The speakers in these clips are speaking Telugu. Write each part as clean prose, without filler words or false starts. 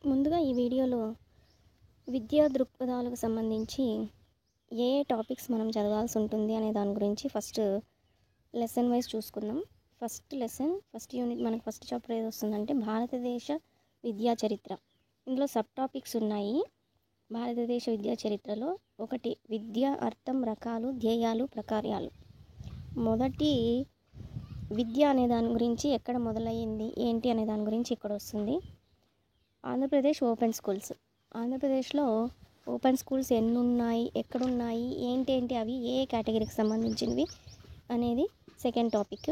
ముందుగా ఈ వీడియోలో విద్యా దృక్పథాలకు సంబంధించి ఏ టాపిక్స్ మనం చదవాల్సి ఉంటుంది అనే దాని గురించి ఫస్ట్ లెసన్ వైజ్ చూసుకుందాం. ఫస్ట్ యూనిట్ మనకు ఫస్ట్ చాప్టర్ ఏది వస్తుందంటే భారతదేశ విద్యా చరిత్ర. ఇందులో సబ్ టాపిక్స్ ఉన్నాయి. భారతదేశ విద్యా చరిత్రలో ఒకటి విద్య, అర్థం, రకాలు, ధ్యేయాలు, ప్రకార్యాలు. మొదటి విద్య అనే దాని గురించి ఎక్కడ మొదలయ్యింది ఏంటి అనే దాని గురించి ఇక్కడ వస్తుంది. Andhra Pradesh open schools. ఆంధ్రప్రదేశ్లో ఓపెన్ స్కూల్స్ ఎన్ని ఉన్నాయి, ఎక్కడున్నాయి, ఏంటి అవి ఏ కేటగిరీకి సంబంధించినవి అనేది సెకండ్ టాపిక్.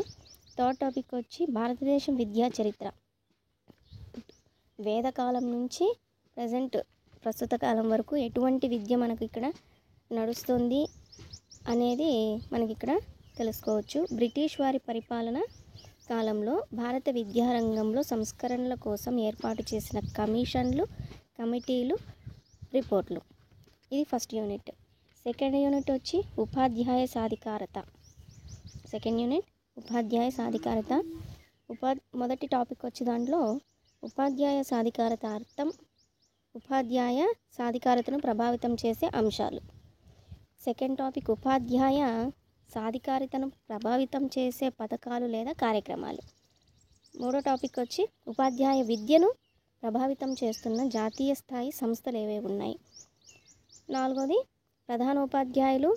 థర్డ్ టాపిక్ వచ్చి భారతదేశం విద్యా చరిత్ర. వేదకాలం నుంచి ప్రస్తుత కాలం వరకు ఎటువంటి విద్య మనకు ఇక్కడ నడుస్తుంది అనేది మనకి ఇక్కడ తెలుసుకోవచ్చు. బ్రిటిష్ వారి పరిపాలన కాలంలో భారత విద్యారంగంలో సంస్కరణల కోసం ఏర్పాటు చేసిన కమిషన్లు, కమిటీలు, రిపోర్ట్లు. ఇది ఫస్ట్ యూనిట్. సెకండ్ యూనిట్ వచ్చి ఉపాధ్యాయ సాధికారత. మొదటి టాపిక్ వచ్చి దాంట్లో ఉపాధ్యాయ సాధికారత అర్థం, ఉపాధ్యాయ సాధికారతను ప్రభావితం చేసే అంశాలు. సెకండ్ టాపిక్ ఉపాధ్యాయ సాధికారతను ప్రభావితం చేసే పథకాలు లేదా కార్యక్రమాలు. మూడో టాపిక్ వచ్చి ఉపాధ్యాయ విద్యను ప్రభావితం చేస్తున్న జాతీయ స్థాయి సంస్థలు ఏవేవి ఉన్నాయి. నాలుగోది ప్రధానోపాధ్యాయులు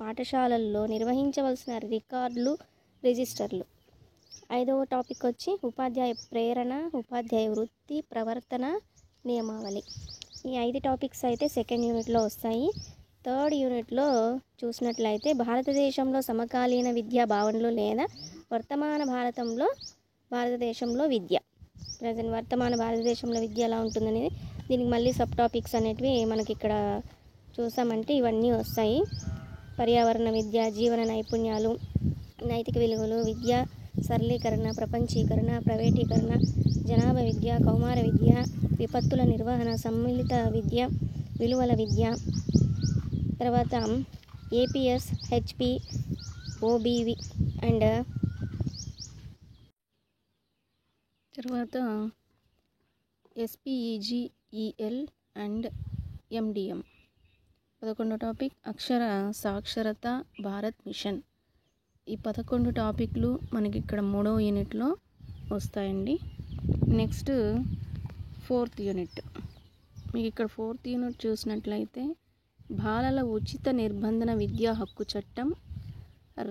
పాఠశాలల్లో నిర్వహించవలసిన రికార్డులు, రిజిస్టర్లు. ఐదవ టాపిక్ వచ్చి ఉపాధ్యాయ ప్రేరణ, ఉపాధ్యాయ వృత్తి, ప్రవర్తన, నియమావళి. ఈ 5 టాపిక్స్ అయితే సెకండ్ యూనిట్లో వస్తాయి. థర్డ్ యూనిట్లో చూసినట్లయితే భారతదేశంలో సమకాలీన విద్యా భావనలు లేదా వర్తమాన భారతదేశంలో విద్య, వర్తమాన భారతదేశంలో విద్య ఎలా ఉంటుందనేది, దీనికి మళ్ళీ సబ్ టాపిక్స్ అనేటివి మనకి ఇక్కడ చూసామంటే ఇవన్నీ వస్తాయి. పర్యావరణ విద్య, జీవన నైపుణ్యాలు, నైతిక విలువలు, విద్య సరళీకరణ, ప్రపంచీకరణ, ప్రైవేటీకరణ, జనాభా విద్య, కౌమార విద్య, విపత్తుల నిర్వహణ, సమ్మిళిత విద్య, విలువల విద్య, తర్వాత ఏపీఎస్, హెచ్పి, ఓబీవి అండ్ తర్వాత ఎస్పీఈజీఈఎల్ అండ్ ఎండిఎం. 11వ టాపిక్ అక్షర సాక్షరత భారత్ మిషన్. ఈ 11 టాపిక్లు మనకి ఇక్కడ 3వ యూనిట్లో వస్తాయండి. Next fourth unit. మీకు ఇక్కడ ఫోర్త్ యూనిట్ చూసినట్లయితే బాలల ఉచిత నిర్బంధన విద్యా హక్కు చట్టం,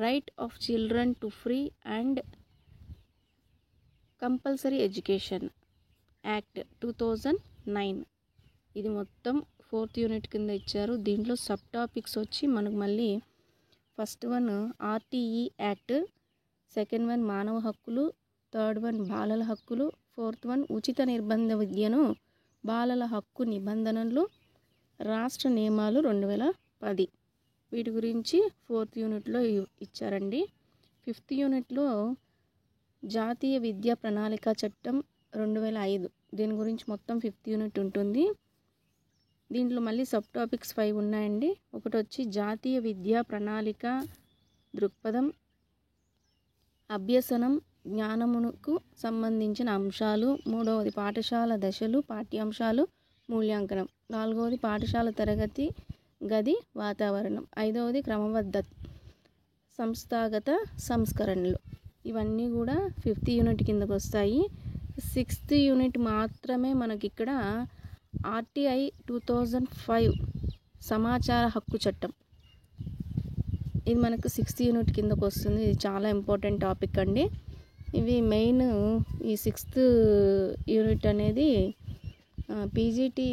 right of children to free and compulsory education act 2009. ఇది మొత్తం ఫోర్త్ యూనిట్ కింద ఇచ్చారు. దీంట్లో సబ్ టాపిక్స్ వచ్చి మనకు మళ్ళీ first one RTE act, second one మానవ హక్కులు, థర్డ్ వన్ బాలల హక్కులు, ఫోర్త్ వన్ ఉచిత నిర్బంధ విద్యను బాలల హక్కు నిబంధనలు, రాష్ట్ర నియమాలు 2010. వీటి గురించి ఫోర్త్ యూనిట్లో ఇచ్చారండి. ఫిఫ్త్ యూనిట్లో జాతీయ విద్యా ప్రణాళిక చట్టం 2005. దీని గురించి మొత్తం ఫిఫ్త్ యూనిట్ ఉంటుంది. దీంట్లో మళ్ళీ సబ్ టాపిక్స్ 5 ఉన్నాయండి. ఒకటి వచ్చి జాతీయ విద్యా ప్రణాళిక దృక్పథం, అభ్యసనం, జ్ఞానమునకు సంబంధించిన అంశాలు. మూడవది పాఠశాల దశలు, పాఠ్యాంశాలు, మూల్యాంకనం. నాలుగవది పాఠశాల తరగతి గది వాతావరణం. ఐదవది క్రమబద్ధ సంస్థాగత సంస్కరణలు. ఇవన్నీ కూడా ఫిఫ్త్ యూనిట్ కిందకు వస్తాయి. సిక్స్త్ యూనిట్ మాత్రమే మనకి ఇక్కడ ఆర్టీఐ 2005 సమాచార హక్కు చట్టం. ఇది మనకు సిక్స్త్ యూనిట్ కిందకు వస్తుంది. ఇది చాలా ఇంపార్టెంట్ టాపిక్ అండి. ఇవి మెయిన్ ఈ సిక్స్త్ యూనిట్ అనేది పీజీటీ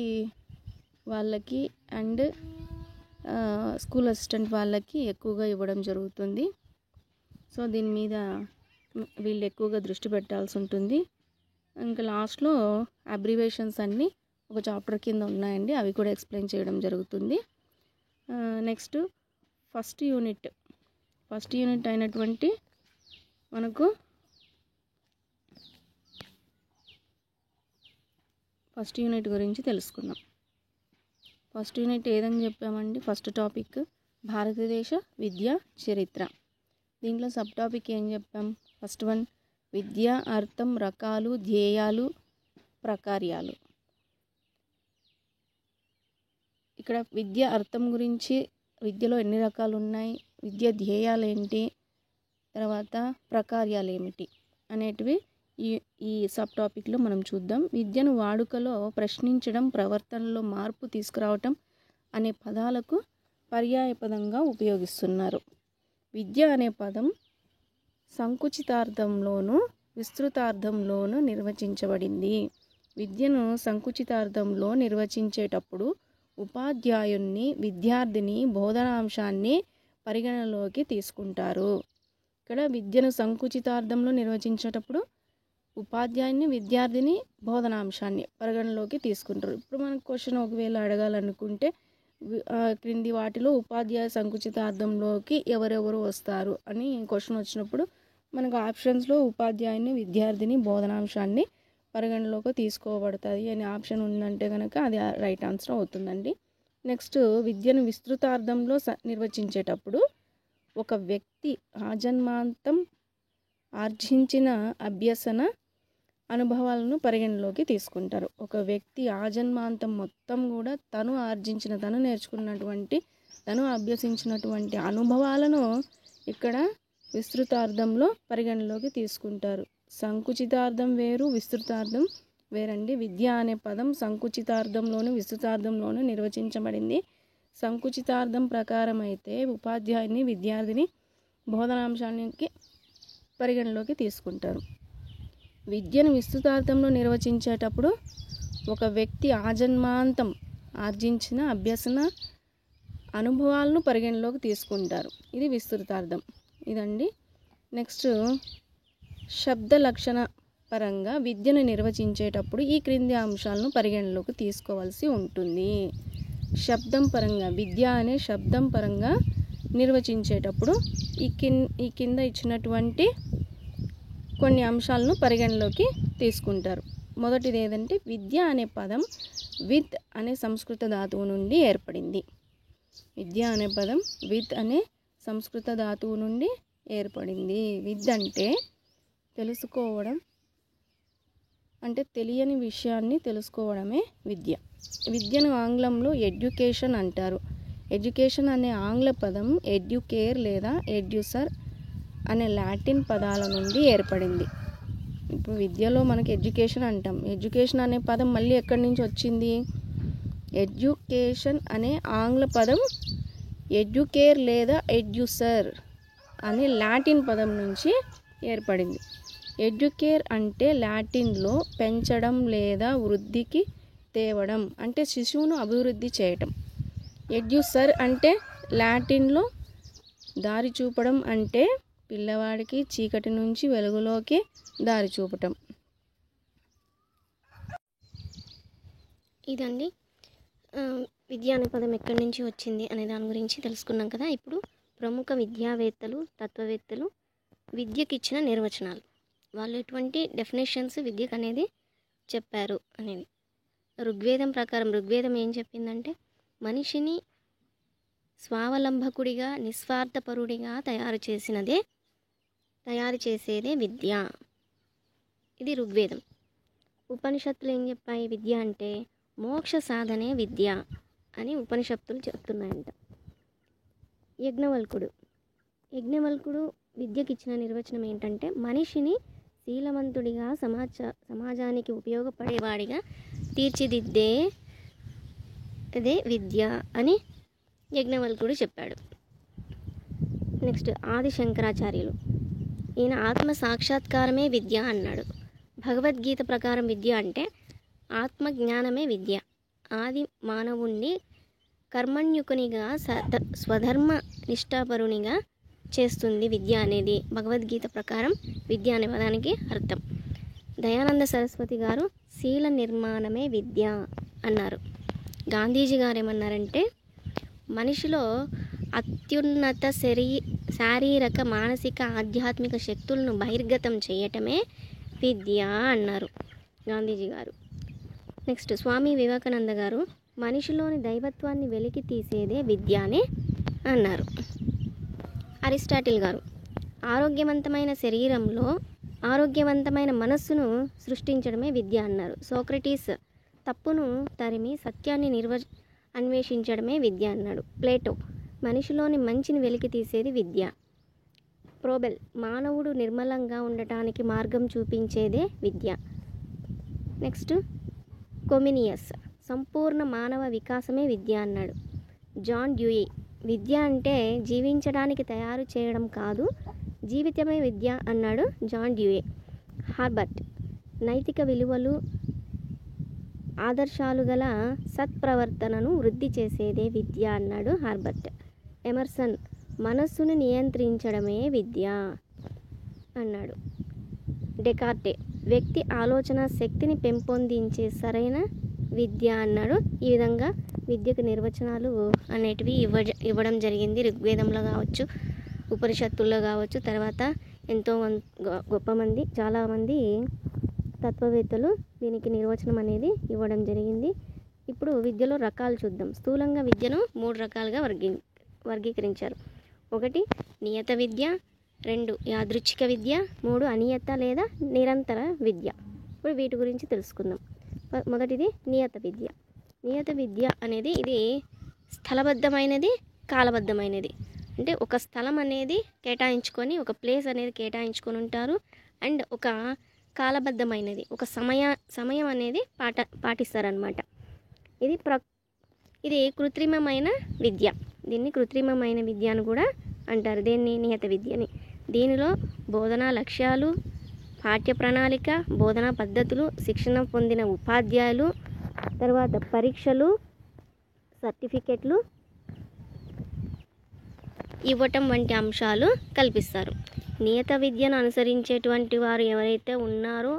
వాళ్ళకి అండ్ స్కూల్ అసిస్టెంట్ వాళ్ళకి ఎక్కువగా ఇవ్వడం జరుగుతుంది. సో దీని మీద వీళ్ళు ఎక్కువగా దృష్టి పెట్టాల్సి ఉంటుంది. ఇంకా లాస్ట్లో అబ్రివేషన్స్ అన్నీ ఒక చాప్టర్ కింద ఉన్నాయండి. అవి కూడా ఎక్స్ప్లెయిన్ చేయడం జరుగుతుంది. నెక్స్ట్ ఫస్ట్ యూనిట్ అయినటువంటి మనకు ఫస్ట్ యూనిట్ గురించి తెలుసుకుందాం. ఫస్ట్ యూనిట్ ఏదని చెప్పామండి. ఫస్ట్ టాపిక్ భారతదేశ విద్యా చరిత్ర. దీంట్లో సబ్ టాపిక్ ఏం చెప్పాం. ఫస్ట్ వన్ విద్య, అర్థం, రకాలు, ధ్యేయాలు, ప్రకార్యాలు. ఇక్కడ విద్య అర్థం గురించి, విద్యలో ఎన్ని రకాలు ఉన్నాయి, విద్య ధ్యేయాలు ఏంటి, తర్వాత ప్రకార్యాలు ఏమిటి అనేటివి ఈ సబ్ టాపిక్లో మనం చూద్దాం. విద్యను వాడుకలో ప్రశ్నించడం, ప్రవర్తనలో మార్పు తీసుకురావటం అనే పదాలకు పర్యాయపదంగా ఉపయోగిస్తున్నారు. విద్య అనే పదం సంకుచితార్థంలోనూ విస్తృతార్థంలోనూ నిర్వచించబడింది. విద్యను సంకుచితార్థంలో నిర్వచించేటప్పుడు ఉపాధ్యాయుని, విద్యార్థిని బోధనాంశాన్ని పరిగణలోకి తీసుకుంటారు. ఇక్కడ విద్యను సంకుచితార్థంలో నిర్వచించేటప్పుడు ఉపాధ్యాయుని, విద్యార్థిని బోధనాంశాన్ని పరిగణలోకి తీసుకుంటారు. ఇప్పుడు మనకు క్వశ్చన్ ఒకవేళ అడగాలనుకుంటే క్రింది వాటిలో ఉపాధ్యాయ సంకుచితార్థంలోకి ఎవరెవరు వస్తారు అని క్వశ్చన్ వచ్చినప్పుడు మనకు ఆప్షన్స్లో ఉపాధ్యాయుని, విద్యార్థిని బోధనాంశాన్ని పరిగణలోకి తీసుకోబడుతుంది అనే ఆప్షన్ ఉందంటే కనుక అది రైట్ ఆన్సర్ అవుతుందండి. నెక్స్ట్, విద్యను విస్తృతార్థంలో నిర్వచించేటప్పుడు ఒక వ్యక్తి ఆజన్మాంతం ఆర్జించిన అభ్యసన అనుభవాలను పరిగణలోకి తీసుకుంటారు. ఒక వ్యక్తి ఆజన్మాంతం మొత్తం కూడా తను నేర్చుకున్నటువంటి, తను అభ్యసించినటువంటి అనుభవాలను ఇక్కడ విస్తృతార్థంలో పరిగణలోకి తీసుకుంటారు. సంకుచితార్థం వేరు, విస్తృతార్థం వేరండి. విద్య అనే పదం సంకుచితార్థంలోను విస్తృతార్థంలోను నిర్వచించబడింది. సంకుచితార్థం ప్రకారం అయితే ఉపాధ్యాయుని, విద్యార్థిని బోధనాంశానికి పరిగణలోకి తీసుకుంటారు. విద్యను విస్తృతార్థంలో నిర్వచించేటప్పుడు ఒక వ్యక్తి ఆజన్మాంతం ఆర్జించిన అభ్యసన అనుభవాలను పరిగణలోకి తీసుకుంటారు. ఇది విస్తృతార్థం. ఇదండి. నెక్స్ట్, శబ్ద లక్షణ పరంగా విద్యను నిర్వచించేటప్పుడు ఈ క్రింది అంశాలను పరిగణలోకి తీసుకోవాల్సి ఉంటుంది. శబ్దం పరంగా, విద్య అనే శబ్దం పరంగా నిర్వచించేటప్పుడు ఈ కింద ఇచ్చినటువంటి కొన్ని అంశాలను పరిగణలోకి తీసుకుంటారు. మొదటిది ఏదంటే, విద్య అనే పదం విత్ అనే సంస్కృత ధాతువు నుండి ఏర్పడింది. విద్య అనే పదం విత్ అనే సంస్కృత ధాతువు నుండి ఏర్పడింది. విత్ అంటే తెలుసుకోవడం, అంటే తెలియని విషయాన్ని తెలుసుకోవడమే విద్య. విద్యను ఆంగ్లంలో ఎడ్యుకేషన్ అంటారు. ఎడ్యుకేషన్ అనే ఆంగ్ల పదం ఎడ్యుకేర్ లేదా ఎడ్యుసర్ అనే లాటిన్ పదాల నుండి ఏర్పడింది. ఇప్పుడు విద్యలో మనకి ఎడ్యుకేషన్ అంటాం. ఎడ్యుకేషన్ అనే పదం మళ్ళీ ఎక్కడి నుంచి వచ్చింది? ఎడ్యుకేషన్ అనే ఆంగ్ల పదం ఎడ్యుకేర్ లేదా ఎడ్యుసర్ అనే లాటిన్ పదం నుంచి ఏర్పడింది. ఎడ్యుకేర్ అంటే లాటిన్లో పెంచడం లేదా వృద్ధికి తేవడం, అంటే శిశువును అభివృద్ధి చేయటం. ఎడ్యుసర్ అంటే లాటిన్లో దారి చూపడం, అంటే పిల్లవాడికి చీకటి నుంచి వెలుగులోకి దారి చూపటం. ఇదండి విద్య అనే పదం ఎక్కడి నుంచి వచ్చింది అనే దాని గురించి తెలుసుకున్నాం కదా. ఇప్పుడు ప్రముఖ విద్యావేత్తలు, తత్వవేత్తలు విద్యకి ఇచ్చిన నిర్వచనాలు, వాళ్ళు ఎటువంటి డెఫినేషన్స్ విద్యకు అనేది చెప్పారు అనేవి. ఋగ్వేదం ప్రకారం ఋగ్వేదం ఏం చెప్పిందంటే, మనిషిని స్వావలంబకుడిగా, నిస్వార్థపరుడిగా తయారు చేసేదే విద్య. ఇది ఋగ్వేదం. ఉపనిషత్తులు ఏం చెప్పాయి? విద్య అంటే మోక్ష సాధనే విద్య అని ఉపనిషత్తులు చెప్తున్నాయంట. యజ్ఞవల్కుడు విద్యకి ఇచ్చిన నిర్వచనం ఏంటంటే, మనిషిని శీలవంతుడిగా, సమాజానికి ఉపయోగపడేవాడిగా తీర్చిదిద్దే అదే విద్య అని యజ్ఞవల్కుడు చెప్పాడు. నెక్స్ట్, ఆది శంకరాచార్యులు, ఈయన ఆత్మ సాక్షాత్కారమే విద్య అన్నాడు. భగవద్గీత ప్రకారం విద్య అంటే ఆత్మజ్ఞానమే విద్య. ఆది మానవుణ్ణి కర్మణ్యుకునిగా, స్వధర్మ నిష్ఠాపరునిగా చేస్తుంది విద్య అనేది భగవద్గీత ప్రకారం విద్య అనే పదానికి అర్థం. దయానంద సరస్వతి గారు శీల నిర్మాణమే విద్య అన్నారు. గాంధీజీ గారు ఏమన్నారంటే, మనిషిలో అత్యున్నత శారీరక, మానసిక, ఆధ్యాత్మిక శక్తులను బహిర్గతం చేయటమే విద్య అన్నారు గాంధీజీ గారు. నెక్స్ట్, స్వామి వివేకానంద గారు మనిషిలోని దైవత్వాన్ని వెలికి తీసేదే విద్య అని అన్నారు. అరిస్టాటిల్ గారు ఆరోగ్యవంతమైన శరీరంలో ఆరోగ్యవంతమైన మనస్సును సృష్టించడమే విద్య అన్నారు. సోక్రటీస్ తప్పును తరిమి సత్యాన్ని అన్వేషించడమే విద్య అన్నాడు. ప్లేటో మనిషిలోని మంచిని వెలికి తీసేది విద్య. ప్రోబెల్ మానవుడు నిర్మలంగా ఉండటానికి మార్గం చూపించేదే విద్య. నెక్స్ట్ కొమినియస్ సంపూర్ణ మానవ వికాసమే విద్య అన్నాడు. జాన్ డ్యూయి విద్య అంటే జీవించడానికి తయారు చేయడం కాదు, జీవితమే విద్య అన్నాడు జాన్ డ్యూయి. హార్బర్ట్ నైతిక విలువలు ఆదర్శాలు గల సత్ప్రవర్తనను వృద్ధి చేసేదే విద్య అన్నాడు హార్బర్ట్. ఎమర్సన్ మనస్సును నియంత్రించడమే విద్య అన్నాడు. డెకార్టే వ్యక్తి ఆలోచన శక్తిని పెంపొందించే సరైన విద్య అన్నాడు. ఈ విధంగా విద్యకు నిర్వచనాలు అనేటివి ఇవ్వడం జరిగింది. ఋగ్వేదంలో కావచ్చు, ఉపనిషత్తుల్లో కావచ్చు, తర్వాత ఎంతో గొప్ప మంది చాలామంది తత్వవేత్తలు దీనికి నిర్వచనం అనేది ఇవ్వడం జరిగింది. ఇప్పుడు విద్యలో రకాలు చూద్దాం. స్థూలంగా విద్యను 3 రకాలుగా వర్గీకరించారు. 1 నియత విద్య, 2 యాదృచ్ఛిక విద్య, 3 అనియత లేదా నిరంతర విద్య. ఇప్పుడు వీటి గురించి తెలుసుకుందాం. మొదటిది నియత విద్య. నియత విద్య అనేది ఇది స్థలబద్ధమైనది, కాలబద్ధమైనది. అంటే ఒక స్థలం అనేది కేటాయించుకొని, ఒక ప్లేస్ అనేది కేటాయించుకొని ఉంటారు. అండ్ ఒక కాలబద్ధమైనది, ఒక సమయం అనేది పాటిస్తారనమాట. ఇది కృత్రిమమైన విద్య. దీన్ని కృత్రిమమైన విద్య అని కూడా అంటారు. దీన్ని నియత విద్యని. దీనిలో బోధనా లక్ష్యాలు, పాఠ్య ప్రణాళిక, బోధనా పద్ధతులు, శిక్షణ పొందిన ఉపాధ్యాయులు, తర్వాత పరీక్షలు, సర్టిఫికెట్లు ఇవ్వటం వంటి అంశాలు కల్పిస్తారు. నియత విద్యను అనుసరించేటువంటి వారు ఎవరైతే ఉన్నారో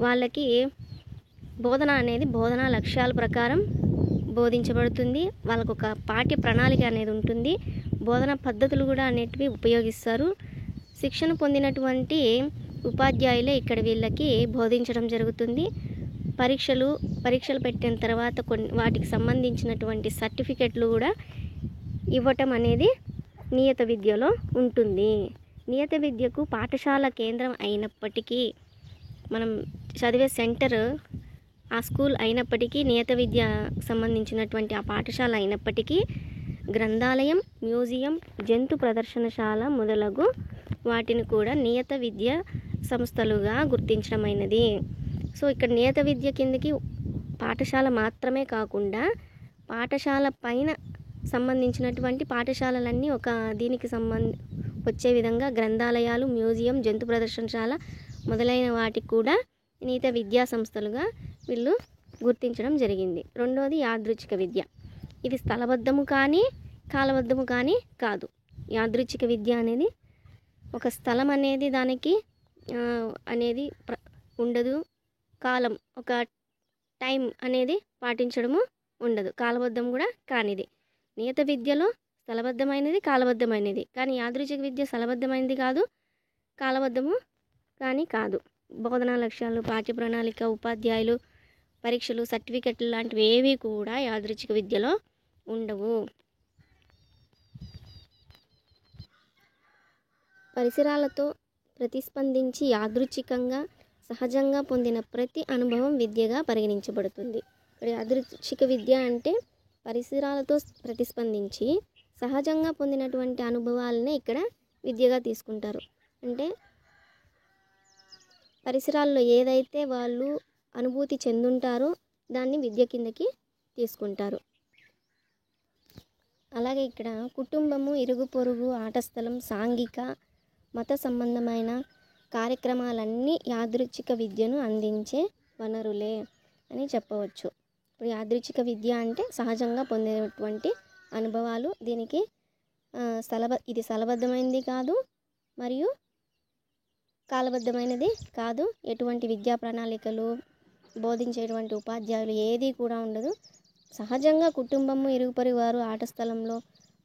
వాళ్ళకి బోధన అనేది బోధనా లక్ష్యాల ప్రకారం బోధించబడుతుంది. వాళ్ళకు ఒక పాఠ్య ప్రణాళిక అనేది ఉంటుంది. బోధనా పద్ధతులు కూడా అనేటివి ఉపయోగిస్తారు. శిక్షణ పొందినటువంటి ఉపాధ్యాయులే ఇక్కడ వీళ్ళకి బోధించడం జరుగుతుంది. పరీక్షలు పెట్టిన తర్వాత వాటికి సంబంధించినటువంటి సర్టిఫికెట్లు కూడా ఇవ్వటం అనేది నియత విద్యలో ఉంటుంది. నియత విద్యకు పాఠశాల కేంద్రం అయినప్పటికీ, మనం చదివే సెంటర్ ఆ స్కూల్ అయినప్పటికీ, నియత విద్య సంబంధించినటువంటి ఆ పాఠశాల అయినప్పటికీ, గ్రంథాలయం, మ్యూజియం, జంతు ప్రదర్శనశాల మొదలగు వాటిని కూడా నియత విద్య సంస్థలుగా గుర్తించడమైనది. సో ఇక్కడ నియత విద్య కిందకి పాఠశాల మాత్రమే కాకుండా పాఠశాల పైన సంబంధించినటువంటి పాఠశాలలన్నీ ఒక దీనికి వచ్చే విధంగా గ్రంథాలయాలు, మ్యూజియం, జంతు ప్రదర్శనశాల మొదలైన వాటికి కూడా నియత విద్యా సంస్థలుగా వీళ్ళు గుర్తించడం జరిగింది. రెండోది యాదృచ్ఛిక విద్య. ఇది స్థలబద్ధము కానీ కాలబద్ధము కానీ కాదు. యాదృచ్ఛిక విద్య అనేది ఒక స్థలం అనేది దానికి అనేది ఉండదు, కాలం ఒక టైం అనేది పాటించడము ఉండదు, కాలబద్ధం కూడా కానిది. నియత విద్యలో స్థలబద్ధమైనది, కాలబద్ధమైనది. కానీ యాదృచ్ఛిక విద్య స్థలబద్ధమైనది కాదు, కాలబద్ధము కానీ కాదు. బోధనా లక్ష్యాలు, పాఠ్య ప్రణాళిక, ఉపాధ్యాయులు, పరీక్షలు, సర్టిఫికెట్లు లాంటివి ఏవి కూడా యాదృచ్ఛిక విద్యలో ఉండవు. పరిసరాలతో ప్రతిస్పందించి యాదృచ్ఛికంగా సహజంగా పొందిన ప్రతి అనుభవం విద్యగా పరిగణించబడుతుంది. ఇక్కడ యాదృచ్ఛిక విద్య అంటే పరిసరాలతో ప్రతిస్పందించి సహజంగా పొందినటువంటి అనుభవాలనే ఇక్కడ విద్యగా తీసుకుంటారు. అంటే పరిసరాల్లో ఏదైతే వాళ్ళు అనుభూతి చెందుంటారో దాన్ని విద్య కిందకి తీసుకుంటారు. అలాగే ఇక్కడ కుటుంబము, ఇరుగు పొరుగు, ఆట స్థలం, సాంఘిక, మత సంబంధమైన కార్యక్రమాలన్నీ యాదృచ్ఛిక విద్యను అందించే వనరులే అని చెప్పవచ్చు. ఇప్పుడు యాదృచ్ఛిక విద్య అంటే సహజంగా పొందేటువంటి అనుభవాలు. దీనికి ఇది స్థలబద్ధమైనది కాదు, మరియు కాలబద్ధమైనది కాదు. ఎటువంటి విద్యా ప్రణాళికలు, బోధించేటువంటి ఉపాధ్యాయులు ఏది కూడా ఉండదు. సహజంగా కుటుంబము, ఇరుగు పొరుగు వారు, ఆట స్థలంలో,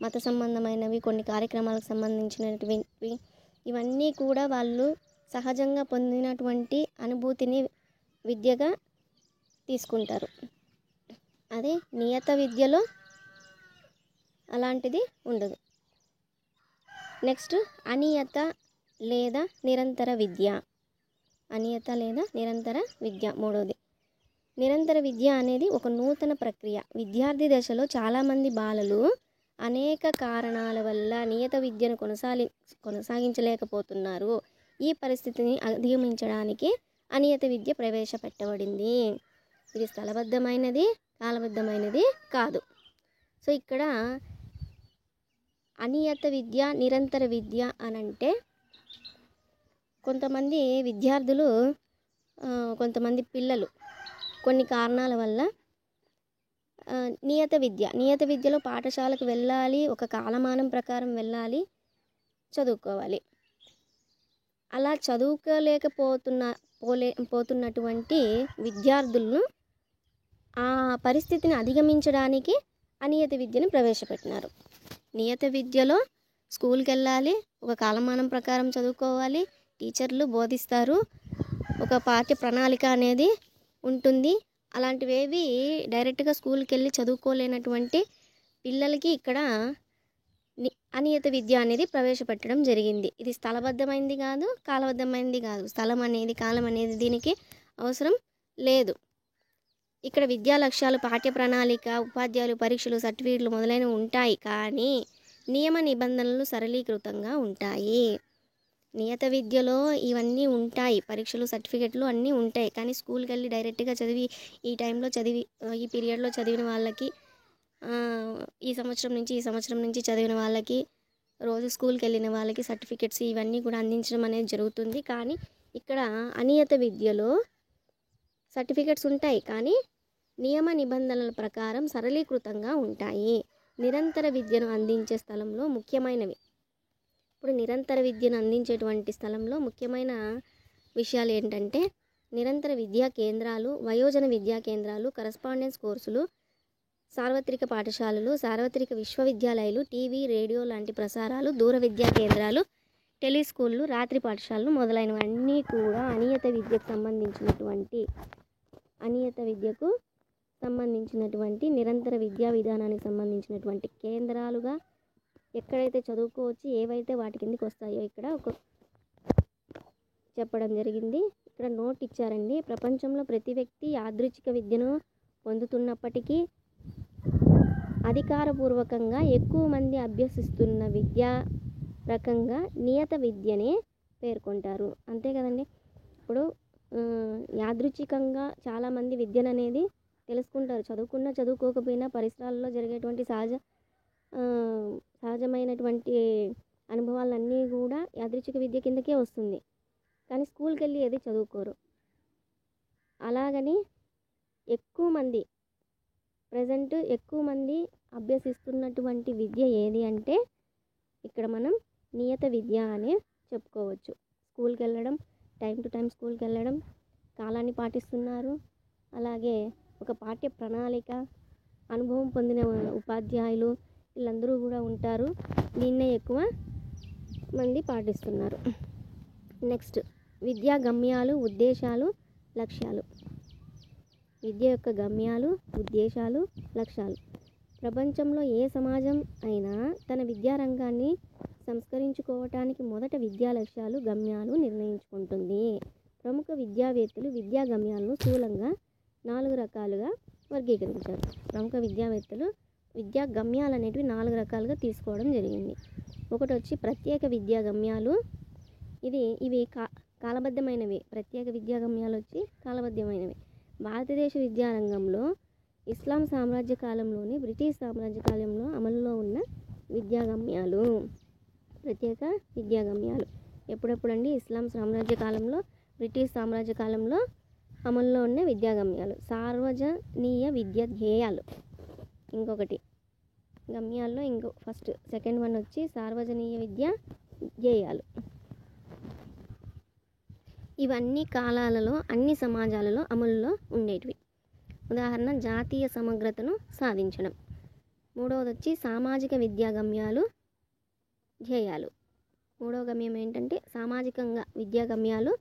మత సంబంధమైనవి, కొన్ని కార్యక్రమాలకు సంబంధించినటువంటి ఇవన్నీ కూడా వాళ్ళు సహజంగా పొందినటువంటి అనుభూతిని విద్యగా తీసుకుంటారు. అదే నియత విద్యలో అలాంటిది ఉండదు. నెక్స్ట్ అనియత లేదా నిరంతర విద్య. అనియత లేదా నిరంతర విద్య. మూడవది, నిరంతర విద్య అనేది ఒక నూతన ప్రక్రియ. విద్యార్థి దశలో చాలామంది బాలలు అనేక కారణాల వల్ల నియత విద్యను కొనసాగించలేకపోతున్నారు. ఈ పరిస్థితిని అధిగమించడానికి అనియత విద్య ప్రవేశపెట్టబడింది. ఇది స్థలబద్ధమైనది, కాలబద్ధమైనది కాదు. సో ఇక్కడ అనియత విద్య, నిరంతర విద్య అనంటే కొంతమంది విద్యార్థులు, కొంతమంది పిల్లలు కొన్ని కారణాల వల్ల నియత విద్యలో పాఠశాలకు వెళ్ళాలి, ఒక కాలమానం ప్రకారం వెళ్ళాలి, చదువుకోవాలి. అలా పోతున్నటువంటి విద్యార్థులను ఆ పరిస్థితిని అధిగమించడానికి అనియత విద్యను ప్రవేశపెట్టినారు. నియత విద్యలో స్కూల్కి వెళ్ళాలి, ఒక కాలమానం ప్రకారం చదువుకోవాలి, టీచర్లు బోధిస్తారు, ఒక పాఠ్య ప్రణాళిక అనేది ఉంటుంది. అలాంటివేవి డైరెక్ట్గా స్కూల్కి వెళ్ళి చదువుకోలేనటువంటి పిల్లలకి ఇక్కడ అనియత విద్య అనేది ప్రవేశపెట్టడం జరిగింది. ఇది స్థలబద్ధమైంది కాదు, కాలబద్ధమైంది కాదు. స్థలం అనేది, కాలం అనేది దీనికి అవసరం లేదు. ఇక్కడ విద్యా లక్ష్యాలు, పాఠ్య ప్రణాళిక, ఉపాధ్యాయులు, పరీక్షలు, సర్టిఫికెట్లు మొదలైనవి ఉంటాయి. కానీ నియమ నిబంధనలు సరళీకృతంగా ఉంటాయి. నియత విద్యలో ఇవన్నీ ఉంటాయి, పరీక్షలు, సర్టిఫికెట్లు అన్నీ ఉంటాయి. కానీ స్కూల్కి వెళ్ళి డైరెక్ట్గా చదివి ఈ టైంలో చదివి ఈ పీరియడ్లో చదివిన వాళ్ళకి, ఈ సంవత్సరం నుంచి చదివిన వాళ్ళకి, రోజు స్కూల్కి వెళ్ళిన వాళ్ళకి సర్టిఫికెట్స్ ఇవన్నీ కూడా అందించడం అనేది జరుగుతుంది. కానీ ఇక్కడ అనియత విద్యలో సర్టిఫికెట్స్ ఉంటాయి, కానీ నియమ నిబంధనల ప్రకారం సరళీకృతంగా ఉంటాయి. నిరంతర విద్యను అందించే స్థలంలో ముఖ్యమైనవి. ఇప్పుడు నిరంతర విద్యను అందించేటువంటి స్థలంలో ముఖ్యమైన విషయాలు ఏంటంటే నిరంతర విద్యా కేంద్రాలు, వయోజన విద్యా కేంద్రాలు, కరస్పాండెన్స్ కోర్సులు, సార్వత్రిక పాఠశాలలు, సార్వత్రిక విశ్వవిద్యాలయాలు, టీవీ, రేడియో లాంటి ప్రసారాలు, దూర విద్యా కేంద్రాలు, టెలిస్కూళ్ళు, రాత్రి పాఠశాలలు మొదలైనవన్నీ కూడా అనియత విద్యకు సంబంధించినటువంటి నిరంతర విద్యా విధానానికి సంబంధించినటువంటి కేంద్రాలుగా ఎక్కడైతే చదువుకోవచ్చు, ఏవైతే వాటి కిందకి వస్తాయో ఇక్కడ చెప్పడం జరిగింది. ఇక్కడ నోట్ ఇచ్చారండి. ప్రపంచంలో ప్రతి వ్యక్తి యాదృచ్ఛిక విద్యను పొందుతున్నప్పటికీ అధికారపూర్వకంగా ఎక్కువ మంది అభ్యసిస్తున్న విద్యా రకంగా నియత విద్యనే పేర్కొంటారు. అంతే కదండి. ఇప్పుడు యాదృచ్ఛికంగా చాలామంది విద్యను అనేది తెలుసుకుంటారు. చదువుకున్నా చదువుకోకపోయినా పరిసరాల్లో జరిగేటువంటి సహజమైనటువంటి అనుభవాలన్నీ కూడా యాదృచ్ఛిక విద్య కిందకే వస్తుంది. కానీ స్కూల్కి వెళ్ళి ఏది చదువుకోరు. అలాగని ఎక్కువ మంది అభ్యసిస్తున్నటువంటి విద్య ఏది అంటే ఇక్కడ మనం నియత విద్య అనే చెప్పుకోవచ్చు. స్కూల్కి వెళ్ళడం, టైం టు టైం స్కూల్కి వెళ్ళడం, కాలాన్ని పాటిస్తున్నారు. అలాగే ఒక పాఠ్య ప్రణాళిక, అనుభవం పొందిన ఉపాధ్యాయులు వీళ్ళందరూ కూడా ఉంటారు. దీన్నే ఎక్కువ మంది పాటిస్తున్నారు. నెక్స్ట్, విద్యా గమ్యాలు, ఉద్దేశాలు, లక్ష్యాలు. విద్య యొక్క గమ్యాలు, ఉద్దేశాలు, లక్ష్యాలు. ప్రపంచంలో ఏ సమాజం అయినా తన విద్యారంగాన్ని సంస్కరించుకోవటానికి మొదట విద్యా లక్ష్యాలు, గమ్యాలు నిర్ణయించుకుంటుంది. ప్రముఖ విద్యావేత్తలు విద్యా గమ్యాలను స్థూలంగా 4 రకాలుగా వర్గీకరించారు. ప్రముఖ విద్యావేత్తలు విద్యా గమ్యాలు అనేటివి 4 రకాలుగా తీసుకోవడం జరిగింది. ఒకటి వచ్చి ప్రత్యేక విద్యా గమ్యాలు. ఇవి కాలబద్ధమైనవి. ప్రత్యేక విద్యా గమ్యాలు వచ్చి కాలబద్ధమైనవి. భారతదేశ విద్యారంగంలో ఇస్లాం సామ్రాజ్య కాలంలోని బ్రిటిష్ సామ్రాజ్య కాలంలో అమలులో ఉన్న విద్యా గమ్యాలు. ప్రత్యేక విద్యా గమ్యాలు ఎప్పుడెప్పుడండి? ఇస్లాం సామ్రాజ్య కాలంలో, బ్రిటిష్ సామ్రాజ్య కాలంలో అమల్లో ఉన్న విద్యా గమ్యాలు. సార్వజనీయ విద్య ధ్యేయాలు ఇంకొకటి. గమ్యాల్లో సెకండ్ వన్ వచ్చి సార్వజనీయ విద్య ధ్యేయాలు. ఇవన్నీ కాలాలలో, అన్ని సమాజాలలో అమలులో ఉండేటివి. ఉదాహరణ, జాతీయ సమగ్రతను సాధించడం. మూడవది వచ్చి సామాజిక విద్యా గమ్యాలు, ధ్యేయాలు. మూడవ గమ్యం ఏంటంటే సామాజికంగా విద్యా గమ్యాలు,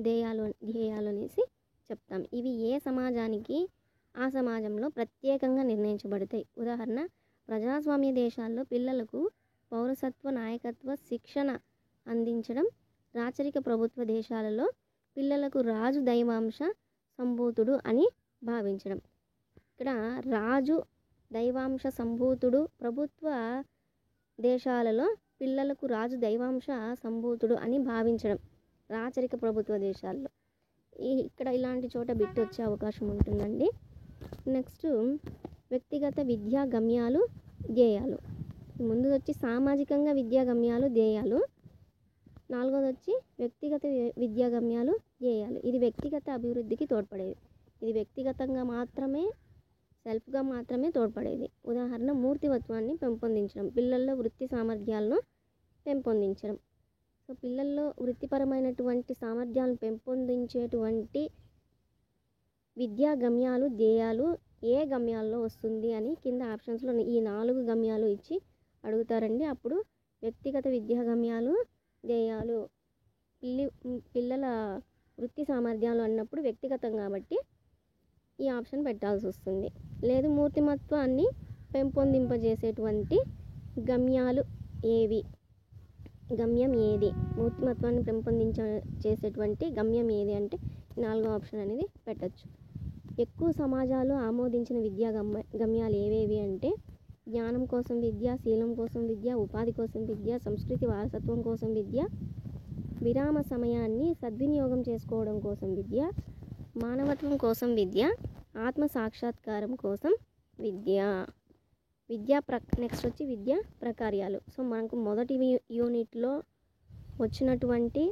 ధ్యేయాలు అనేసి చెప్తాం. ఇవి ఏ సమాజానికి ఆ సమాజంలో ప్రత్యేకంగా నిర్ణయించబడతాయి. ఉదాహరణ, ప్రజాస్వామ్య దేశాల్లో పిల్లలకు పౌరసత్వ, నాయకత్వ శిక్షణ అందించడం రాచరిక ప్రభుత్వ దేశాలలో పిల్లలకు రాజు దైవాంశ సంభూతుడు అని భావించడం. ఇక్కడ రాజు దైవాంశ సంభూతుడు, ప్రభుత్వ దేశాలలో పిల్లలకు రాజు దైవాంశ సంభూతుడు అని భావించడం రాచరిక ప్రభుత్వ దేశాల్లో. ఇక్కడ ఇలాంటి చోట బిట్ వచ్చే అవకాశం ఉంటుందండి. నెక్స్ట్ వ్యక్తిగత విద్యా గమ్యాలు ధ్యేయాలు. ముందు వచ్చి సామాజికంగా విద్యా గమ్యాలు ధ్యేయాలు, నాలుగోది వచ్చి వ్యక్తిగత విద్యా గమ్యాలు ధ్యేయాలు. ఇది వ్యక్తిగత అభివృద్ధికి తోడ్పడేది, ఇది వ్యక్తిగతంగా మాత్రమే సెల్ఫ్గా మాత్రమే తోడ్పడేది. ఉదాహరణ మూర్తివత్వాన్ని పెంపొందించడం, పిల్లల్లో వృత్తి సామర్థ్యాలను పెంపొందించడం. సో పిల్లల్లో వృత్తిపరమైనటువంటి సామర్థ్యాలను పెంపొందించేటువంటి విద్యా గమ్యాలు ధ్యేయాలు ఏ గమ్యాల్లో వస్తుంది అని కింద ఆప్షన్స్లో ఈ 4 గమ్యాలు ఇచ్చి అడుగుతారండి. అప్పుడు వ్యక్తిగత విద్యా గమ్యాలు ధ్యేయాలు పిల్లల వృత్తి సామర్థ్యాలు అన్నప్పుడు వ్యక్తిగతం కాబట్టి ఈ ఆప్షన్ పెట్టాల్సి వస్తుంది. లేదు మూర్తిమత్వాన్ని పెంపొందింపజేసేటువంటి గమ్యాలు ఏవి, గమ్యం ఏది, మూర్తిమత్వాన్ని చేసేటువంటి గమ్యం ఏది అంటే 4వ ఆప్షన్ అనేది పెట్టచ్చు. ఎక్కువ సమాజాలు ఆమోదించిన విద్యా గమ్యాలు ఏవేవి అంటే జ్ఞానం కోసం విద్య, శీలం కోసం విద్య, ఉపాధి కోసం విద్య, సంస్కృతి వారసత్వం కోసం విద్య, విరామ సమయాన్ని సద్వినియోగం చేసుకోవడం కోసం విద్య, మానవత్వం కోసం విద్య, ఆత్మ సాక్షాత్కారం కోసం విద్య. నెక్స్ట్ వచ్చి విద్యా ప్రకార్యాలు. సో మనకు మొదటి యూనిట్లో వచ్చినటువంటి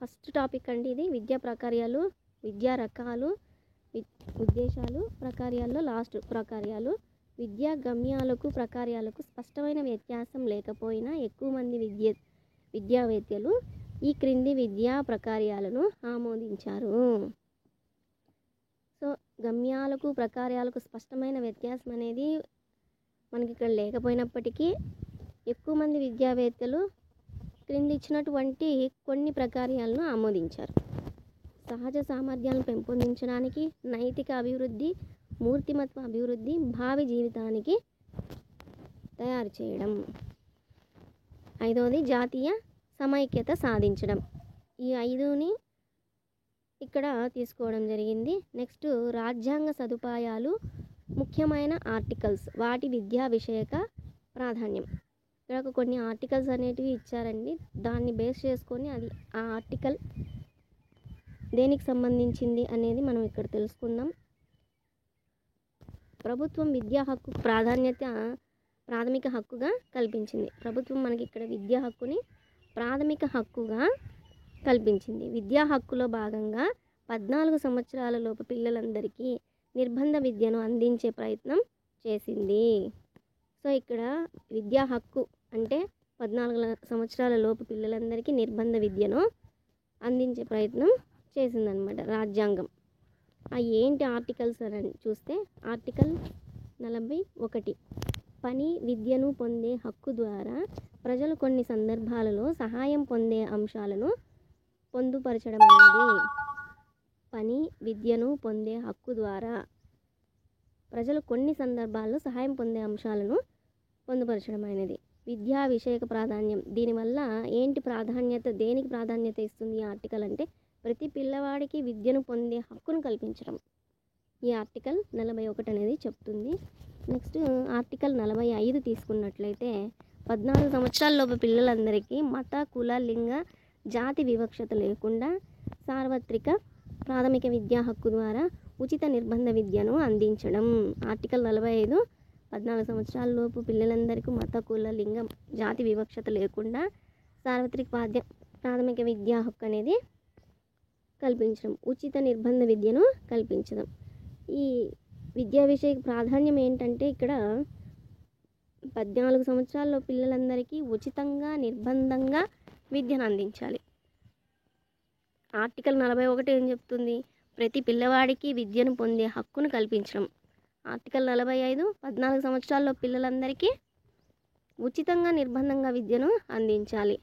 ఫస్ట్ టాపిక్ అండి ఇది. విద్యా ప్రకార్యాలు, విద్యా రకాలు, ఉద్దేశాలు, ప్రకార్యాల్లో లాస్ట్ ప్రకార్యాలు. విద్యా గమ్యాలకు ప్రకార్యాలకు స్పష్టమైన వ్యత్యాసం లేకపోయినా ఎక్కువ మంది విద్యావేత్తలు ఈ క్రింది విద్యా ప్రకార్యాలను ఆమోదించారు. సో గమ్యాలకు ప్రకార్యాలకు స్పష్టమైన వ్యత్యాసం అనేది మనకి ఇక్కడ లేకపోయినప్పటికీ ఎక్కువ మంది విద్యావేత్తలు క్రింది ఇచ్చినటువంటి కొన్ని ప్రకార్యాలను ఆమోదించారు. సహజ సామర్థ్యాలను పెంపొందించడానికి, నైతిక అభివృద్ధి, మూర్తిమత్వ అభివృద్ధి, భావి జీవితానికి తయారు చేయడం. 5వది జాతీయ సమైక్యత సాధించడం. ఈ 5ని ఇక్కడ తీసుకోవడం జరిగింది. నెక్స్ట్ రాజ్యాంగ సదుపాయాలు, ముఖ్యమైన ఆర్టికల్స్, వాటి విద్యా విషయక ప్రాధాన్యం. ఇక్కడ కొన్ని ఆర్టికల్స్ అనేటివి ఇచ్చారండి. దాన్ని బేస్ చేసుకొని అది ఆ ఆర్టికల్ దేనికి సంబంధించింది అనేది మనం ఇక్కడ తెలుసుకుందాం. ప్రభుత్వం విద్యా హక్కు ప్రాథమిక హక్కుగా కల్పించింది. ప్రభుత్వం మనకి ఇక్కడ విద్యా హక్కుని ప్రాథమిక హక్కుగా కల్పించింది. విద్యా హక్కులో భాగంగా 14 సంవత్సరాల లోపు పిల్లలందరికీ నిర్బంధ విద్యను అందించే ప్రయత్నం చేసింది. సో ఇక్కడ విద్యా హక్కు అంటే 14 సంవత్సరాల లోపు పిల్లలందరికీ నిర్బంధ విద్యను అందించే ప్రయత్నం చేసిందనమాట రాజ్యాంగం. ఏంటి ఆర్టికల్స్ అని చూస్తే ఆర్టికల్ 41 పని విద్యను పొందే హక్కు ద్వారా ప్రజలు కొన్ని సందర్భాలలో సహాయం పొందే అంశాలను పొందుపరచడం అనేది. పని విద్యను పొందే హక్కు ద్వారా ప్రజలు కొన్ని సందర్భాల్లో సహాయం పొందే అంశాలను పొందుపరచడం అనేది. విద్యా విషయక ప్రాధాన్యం, దీనివల్ల ఏంటి ప్రాధాన్యత, దేనికి ప్రాధాన్యత ఇస్తుంది ఈ ఆర్టికల్ అంటే ప్రతి పిల్లవాడికి విద్యను పొందే హక్కును కల్పించడం ఈ ఆర్టికల్ 41 అనేది చెప్తుంది. నెక్స్ట్ ఆర్టికల్ 45 తీసుకున్నట్లయితే 14 సంవత్సరాలలోపు పిల్లలందరికీ మత, కుల, లింగ, జాతి వివక్షత లేకుండా సార్వత్రిక ప్రాథమిక విద్యా హక్కు ద్వారా ఉచిత నిర్బంధ విద్యను అందించడం. ఆర్టికల్ 45 14 సంవత్సరాలలోపు పిల్లలందరికీ మత, కుల, లింగం, జాతి వివక్షత లేకుండా సార్వత్రిక ప్రాథమిక విద్యా హక్కు అనేది కల్పించడం, ఉచిత నిర్బంధ విద్యను కల్పించడం. ఈ విద్యా విషయ ప్రాధాన్యం ఏంటంటే ఇక్కడ 14 సంవత్సరాల్లో పిల్లలందరికీ ఉచితంగా నిర్బంధంగా విద్యను అందించాలి. ఆర్టికల్ 41 ఏం చెప్తుంది? ప్రతి పిల్లవాడికి విద్యను పొందే హక్కును కల్పించడం. ఆర్టికల్ 45 14 సంవత్సరాల్లో పిల్లలందరికీ ఉచితంగా నిర్బంధంగా విద్యను అందించాలి.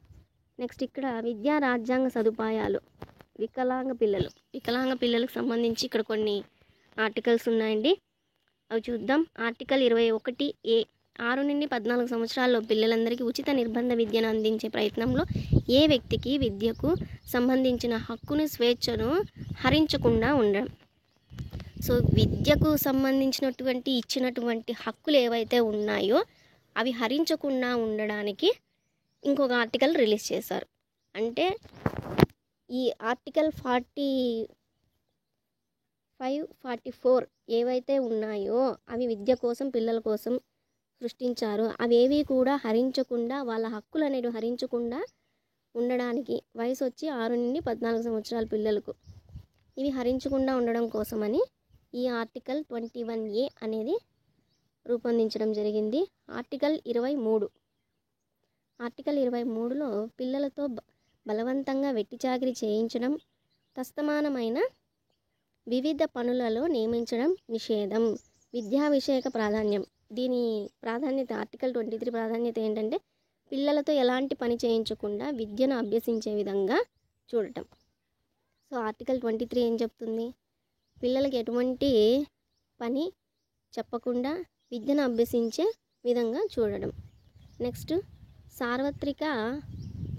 నెక్స్ట్ ఇక్కడ విద్యా రాజ్యాంగ సదుపాయాలు, వికలాంగ పిల్లలకు సంబంధించి ఇక్కడ కొన్ని ఆర్టికల్స్ ఉన్నాయండి, అవి చూద్దాం. ఆర్టికల్ 21A 6 నుండి 14 సంవత్సరాల్లో పిల్లలందరికీ ఉచిత నిర్బంధ విద్యను అందించే ప్రయత్నంలో ఏ వ్యక్తికి విద్యకు సంబంధించిన హక్కును స్వేచ్ఛను హరించకుండా ఉండడం. సో విద్యకు సంబంధించినటువంటి ఇచ్చినటువంటి హక్కులు ఏవైతే ఉన్నాయో అవి హరించకుండా ఉండడానికి ఇంకొక ఆర్టికల్ రిలీజ్ చేశారు. అంటే ఈ ఆర్టికల్ 45, 44 ఏవైతే ఉన్నాయో అవి విద్య కోసం పిల్లల కోసం సృష్టించారు. అవేవి కూడా హరించకుండా, వాళ్ళ హక్కులు అనేవి హరించకుండా ఉండడానికి, వయసు వచ్చి 6 నుండి 14 సంవత్సరాల పిల్లలకు ఇవి హరించకుండా ఉండడం కోసమని ఈ ఆర్టికల్ 21A అనేది రూపొందించడం జరిగింది. ఆర్టికల్ 23లో పిల్లలతో బలవంతంగా వెట్టి చాకిరీ చేయించడం, తస్తమానమైన వివిధ పనులలో నియమించడం నిషేధం. విద్యా విషయక ప్రాధాన్యం. దీని ప్రాధాన్యత ఆర్టికల్ 23 ప్రాధాన్యత ఏంటంటే పిల్లలతో ఎలాంటి పని చేయించకుండా విద్యను అభ్యసించే విధంగా చూడటం. సో ఆర్టికల్ 23 ఏం చెప్తుంది? పిల్లలకి ఎటువంటి పని చెప్పకుండా విద్యను అభ్యసించే విధంగా చూడడం. నెక్స్ట్, సార్వత్రిక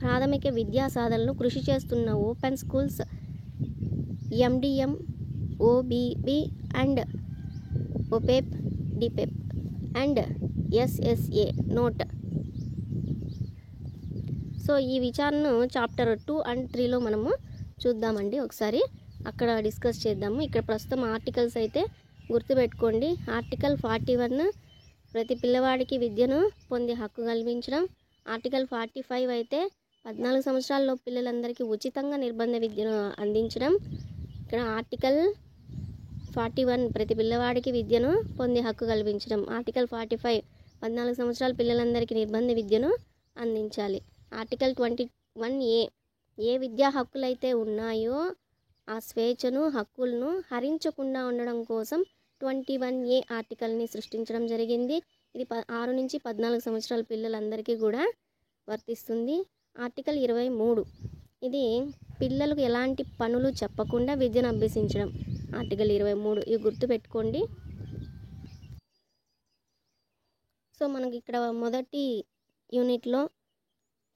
ప్రాథమిక విద్యా సాధనలు కృషి చేస్తున్న open schools MDM, OBB and OPEP, DPEP and SSA note. So ఈ విచారణను చాప్టర్ 2 and 3లో మనము చూద్దామండి. ఒకసారి అక్కడ డిస్కస్ చేద్దాము. ఇక్కడ ప్రస్తుతం ఆర్టికల్స్ అయితే గుర్తుపెట్టుకోండి. ఆర్టికల్ 41 ప్రతి పిల్లవాడికి విద్యను పొందే హక్కు కల్పించడం. ఆర్టికల్ 45 అయితే 14 సంవత్సరాల్లో పిల్లలందరికీ ఉచితంగా నిర్బంధ విద్యను అందించడం. ఇక్కడ ఆర్టికల్ 41 ప్రతి పిల్లవాడికి విద్యను పొందే హక్కు కల్పించడం. ఆర్టికల్ 45 14 సంవత్సరాల పిల్లలందరికీ నిర్బంధ విద్యను అందించాలి. ఆర్టికల్ 21A ఏ విద్యా హక్కులైతే ఉన్నాయో ఆ స్వేచ్ఛను, హక్కులను హరించకుండా ఉండడం కోసం 21A ఆర్టికల్ని సృష్టించడం జరిగింది. ఇది 6 నుంచి 14 సంవత్సరాల పిల్లలందరికీ కూడా వర్తిస్తుంది. ఆర్టికల్ 23 ఇది పిల్లలకు ఎలాంటి పనులు చెప్పకుండా విద్యను అభ్యసించడం. ఆర్టికల్ 23 ఇవి గుర్తుపెట్టుకోండి. సో మనకి ఇక్కడ మొదటి యూనిట్లో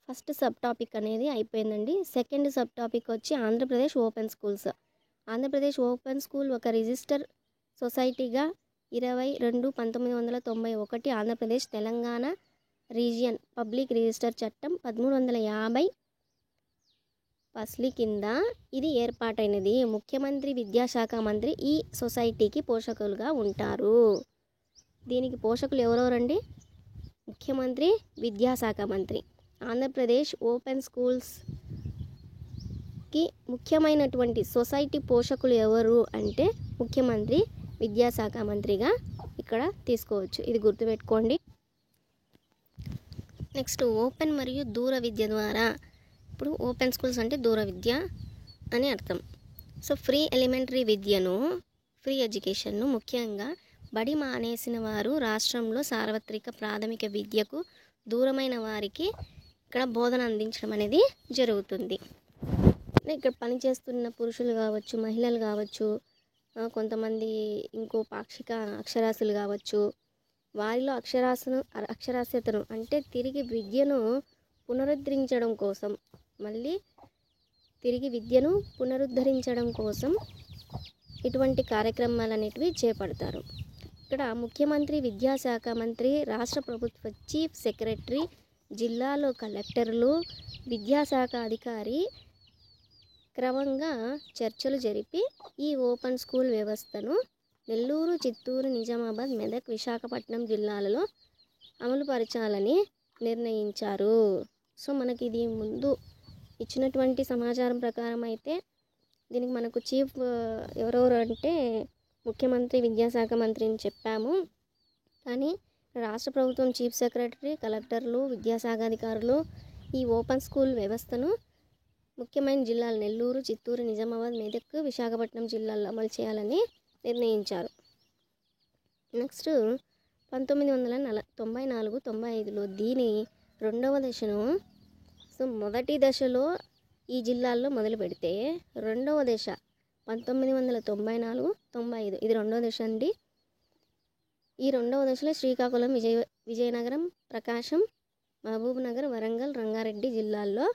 ఫస్ట్ సబ్ టాపిక్ అనేది అయిపోయిందండి. సెకండ్ సబ్ టాపిక్ వచ్చి Andhra Pradesh open schools. Andhra Pradesh open school ఒక రిజిస్టర్ సొసైటీగా 22/1991 Andhra Pradesh Telangana region public register చట్టం 1350 ఫస్లీ కింద ఇది ఏర్పాటైనది. ముఖ్యమంత్రి, విద్యాశాఖ మంత్రి ఈ సొసైటీకి పోషకులుగా ఉంటారు. దీనికి పోషకులు ఎవరెవరండి? ముఖ్యమంత్రి, విద్యాశాఖ మంత్రి. ఆంధ్రప్రదేశ్ ఓపెన్ స్కూల్స్కి ముఖ్యమైనటువంటి సొసైటీ పోషకులు ఎవరు అంటే ముఖ్యమంత్రి, విద్యాశాఖ మంత్రిగా ఇక్కడ తీసుకోవచ్చు. ఇది గుర్తుపెట్టుకోండి. నెక్స్ట్, ఓపెన్ మరియు దూర విద్య ద్వారా. ఇప్పుడు ఓపెన్ స్కూల్స్ అంటే దూర విద్య అని అర్థం. సో ఫ్రీ ఎలిమెంటరీ విద్యను, ఫ్రీ ఎడ్యుకేషన్ను ముఖ్యంగా బడి మానేసిన వారు రాష్ట్రంలో సార్వత్రిక ప్రాథమిక విద్యకు దూరమైన వారికి ఇక్కడ బోధన అందించడం అనేది జరుగుతుంది. ఇక్కడ పనిచేస్తున్న పురుషులు కావచ్చు, మహిళలు కావచ్చు, కొంతమంది ఇంకో పాక్షిక అక్షరాస్యులు కావచ్చు, వారిలో అక్షరాస్యతను అంటే తిరిగి విద్యను పునరుద్ధరించడం కోసం, మళ్ళీ తిరిగి విద్యను పునరుద్ధరించడం కోసం ఇటువంటి కార్యక్రమాలు అనేటివి చేపడతారు. ఇక్కడ ముఖ్యమంత్రి, విద్యాశాఖ మంత్రి, రాష్ట్ర ప్రభుత్వ చీఫ్ సెక్రటరీ, జిల్లాలో కలెక్టర్లు, విద్యాశాఖ అధికారి క్రమంగా చర్చలు జరిపి ఈ ఓపెన్ స్కూల్ వ్యవస్థను నెల్లూరు, చిత్తూరు, నిజామాబాద్, మెదక్, విశాఖపట్నం జిల్లాలలో అమలుపరచాలని నిర్ణయించారు. సో మనకి ఇది ముందు ఇచ్చినటువంటి సమాచారం ప్రకారం అయితే దీనికి మనకు చీఫ్ ఎవరెవరు అంటే ముఖ్యమంత్రి, విద్యాశాఖ మంత్రిని చెప్పాము. కానీ రాష్ట్ర ప్రభుత్వం చీఫ్ సెక్రటరీ, కలెక్టర్లు, విద్యాశాఖ అధికారులు ఈ ఓపెన్ స్కూల్ వ్యవస్థను ముఖ్యమైన జిల్లాలు నెల్లూరు, చిత్తూరు, నిజామాబాద్, మెదక్, విశాఖపట్నం జిల్లాల్లో అమలు చేయాలని నిర్ణయించారు. నెక్స్ట్ 1994-95లో దీని రెండవ దశను, సో మొదటి దశలో ఈ జిల్లాల్లో మొదలు పెడితే రెండవ దశ 1994-95 ఇది రెండవ దశ అండి. ఈ రెండవ దశలో శ్రీకాకుళం, విజయనగరం, ప్రకాశం, మహబూబ్ నగర్, వరంగల్, రంగారెడ్డి జిల్లాల్లో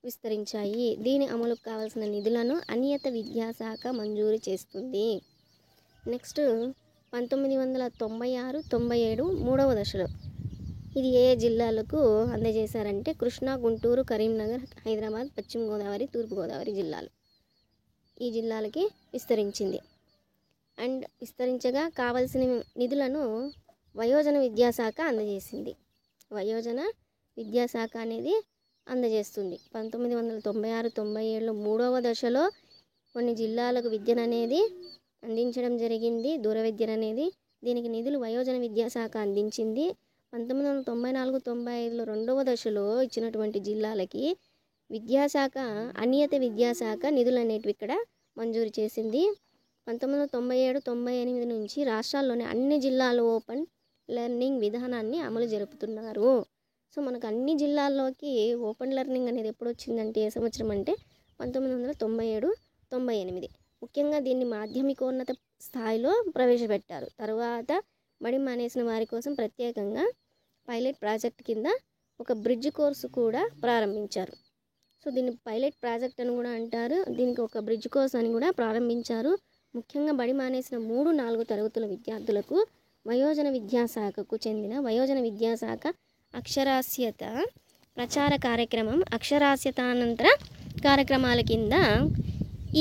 విస్తరించాయి. దీని అమలుకు కావాల్సిన నిధులను అనియత విద్యాశాఖ మంజూరు చేస్తుంది. నెక్స్ట్ 1996-97 మూడవ దశలో ఇది ఏ జిల్లాలకు అందజేశారంటే కృష్ణా, గుంటూరు, కరీంనగర్, హైదరాబాద్, పశ్చిమ గోదావరి, తూర్పుగోదావరి జిల్లాలు, ఈ జిల్లాలకి విస్తరించింది. అండ్ విస్తరించగా కావలసిన నిధులను వయోజన విద్యాశాఖ అందజేసింది. వయోజన విద్యాశాఖ అనేది అందజేస్తుంది. 1996-97లో మూడవ దశలో కొన్ని జిల్లాలకు విద్యను అనేది అందించడం జరిగింది, దూర విద్యను అనేది. దీనికి నిధులు వయోజన విద్యాశాఖ అందించింది. 1994-95లో రెండవ దశలో ఇచ్చినటువంటి జిల్లాలకి విద్యాశాఖ, అనియత విద్యాశాఖ నిధులు అనేటివి ఇక్కడ మంజూరు చేసింది. 1997-98 నుంచి రాష్ట్రాల్లోని అన్ని జిల్లాలు ఓపెన్ లెర్నింగ్ విధానాన్ని అమలు జరుపుతున్నారు. సో మనకు అన్ని జిల్లాల్లోకి ఓపెన్ లెర్నింగ్ అనేది ఎప్పుడు వచ్చిందంటే ఏ సంవత్సరం అంటే 1997-98. ముఖ్యంగా దీన్ని మాధ్యమికోన్నత స్థాయిలో ప్రవేశపెట్టారు. తర్వాత బడి మానేసిన వారి కోసం ప్రత్యేకంగా పైలట్ ప్రాజెక్ట్ కింద ఒక బ్రిడ్జ్ కోర్సు కూడా ప్రారంభించారు. సో దీన్ని పైలట్ ప్రాజెక్ట్ అని కూడా అంటారు. దీనికి ఒక బ్రిడ్జ్ కోర్స్ అని కూడా ప్రారంభించారు. ముఖ్యంగా బడి మానేసిన 3-4 తరగతుల విద్యార్థులకు వయోజన విద్యాశాఖకు చెందిన వయోజన విద్యాశాఖ అక్షరాస్యత ప్రచార కార్యక్రమం, అక్షరాస్యతానంతర కార్యక్రమాల కింద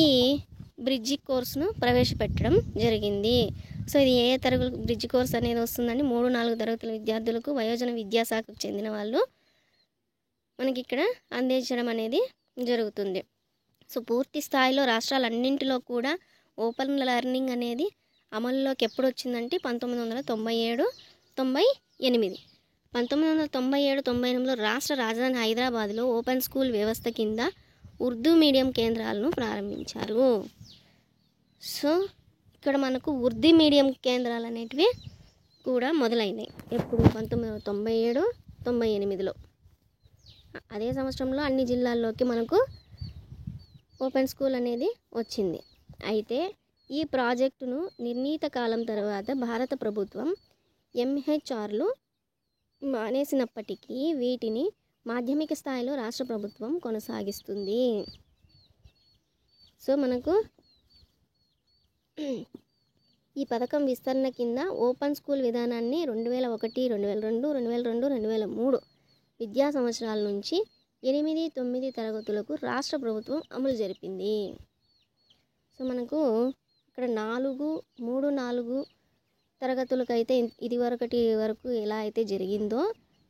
ఈ బ్రిడ్జి కోర్సును ప్రవేశపెట్టడం జరిగింది. సో ఇది ఏ తరగతి బ్రిడ్జ్ కోర్స్ అనేది వస్తుందండి 3-4 తరగతుల విద్యార్థులకు వయోజన విద్యాశాఖకు చెందిన వాళ్ళు మనకి ఇక్కడ అందించడం అనేది జరుగుతుంది. సో పూర్తి స్థాయిలో రాష్ట్రాలన్నింటిలో కూడా ఓపెన్ లెర్నింగ్ అనేది అమలులోకి ఎప్పుడు వచ్చిందంటే 1997-98. 1997-98లో రాష్ట్ర రాజధాని హైదరాబాద్లో ఓపెన్ స్కూల్ వ్యవస్థ కింద ఉర్దూ మీడియం కేంద్రాలను ప్రారంభించారు. సో ఇక్కడ మనకు ఉర్దూ మీడియం కేంద్రాలు అనేటివి కూడా మొదలైనాయి. ఎప్పుడు 1997-98లో. అదే సంవత్సరంలో అన్ని జిల్లాల్లోకి మనకు ఓపెన్ స్కూల్ అనేది వచ్చింది. అయితే ఈ ప్రాజెక్టును నిర్ణీత కాలం తర్వాత భారత ప్రభుత్వం ఎంహెచ్ఆర్లు మానేసినప్పటికీ వీటిని మాధ్యమిక స్థాయిలో రాష్ట్ర ప్రభుత్వం కొనసాగిస్తుంది. సో మనకు ఈ పథకం విస్తరణ కింద ఓపెన్ స్కూల్ విధానాన్ని 2001, 2002, 2002, 2003 విద్యా సంవత్సరాల నుంచి 8-9 తరగతులకు రాష్ట్ర ప్రభుత్వం అమలు జరిపింది. సో మనకు ఇక్కడ 3-4 తరగతులకైతే ఇది వరకు ఎలా అయితే జరిగిందో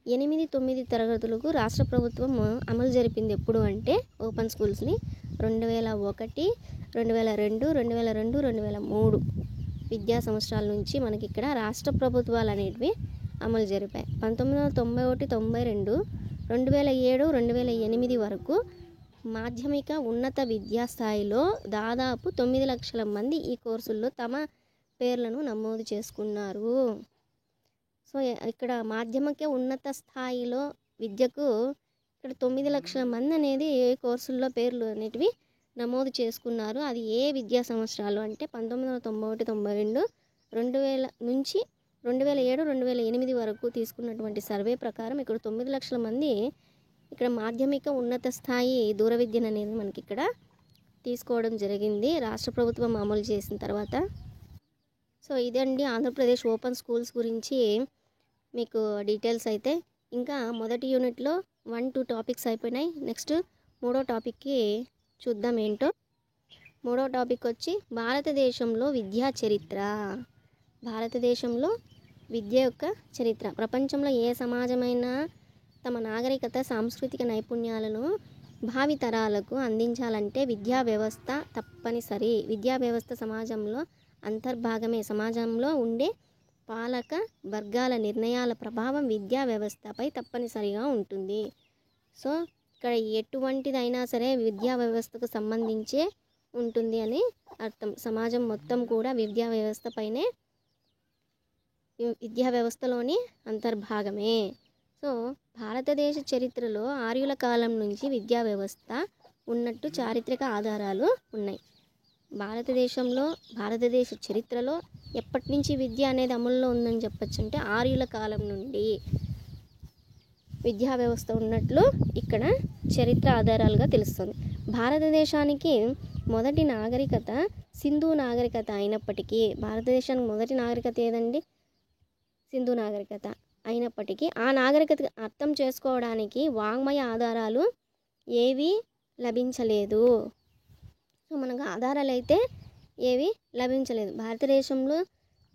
8-9 తరగతులకు రాష్ట్ర ప్రభుత్వం అమలు జరిపింది. ఎప్పుడు అంటే ఓపెన్ స్కూల్స్ని 2001, 2002, 2002, 2003 విద్యా సంవత్సరాల నుంచి మనకి ఇక్కడ రాష్ట్ర ప్రభుత్వాలు అనేటివి అమలు జరిపాయి. 1991-92, 2007, 2008 వరకు మాధ్యమిక ఉన్నత విద్యా స్థాయిలో దాదాపు 9 లక్షల మంది ఈ కోర్సుల్లో తమ పేర్లను నమోదు చేసుకున్నారు. సో ఇక్కడ మాధ్యమిక ఉన్నత స్థాయిలో విద్యకు ఇక్కడ 9 లక్షల మంది అనేది ఏ కోర్సుల్లో పేర్లు అనేటివి నమోదు చేసుకున్నారు. అది ఏ విద్యా సంవత్సరాలు అంటే 1991-92, 2000 నుంచి 2007, 2008 వరకు తీసుకున్నటువంటి సర్వే ప్రకారం ఇక్కడ 9 లక్షల మంది ఇక్కడ మాధ్యమిక ఉన్నత స్థాయి దూర విద్యను అనేది మనకి ఇక్కడ తీసుకోవడం జరిగింది రాష్ట్ర ప్రభుత్వం అమలు చేసిన తర్వాత. సో ఇదండి ఆంధ్రప్రదేశ్ ఓపెన్ స్కూల్స్ గురించి మీకు డీటెయిల్స్. అయితే ఇంకా మొదటి యూనిట్లో 1-2 టాపిక్స్ అయిపోయినాయి. నెక్స్ట్ 3వ టాపిక్కి చూద్దాం ఏంటో. 3వ టాపిక్ వచ్చి భారతదేశంలో విద్యా చరిత్ర. భారతదేశంలో విద్య యొక్క చరిత్ర. ప్రపంచంలో ఏ సమాజమైనా తమ నాగరికత, సాంస్కృతిక నైపుణ్యాలను భావితరాలకు అందించాలంటే విద్యా వ్యవస్థ తప్పనిసరి. విద్యా వ్యవస్థ సమాజంలో అంతర్భాగమే. సమాజంలో ఉండే పాలక వర్గాల నిర్ణయాల ప్రభావం విద్యా వ్యవస్థపై తప్పనిసరిగా ఉంటుంది. సో ఇక్కడ ఎటువంటిదైనా సరే విద్యా వ్యవస్థకు సంబంధించే ఉంటుంది అని అర్థం. సమాజం మొత్తం కూడా విద్యా వ్యవస్థపైనే, విద్యా వ్యవస్థలోని అంతర్భాగమే. సో భారతదేశ చరిత్రలో ఆర్యుల కాలం నుంచి విద్యా వ్యవస్థ ఉన్నట్టు చారిత్రక ఆధారాలు ఉన్నాయి. భారతదేశ చరిత్రలో ఎప్పటి నుంచి విద్య అనేది అమల్లో ఉందని చెప్పొచ్చు అంటే ఆర్యుల కాలం నుండి విద్యా వ్యవస్థ ఉన్నట్లు ఇక్కడ చరిత్ర ఆధారాలుగా తెలుస్తుంది. భారతదేశానికి మొదటి నాగరికత సింధు నాగరికత అయినప్పటికీ, భారతదేశానికి మొదటి నాగరికత ఏదండి? సింధు నాగరికత అయినప్పటికీ ఆ నాగరికత అర్థం చేసుకోవడానికి వాంగ్మయ ఆధారాలు ఏవీ లభించలేదు. సో మనకు ఆధారాలు అయితే ఏవి లభించలేదు. భారతదేశంలో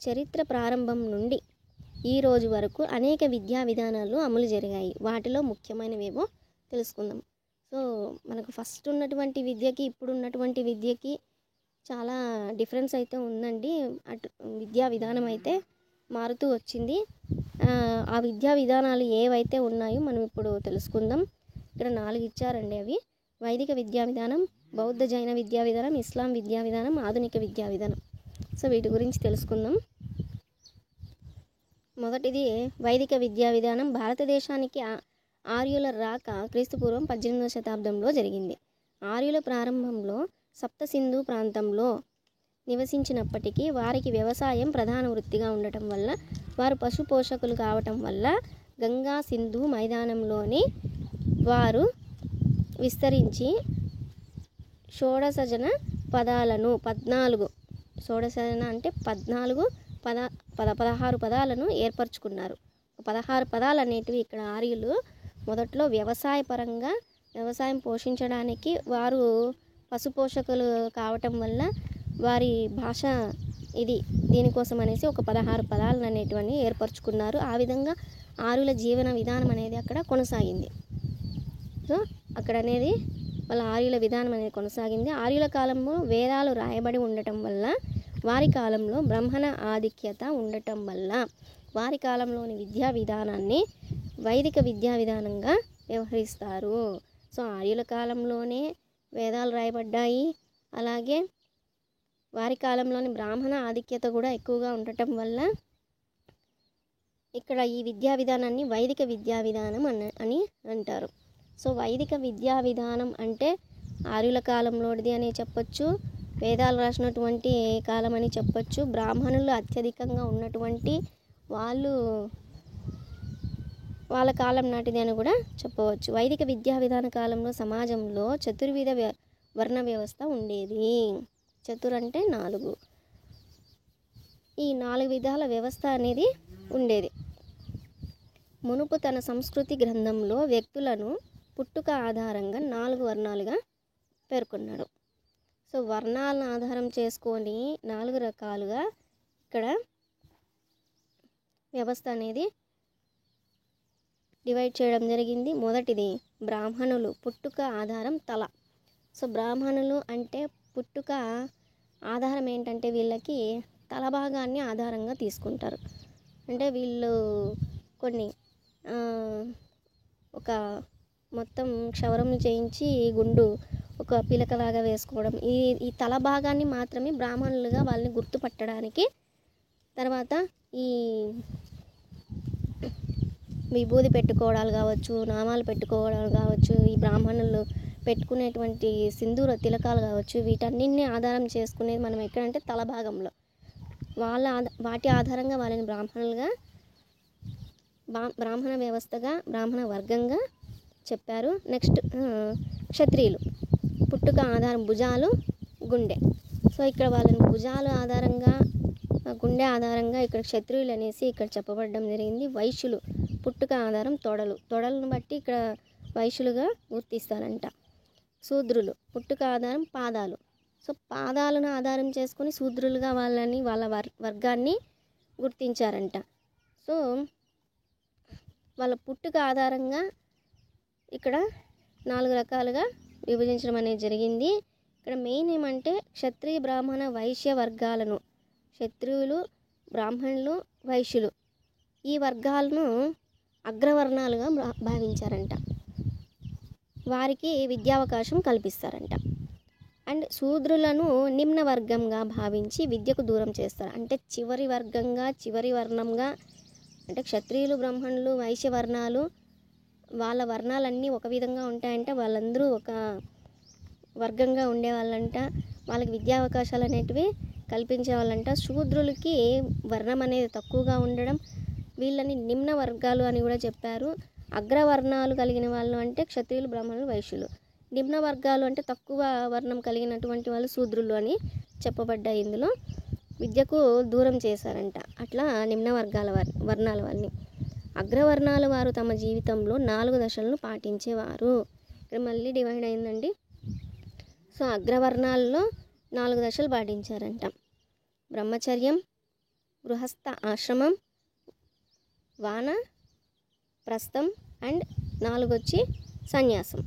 చరిత్ర ప్రారంభం నుండి ఈ రోజు వరకు అనేక విద్యా విధానాలు అమలు జరిగాయి. వాటిలో ముఖ్యమైనవేమో తెలుసుకుందాం. సో మనకు ఫస్ట్ ఉన్నటువంటి విద్యకి ఇప్పుడు ఉన్నటువంటి విద్యకి చాలా డిఫరెన్స్ అయితే ఉందండి. అటు విద్యా విధానం అయితే మారుతూ వచ్చింది. ఆ విద్యా విధానాలు ఏవైతే ఉన్నాయో మనం ఇప్పుడు తెలుసుకుందాం. ఇక్కడ 4 ఇచ్చారండి. అవి వైదిక విద్యా విధానం, బౌద్ధ జైన విద్యా విధానం, ఇస్లాం విద్యా విధానం, ఆధునిక విద్యా విధానం. సో వీటి గురించి తెలుసుకుందాం. మొదటిది వైదిక విద్యా విధానం. భారతదేశానికి ఆర్యుల రాక క్రీస్తుపూర్వం 18వ శతాబ్దంలో జరిగింది. ఆర్యుల ప్రారంభంలో సప్త సింధు ప్రాంతంలో నివసించినప్పటికీ వారికి వ్యవసాయం ప్రధాన వృత్తిగా ఉండటం వల్ల, వారు పశు పోషకులు కావటం వల్ల గంగా సింధు మైదానంలోని వారు విస్తరించి షోడశజన పదాలను 14 షోడశజన అంటే 16 పదాలను ఏర్పరచుకున్నారు. 16 పదాలు అనేటివి ఇక్కడ ఆర్యులు మొదట్లో వ్యవసాయపరంగా వ్యవసాయం పోషించడానికి వారు పశు పోషకులు కావటం వల్ల వారి భాష దీనికోసం అనేసి ఒక 16 పదాలను అనేటివన్నీ ఏర్పరచుకున్నారు. ఆ విధంగా ఆర్యుల జీవన విధానం అనేది అక్కడ కొనసాగింది. సో అక్కడ అనేది వాళ్ళ ఆర్యుల విధానం అనేది కొనసాగింది. ఆర్యుల కాలంలో వేదాలు రాయబడి ఉండటం వల్ల, వారి కాలంలో బ్రాహ్మణ ఆధిక్యత ఉండటం వల్ల వారి కాలంలోని విద్యా విధానాన్ని వైదిక విద్యా విధానంగా వ్యవహరిస్తారు. సో ఆర్యుల కాలంలోనే వేదాలు రాయబడ్డాయి. అలాగే వారి కాలంలోని బ్రాహ్మణ ఆధిక్యత కూడా ఎక్కువగా ఉండటం వల్ల ఇక్కడ ఈ విద్యా విధానాన్ని వైదిక విద్యా విధానం అని అంటారు. సో వైదిక విద్యా విధానం అంటే ఆర్యుల కాలంలోది అని చెప్పొచ్చు, వేదాలు రాసినటువంటి కాలం అని చెప్పొచ్చు, బ్రాహ్మణులు అత్యధికంగా ఉన్నటువంటి వాళ్ళ కాలం నాటిది అని కూడా చెప్పవచ్చు. వైదిక విద్యా విధాన కాలంలో సమాజంలో చతుర్విధ వర్ణ వ్యవస్థ ఉండేది. చతుర్ అంటే 4. ఈ 4 విధాల వ్యవస్థ అనేది ఉండేది. మునుపు తన సంస్కృతి గ్రంథంలో వ్యక్తులను పుట్టుక ఆధారంగా 4 వర్ణాలుగా పేర్కొన్నాడు. సో వర్ణాలను ఆధారం చేసుకొని 4 రకాలుగా ఇక్కడ వ్యవస్థ అనేది డివైడ్ చేయడం జరిగింది. మొదటిది బ్రాహ్మణులు, పుట్టుక ఆధారం తల. సో బ్రాహ్మణులు అంటే పుట్టుక ఆధారం ఏంటంటే వీళ్ళకి తల భాగాన్ని ఆధారంగా తీసుకుంటారు. అంటే వీళ్ళు కొన్ని ఒక మొత్తం క్షవరం చేయించి గుండు ఒక పిలకలాగా వేసుకోవడం, ఈ తల భాగాన్ని మాత్రమే బ్రాహ్మణులుగా వాళ్ళని గుర్తుపట్టడానికి, తర్వాత ఈ విభూది పెట్టుకోవడాలు కావచ్చు, నామాలు పెట్టుకోవడాలు కావచ్చు, ఈ బ్రాహ్మణులు పెట్టుకునేటువంటి సింధూర తిలకాలు కావచ్చు, వీటన్నింటినీ ఆధారం చేసుకునేది మనం ఎక్కడంటే తల భాగంలో. వాటి ఆధారంగా వాళ్ళని బ్రాహ్మణులుగా, బ్రాహ్మణ వ్యవస్థగా, బ్రాహ్మణ వర్గంగా చెప్పారు. నెక్స్ట్ క్షత్రియులు, పుట్టుక ఆధారం భుజాలు, గుండె. సో ఇక్కడ వాళ్ళని భుజాలు ఆధారంగా, గుండె ఆధారంగా ఇక్కడ క్షత్రియులు అనేసి ఇక్కడ చెప్పబడడం జరిగింది. వైశ్యులు, పుట్టుక ఆధారం తొడలను బట్టి ఇక్కడ వైశ్యులుగా గుర్తిస్తారంట. శూద్రులు, పుట్టుక ఆధారం పాదాలు. సో పాదాలను ఆధారం చేసుకొని శూద్రులుగా వాళ్ళ వర్గాన్ని గుర్తించారంట. సో వాళ్ళ పుట్టుక ఆధారంగా ఇక్కడ 4 రకాలుగా విభజించడం అనేది జరిగింది. ఇక్కడ మెయిన్ ఏమంటే క్షత్రియ, బ్రాహ్మణ, వైశ్య వర్గాలను, క్షత్రియులు, బ్రాహ్మణులు, వైశ్యులు ఈ వర్గాలను అగ్రవర్ణాలుగా భావించారంట. వారికి విద్యావకాశం కల్పిస్తారంట. అండ్ శూద్రులను నిమ్న వర్గంగా భావించి విద్యకు దూరం చేస్తారు. అంటే చివరి వర్గంగా, చివరి వర్ణంగా, అంటే క్షత్రియులు, బ్రాహ్మణులు, వైశ్య వర్ణాలు వాళ్ళ వర్ణాలన్నీ ఒక విధంగా ఉంటాయంట. వాళ్ళందరూ ఒక వర్గంగా ఉండేవాళ్ళంట. వాళ్ళకి విద్యావకాశాలు అనేటివి కల్పించే వాళ్ళంట. శూద్రులకి వర్ణం అనేది తక్కువగా ఉండడం, వీళ్ళని నిమ్న వర్గాలు అని కూడా చెప్పారు. అగ్రవర్ణాలు కలిగిన వాళ్ళు అంటే క్షత్రియులు, బ్రాహ్మణులు, వైశ్యులు. నిమ్న వర్గాలు అంటే తక్కువ వర్ణం కలిగినటువంటి వాళ్ళు శూద్రులు అని చెప్పబడ్డాయి. ఇందులో విద్యకు దూరం చేశారంట. అట్లా నిమ్న వర్గాల వర్ణాల వారిని. అగ్రవర్ణాల వారు తమ జీవితంలో 4 దశలను పాటించేవారు. ఇక్కడ మళ్ళీ డివైడ్ అయిందండి. సో అగ్రవర్ణాల్లో 4 దశలు పాటించారంట. బ్రహ్మచర్యం, గృహస్థ ఆశ్రమం, వాన ప్రస్థం అండ్ 4 వచ్చి సన్యాసం.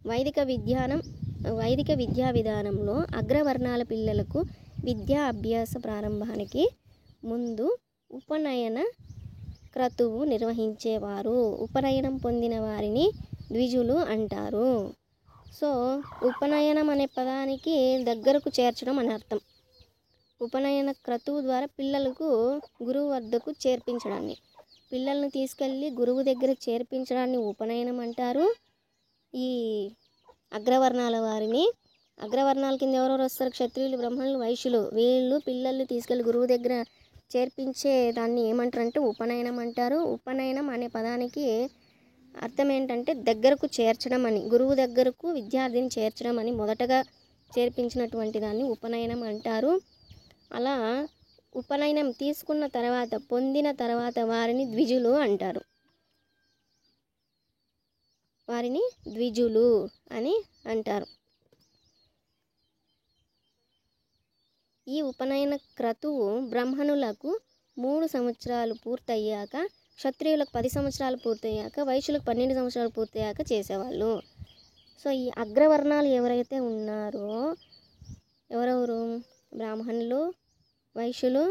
వైదిక విద్యా విధానంలో అగ్రవర్ణాల పిల్లలకు విద్యా అభ్యాస ప్రారంభానికి ముందు ఉపనయన క్రతువు నిర్వహించేవారు. ఉపనయనం పొందిన వారిని ద్విజులు అంటారు. సో ఉపనయనం అనే పదానికి దగ్గరకు చేర్చడం అని అర్థం. ఉపనయన క్రతువు ద్వారా పిల్లలకు గురువు వద్దకు చేర్పించడాన్ని, పిల్లల్ని తీసుకెళ్ళి గురువు దగ్గర చేర్పించడాన్ని ఉపనయనం అంటారు. ఈ అగ్రవర్ణాల వారిని, అగ్రవర్ణాల కింద ఎవరెవరు వస్తారు? క్షత్రియులు, బ్రాహ్మణులు, వైశ్యులు. వీళ్ళు పిల్లల్ని తీసుకెళ్ళి గురువు దగ్గర చేర్పించే దాన్ని ఏమంటారంటే ఉపనయనం అంటారు. ఉపనయనం అనే పదానికి అర్థం ఏంటంటే దగ్గరకు చేర్చడం అని, గురువు దగ్గరకు విద్యార్థిని చేర్చడం అని మొదటగా చేర్పించినటువంటి దాన్ని ఉపనయనం అంటారు. అలా ఉపనయనం తీసుకున్న తర్వాత, పొందిన తర్వాత వారిని ద్విజులు అంటారు. వారిని ద్విజులు అని అంటారు. ఈ ఉపనయన క్రతువు బ్రాహ్మణులకు 3 సంవత్సరాలు పూర్తయ్యాక, క్షత్రియులకు 10 సంవత్సరాలు పూర్తయ్యాక, వైశ్యులకు 12 సంవత్సరాలు పూర్తయ్యాక చేసేవాళ్ళు. సో ఈ అగ్రవర్ణాలు ఎవరైతే ఉన్నారో, ఎవరెవరు? బ్రాహ్మణులు, వైశ్యులు,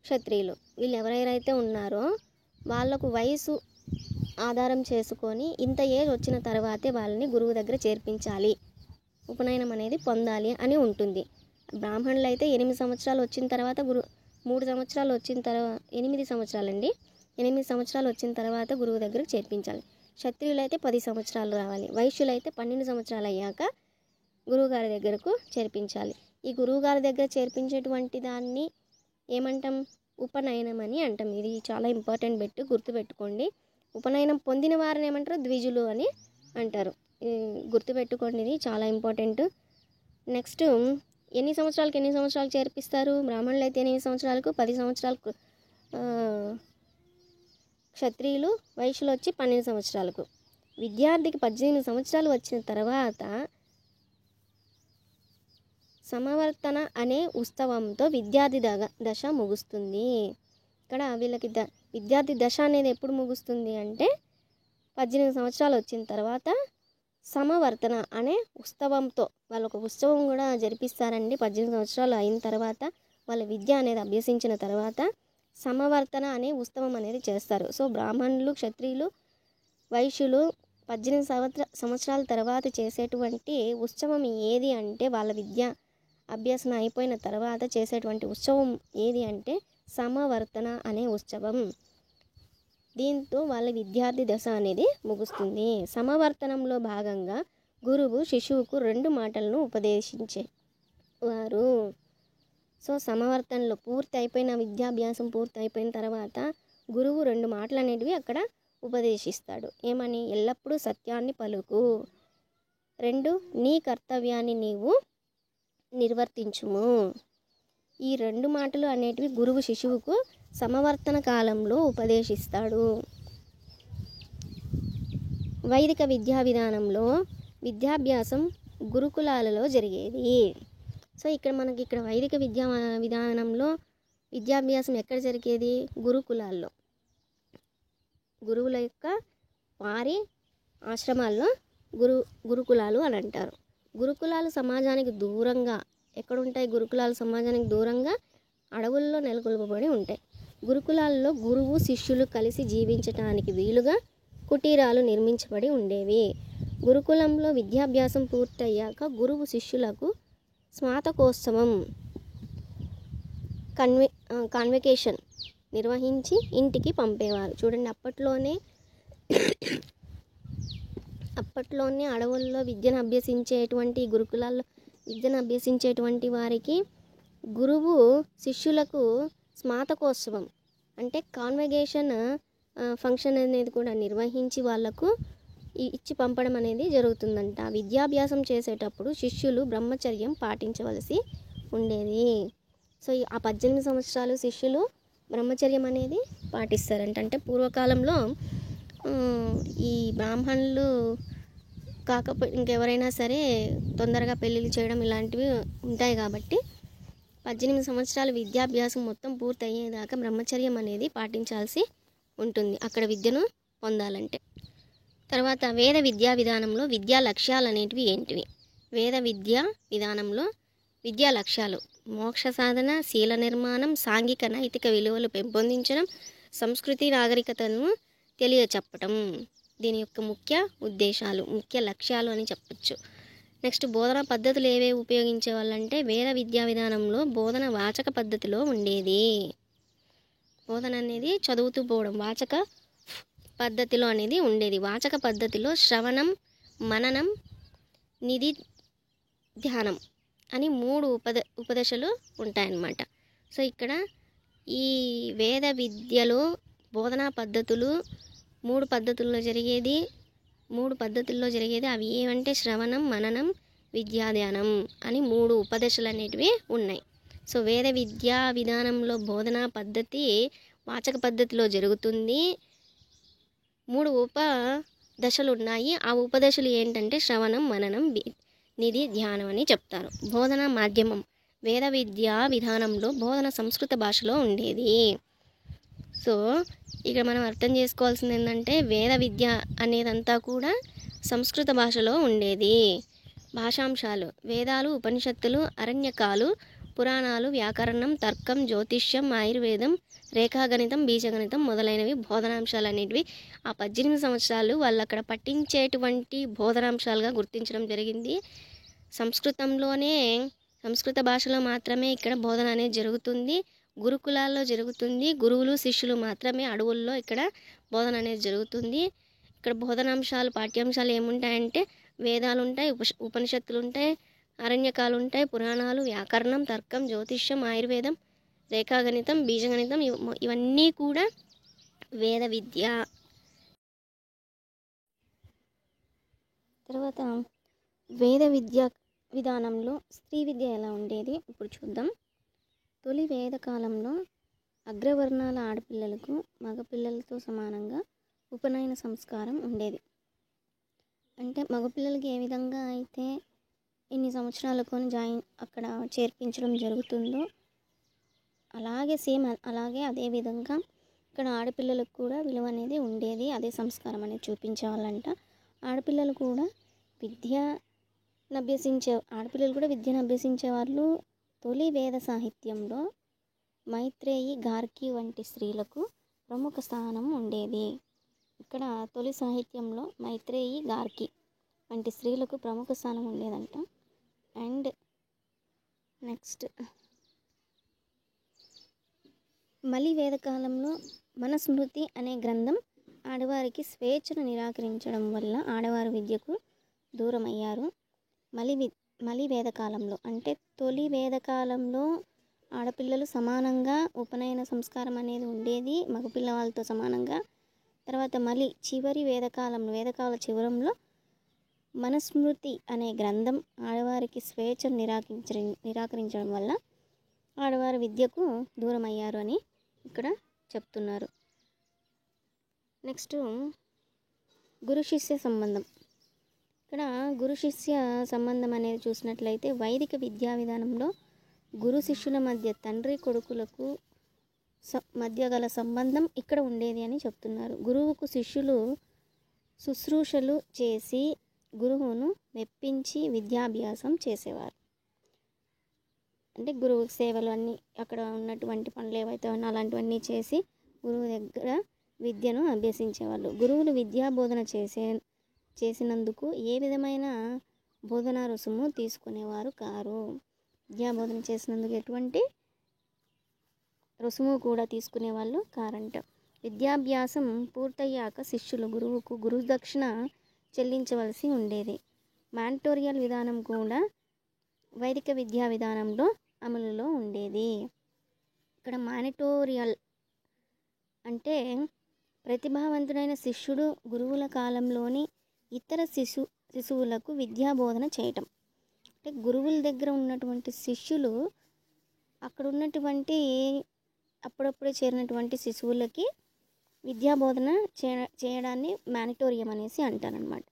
క్షత్రియులు. వీళ్ళు ఎవరైతే ఉన్నారో వాళ్ళకు వయసు ఆధారం చేసుకొని ఇంత ఏజ్ వచ్చిన తర్వాతే వాళ్ళని గురువు దగ్గర చేర్పించాలి, ఉపనయనం అనేది పొందాలి అని ఉంటుంది. బ్రాహ్మణులు అయితే 8 సంవత్సరాలు వచ్చిన తర్వాత 3 సంవత్సరాలు వచ్చిన తర్వాత 8 సంవత్సరాలండి. 8 సంవత్సరాలు వచ్చిన తర్వాత గురువు దగ్గరకు చేర్పించాలి. క్షత్రియులు అయితే 10 సంవత్సరాలు రావాలి. వైశ్యులు అయితే 12 సంవత్సరాలు అయ్యాక గురువుగారి దగ్గరకు చేర్పించాలి. ఈ గురువుగారి దగ్గర చేర్పించేటువంటి దాన్ని ఏమంటాం? ఉపనయనం అని అంటాం. ఇది చాలా ఇంపార్టెంట్ బిట్, గుర్తుపెట్టుకోండి. ఉపనయనం పొందిన వారిని ఏమంటారు? ద్విజులు అని అంటారు. గుర్తుపెట్టుకోండి, ఇది చాలా ఇంపార్టెంట్. నెక్స్ట్, ఎన్ని సంవత్సరాలు చేర్పిస్తారు? బ్రాహ్మణులు అయితే 8 సంవత్సరాలకు, 10 సంవత్సరాలకు క్షత్రియులు, వైశ్యులు వచ్చి 12 సంవత్సరాలకు. విద్యార్థికి 18 సంవత్సరాలు వచ్చిన తర్వాత సమవర్తన అనే ఉత్సవంతో విద్యార్థి దశ ముగుస్తుంది. ఇక్కడ వీళ్ళకి విద్యార్థి దశ అనేది ఎప్పుడు ముగుస్తుంది అంటే 18 సంవత్సరాలు వచ్చిన తర్వాత సమవర్తన అనే ఉత్సవంతో, వాళ్ళొక ఉత్సవం కూడా జరిపిస్తారండి. 18 సంవత్సరాలు అయిన తర్వాత వాళ్ళ విద్య అనేది అభ్యసించిన తర్వాత సమవర్తన అనే ఉత్సవం అనేది చేస్తారు. సో బ్రాహ్మణులు, క్షత్రియులు, వైశ్యులు 18 సంవత్సరాల తర్వాత చేసేటువంటి ఉత్సవం ఏది అంటే, వాళ్ళ విద్య అభ్యసన అయిపోయిన తర్వాత చేసేటువంటి ఉత్సవం ఏది అంటే సమవర్తన అనే ఉత్సవం. దీంతో వాళ్ళ విద్యార్థి దశ అనేది ముగుస్తుంది. సమవర్తనంలో భాగంగా గురువు శిశువుకు 2 మాటలను ఉపదేశించేవారు. సో సమవర్తనలో పూర్తి అయిపోయిన విద్యాభ్యాసం పూర్తి అయిపోయిన తర్వాత గురువు 2 మాటలు అనేటివి అక్కడ ఉపదేశిస్తాడు. ఏమని? ఎల్లప్పుడూ సత్యాన్ని పలుకు. 2, నీ కర్తవ్యాన్ని నీవు నిర్వర్తించుము. ఈ 2 మాటలు అనేటివి గురువు శిశువుకు సమవర్తన కాలంలో ఉపదేశిస్తాడు. వైదిక విద్యా విధానంలో విద్యాభ్యాసం గురుకులాలలో జరిగేది. సో ఇక్కడ వైదిక విద్యా విధానంలో విద్యాభ్యాసం ఎక్కడ జరిగేది? గురుకులాల్లో. గురువుల యొక్క వారి ఆశ్రమాల్లో గురుకులాలు అని అంటారు. గురుకులాలు సమాజానికి దూరంగా ఎక్కడుంటాయి? గురుకులాలు సమాజానికి దూరంగా అడవుల్లో నెలకొల్పబడి ఉంటాయి. గురుకులాల్లో గురువు శిష్యులు కలిసి జీవించటానికి వీలుగా కుటీరాలు నిర్మించబడి ఉండేవి. గురుకులంలో విద్యాభ్యాసం పూర్తయ్యాక గురువు శిష్యులకు స్నాతకోత్సవం కాన్వకేషన్ నిర్వహించి ఇంటికి పంపేవారు. చూడండి, అప్పట్లోనే అడవుల్లో విద్యను అభ్యసించేటువంటి గురుకులాల్లో విద్యను అభ్యసించేటువంటి వారికి గురువు శిష్యులకు స్నాతకోత్సవం అంటే కాన్వకేషన్ ఫంక్షన్ అనేది కూడా నిర్వహించి వాళ్ళకు ఇచ్చి పంపడం అనేది జరుగుతుందంట. విద్యాభ్యాసం చేసేటప్పుడు శిష్యులు బ్రహ్మచర్యం పాటించవలసి ఉండేది. సో ఆ 18 సంవత్సరాలు శిష్యులు బ్రహ్మచర్యం అనేది పాటిస్తారంట. అంటే పూర్వకాలంలో ఈ బ్రాహ్మణులు కాకపోతే ఇంకెవరైనా సరే తొందరగా పెళ్ళిళ్ళు చేయడం ఇలాంటివి ఉంటాయి కాబట్టి 18 సంవత్సరాల విద్యాభ్యాసం మొత్తం పూర్తయ్యేదాకా బ్రహ్మచర్యం అనేది పాటించాల్సి ఉంటుంది అక్కడ విద్యను పొందాలంటే. తర్వాత వేద విద్యా విధానంలో విద్యా లక్ష్యాలు అనేటివి ఏంటివి? వేద విద్యా విధానంలో విద్యా లక్ష్యాలు మోక్ష సాధన, శీల నిర్మాణం, సాంఘిక నైతిక విలువలు పెంపొందించడం, సంస్కృతి నాగరికతను తెలియచెప్పటం దీని యొక్క ముఖ్య ఉద్దేశాలు, ముఖ్య లక్ష్యాలు అని చెప్పచ్చు. నెక్స్ట్ బోధనా పద్ధతులు ఏవే ఉపయోగించే వాళ్ళంటే వేద విద్యా విధానంలో బోధన వాచక పద్ధతిలో ఉండేది. బోధన అనేది చదువుతూ పోవడం వాచక పద్ధతిలో అనేది ఉండేది. వాచక పద్ధతిలో శ్రవణం, మననం, నిధి ధ్యానం అని 3 ఉపదశలు ఉంటాయన్నమాట. సో ఇక్కడ ఈ వేద విద్యలో బోధనా పద్ధతులు 3 పద్ధతుల్లో జరిగేది అవి ఏమంటే శ్రవణం, మననం, విద్యాధ్యానం అని 3 ఉపదశలు అనేటివి ఉన్నాయి. సో వేద విద్యా విధానంలో బోధనా పద్ధతి వాచక పద్ధతిలో జరుగుతుంది. 3 ఉపదశలు ఉన్నాయి. ఆ ఉపదశలు ఏంటంటే శ్రవణం, మననం, నిధి ధ్యానం అని చెప్తారు. బోధనా మాధ్యమం వేద విద్యా విధానంలో బోధన సంస్కృత భాషలో ఉండేది. సో ఇక్కడ మనం అర్థం చేసుకోవాల్సింది ఏంటంటే వేద విద్య అనేదంతా కూడా సంస్కృత భాషలో ఉండేది. భాషాంశాలు వేదాలు, ఉపనిషత్తులు, అరణ్యకాలు, పురాణాలు, వ్యాకరణం, తర్కం, జ్యోతిష్యం, ఆయుర్వేదం, రేఖాగణితం, బీజగణితం మొదలైనవి బోధనాంశాలు అనేటివి ఆ 18 సంవత్సరాలు వాళ్ళు అక్కడ పట్టించేటువంటి బోధనాంశాలుగా గుర్తించడం జరిగింది. సంస్కృత భాషలో మాత్రమే ఇక్కడ బోధన అనేది జరుగుతుంది. గురుకులాల్లో జరుగుతుంది. గురువులు శిష్యులు మాత్రమే అడవుల్లో ఇక్కడ బోధన అనేది జరుగుతుంది. ఇక్కడ బోధనాంశాలు పాఠ్యాంశాలు ఏముంటాయంటే వేదాలు ఉంటాయి, ఉపనిషత్తులు ఉంటాయి, అరణ్యకాలు ఉంటాయి, పురాణాలు, వ్యాకరణం, తర్కం, జ్యోతిష్యం, ఆయుర్వేదం, రేఖాగణితం, బీజగణితం ఇవన్నీ కూడా వేద విద్య. తర్వాత వేద విద్య విధానంలో స్త్రీ విద్య ఎలా ఉండేది ఇప్పుడు చూద్దాం. తొలి వేద కాలంలో అగ్రవర్ణాల ఆడపిల్లలకు మగపిల్లలతో సమానంగా ఉపనయన సంస్కారం ఉండేది. అంటే మగపిల్లలకి ఏ విధంగా అయితే ఇన్ని సంవత్సరాలకు అక్కడ చేర్పించడం జరుగుతుందో అలాగే అదే విధంగా ఇక్కడ ఆడపిల్లలకు కూడా విలువ అనేది ఉండేది. అదే సంస్కారం అనేది చూపించేవాళ్ళంట. ఆడపిల్లలు కూడా విద్యను అభ్యసించే వాళ్ళు. తొలి వేద సాహిత్యంలో మైత్రేయి, గార్గి వంటి స్త్రీలకు ప్రముఖ స్థానం ఉండేది. ఇక్కడ తొలి సాహిత్యంలో మైత్రేయి, గార్గి వంటి స్త్రీలకు ప్రముఖ స్థానం ఉండేదంట. అండ్ నెక్స్ట్ మలి వేదకాలంలో మనుస్మృతి అనే గ్రంథం ఆడవారికి స్వేచ్ఛను నిరాకరించడం వల్ల ఆడవారు విద్యకు దూరమయ్యారు. మలి వేదకాలంలో అంటే తొలి వేదకాలంలో ఆడపిల్లలు సమానంగా ఉపనయన సంస్కారం అనేది ఉండేది మగపిల్లవాళ్ళతో సమానంగా. తర్వాత మళ్ళీ చివరి వేదకాల చివరంలో మనుస్మృతి అనే గ్రంథం ఆడవారికి స్వేచ్ఛను నిరాకరించడం వల్ల ఆడవారు విద్యకు దూరం అయ్యారు అని ఇక్కడ చెప్తున్నారు. నెక్స్ట్ గురు శిష్య సంబంధం. ఇక్కడ గురు శిష్య సంబంధం అనేది చూసినట్లయితే వైదిక విద్యా విధానంలో గురు శిష్యుల మధ్య తండ్రి కొడుకులకు మధ్య గల సంబంధం ఇక్కడ ఉండేది అని చెప్తున్నారు. గురువుకు శిష్యులు శుశ్రూషలు చేసి గురువును మెప్పించి విద్యాభ్యాసం చేసేవారు. అంటే గురువు సేవలు అన్నీ అక్కడ ఉన్నటువంటి పనులు ఏవైతే ఉన్నా అలాంటివన్నీ చేసి గురువు దగ్గర విద్యను అభ్యసించేవాళ్ళు. గురువులు విద్యా బోధన చేసినందుకు ఏ విధమైన బోధనా రుసుము తీసుకునేవారు కారు. విద్యాబోధన చేసినందుకు ఎటువంటి రుసుము కూడా తీసుకునేవాళ్ళు కారంట. విద్యాభ్యాసం పూర్తయ్యాక శిష్యులు గురువుకు గురుదక్షిణ చెల్లించవలసి ఉండేది. మాంటోరియల్ విధానం కూడా వైదిక విద్యా విధానంలో అమలులో ఉండేది. ఇక్కడ మానిటోరియల్ అంటే ప్రతిభావంతుడైన శిష్యుడు గురువుల కాలంలోని ఇతర శిశువులకు విద్యాబోధన చేయటం. అంటే గురువుల దగ్గర ఉన్నటువంటి శిష్యులు అక్కడ ఉన్నటువంటి అప్పుడప్పుడే చేరినటువంటి శిశువులకి విద్యాబోధన చేయడాన్ని మానిటోరియం అనేసి అంటారనమాట.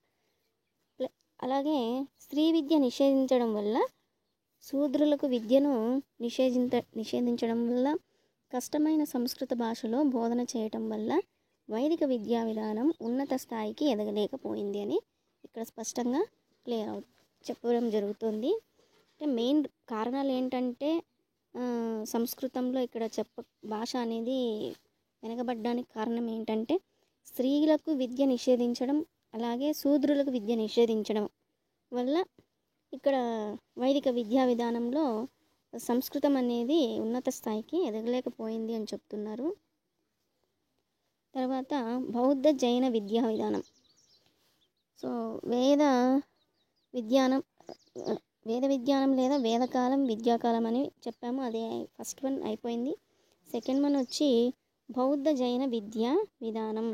అలాగే స్త్రీ విద్య నిషేధించడం వల్ల శూద్రులకు విద్యను నిషేధించడం వల్ల కష్టమైన సంస్కృత భాషలో బోధన చేయటం వల్ల వైదిక విద్యా విధానం ఉన్నత స్థాయికి ఎదగలేకపోయింది అని ఇక్కడ స్పష్టంగా చెప్పడం జరుగుతుంది. అంటే మెయిన్ కారణాలు ఏంటంటే సంస్కృతంలో ఇక్కడ భాష అనేది వెనకబడ్డానికి కారణం ఏంటంటే స్త్రీలకు విద్య నిషేధించడం, అలాగే శూద్రులకు విద్య నిషేధించడం వల్ల ఇక్కడ వైదిక విద్యా విధానంలో సంస్కృతం అనేది ఉన్నత స్థాయికి ఎదగలేకపోయింది అని చెప్తున్నారు. తర్వాత బౌద్ధ జైన విద్యా విధానం. సో వేద విజ్ఞానం లేదా వేదకాలం విద్యాకాలం అని చెప్పాము. అదే ఫస్ట్ వన్ అయిపోయింది. సెకండ్ వన్ వచ్చి బౌద్ధ జైన విద్యా విధానం.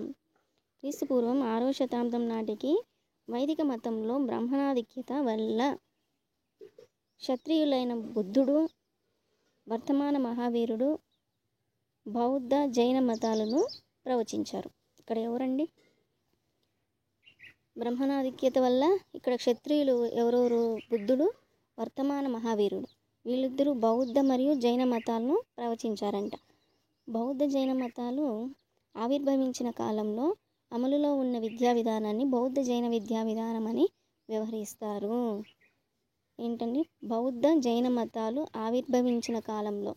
క్రీస్తుపూర్వం 6వ శతాబ్దం నాటికి వైదిక మతంలో బ్రాహ్మణాధిక్యత వల్ల క్షత్రియులైన బుద్ధుడు, వర్తమాన మహావీరుడు బౌద్ధ జైన మతాలను ప్రవచించారు. ఇక్కడ ఎవరండి? బ్రహ్మణాధిక్యత వల్ల ఇక్కడ క్షత్రియులు ఎవరెవరు? బుద్ధుడు, వర్తమాన మహావీరుడు. వీళ్ళిద్దరూ బౌద్ధ మరియు జైన మతాలను ప్రవచించారంట. బౌద్ధ జైన మతాలు ఆవిర్భవించిన కాలంలో అమలులో ఉన్న విద్యా విధానాన్ని బౌద్ధ జైన విద్యా విధానం అని వ్యవహరిస్తారు. ఏంటండి? బౌద్ధ జైన మతాలు ఆవిర్భవించిన కాలంలో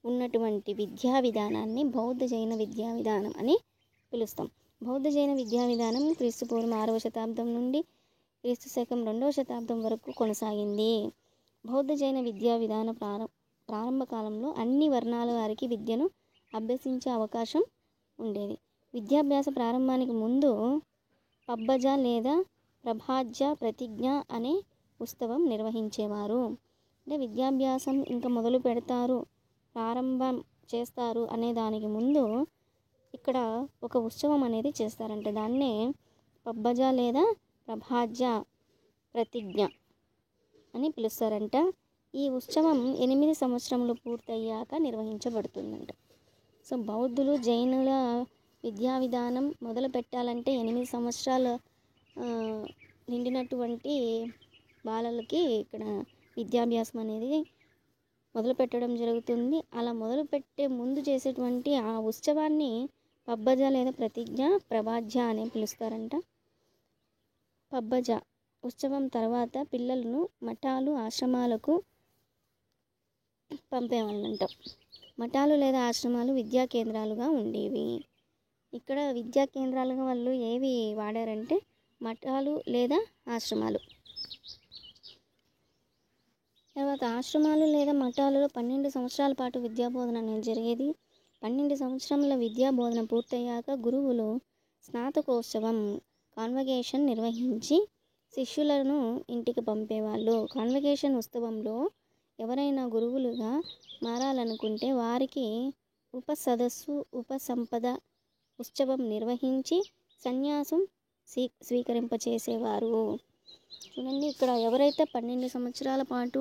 ఉన్నటువంటి విద్యా విధానాన్ని బౌద్ధ జైన విద్యా విధానం అని పిలుస్తాం. బౌద్ధ జైన విద్యా విధానం క్రీస్తుపూర్వం 6వ శతాబ్దం నుండి క్రీస్తు శకం 2వ శతాబ్దం వరకు కొనసాగింది. బౌద్ధ జైన విద్యా విధాన ప్రారంభ కాలంలో అన్ని వర్ణాల వారికి విద్యను అభ్యసించే అవకాశం ఉండేది. విద్యాభ్యాస ప్రారంభానికి ముందు పబ్బజ లేదా ప్రభాజ్య ప్రతిజ్ఞ అనే ఉత్సవం నిర్వహించేవారు. అంటే విద్యాభ్యాసం ఇంకా మొదలు పెడతారు, ప్రారంభం చేస్తారు అనే దానికి ముందు ఇక్కడ ఒక ఉత్సవం అనేది చేస్తారంట. దాన్నే పబ్బజ లేదా ప్రభాజ్య ప్రతిజ్ఞ అని పిలుస్తారంట. ఈ ఉత్సవం 8 సంవత్సరములు పూర్తయ్యాక నిర్వహించబడుతుందంట. సో బౌద్ధులు జైనుల విద్యా విధానం మొదలు పెట్టాలంటే 8 సంవత్సరాలు నిండినటువంటి బాలలకి ఇక్కడ విద్యాభ్యాసం అనేది మొదలు పెట్టడం జరుగుతుంది. అలా మొదలుపెట్టే ముందు చేసేటువంటి ఆ ఉత్సవాన్ని పబ్బజ లేదా ప్రతిజ్ఞ ప్రభాజ్య అని పిలుస్తారంట. పబ్బజ ఉత్సవం తర్వాత పిల్లలను మఠాలు, ఆశ్రమాలకు పంపేవాళ్ళంట. మఠాలు లేదా ఆశ్రమాలు విద్యా కేంద్రాలుగా ఉండేవి. ఇక్కడ విద్యా కేంద్రాలుగా వాళ్ళు ఏవి వాడారంటే మఠాలు లేదా ఆశ్రమాలు. తర్వాత ఆశ్రమాలు లేదా మఠాలలో 12 సంవత్సరాల పాటు విద్యాబోధన అనేది జరిగేది. 12 సంవత్సరముల విద్యాబోధన పూర్తయ్యాక గురువులు స్నాతకోత్సవం కాన్వకేషన్ నిర్వహించి శిష్యులను ఇంటికి పంపేవాళ్ళు. కాన్వకేషన్ ఉత్సవంలో ఎవరైనా గురువులుగా మారాలనుకుంటే వారికి ఉపసదస్సు ఉపసంపద ఉత్సవం నిర్వహించి సన్యాసం స్వీకరింపచేసేవారు. చూడండి, ఇక్కడ ఎవరైతే 12 సంవత్సరాల పాటు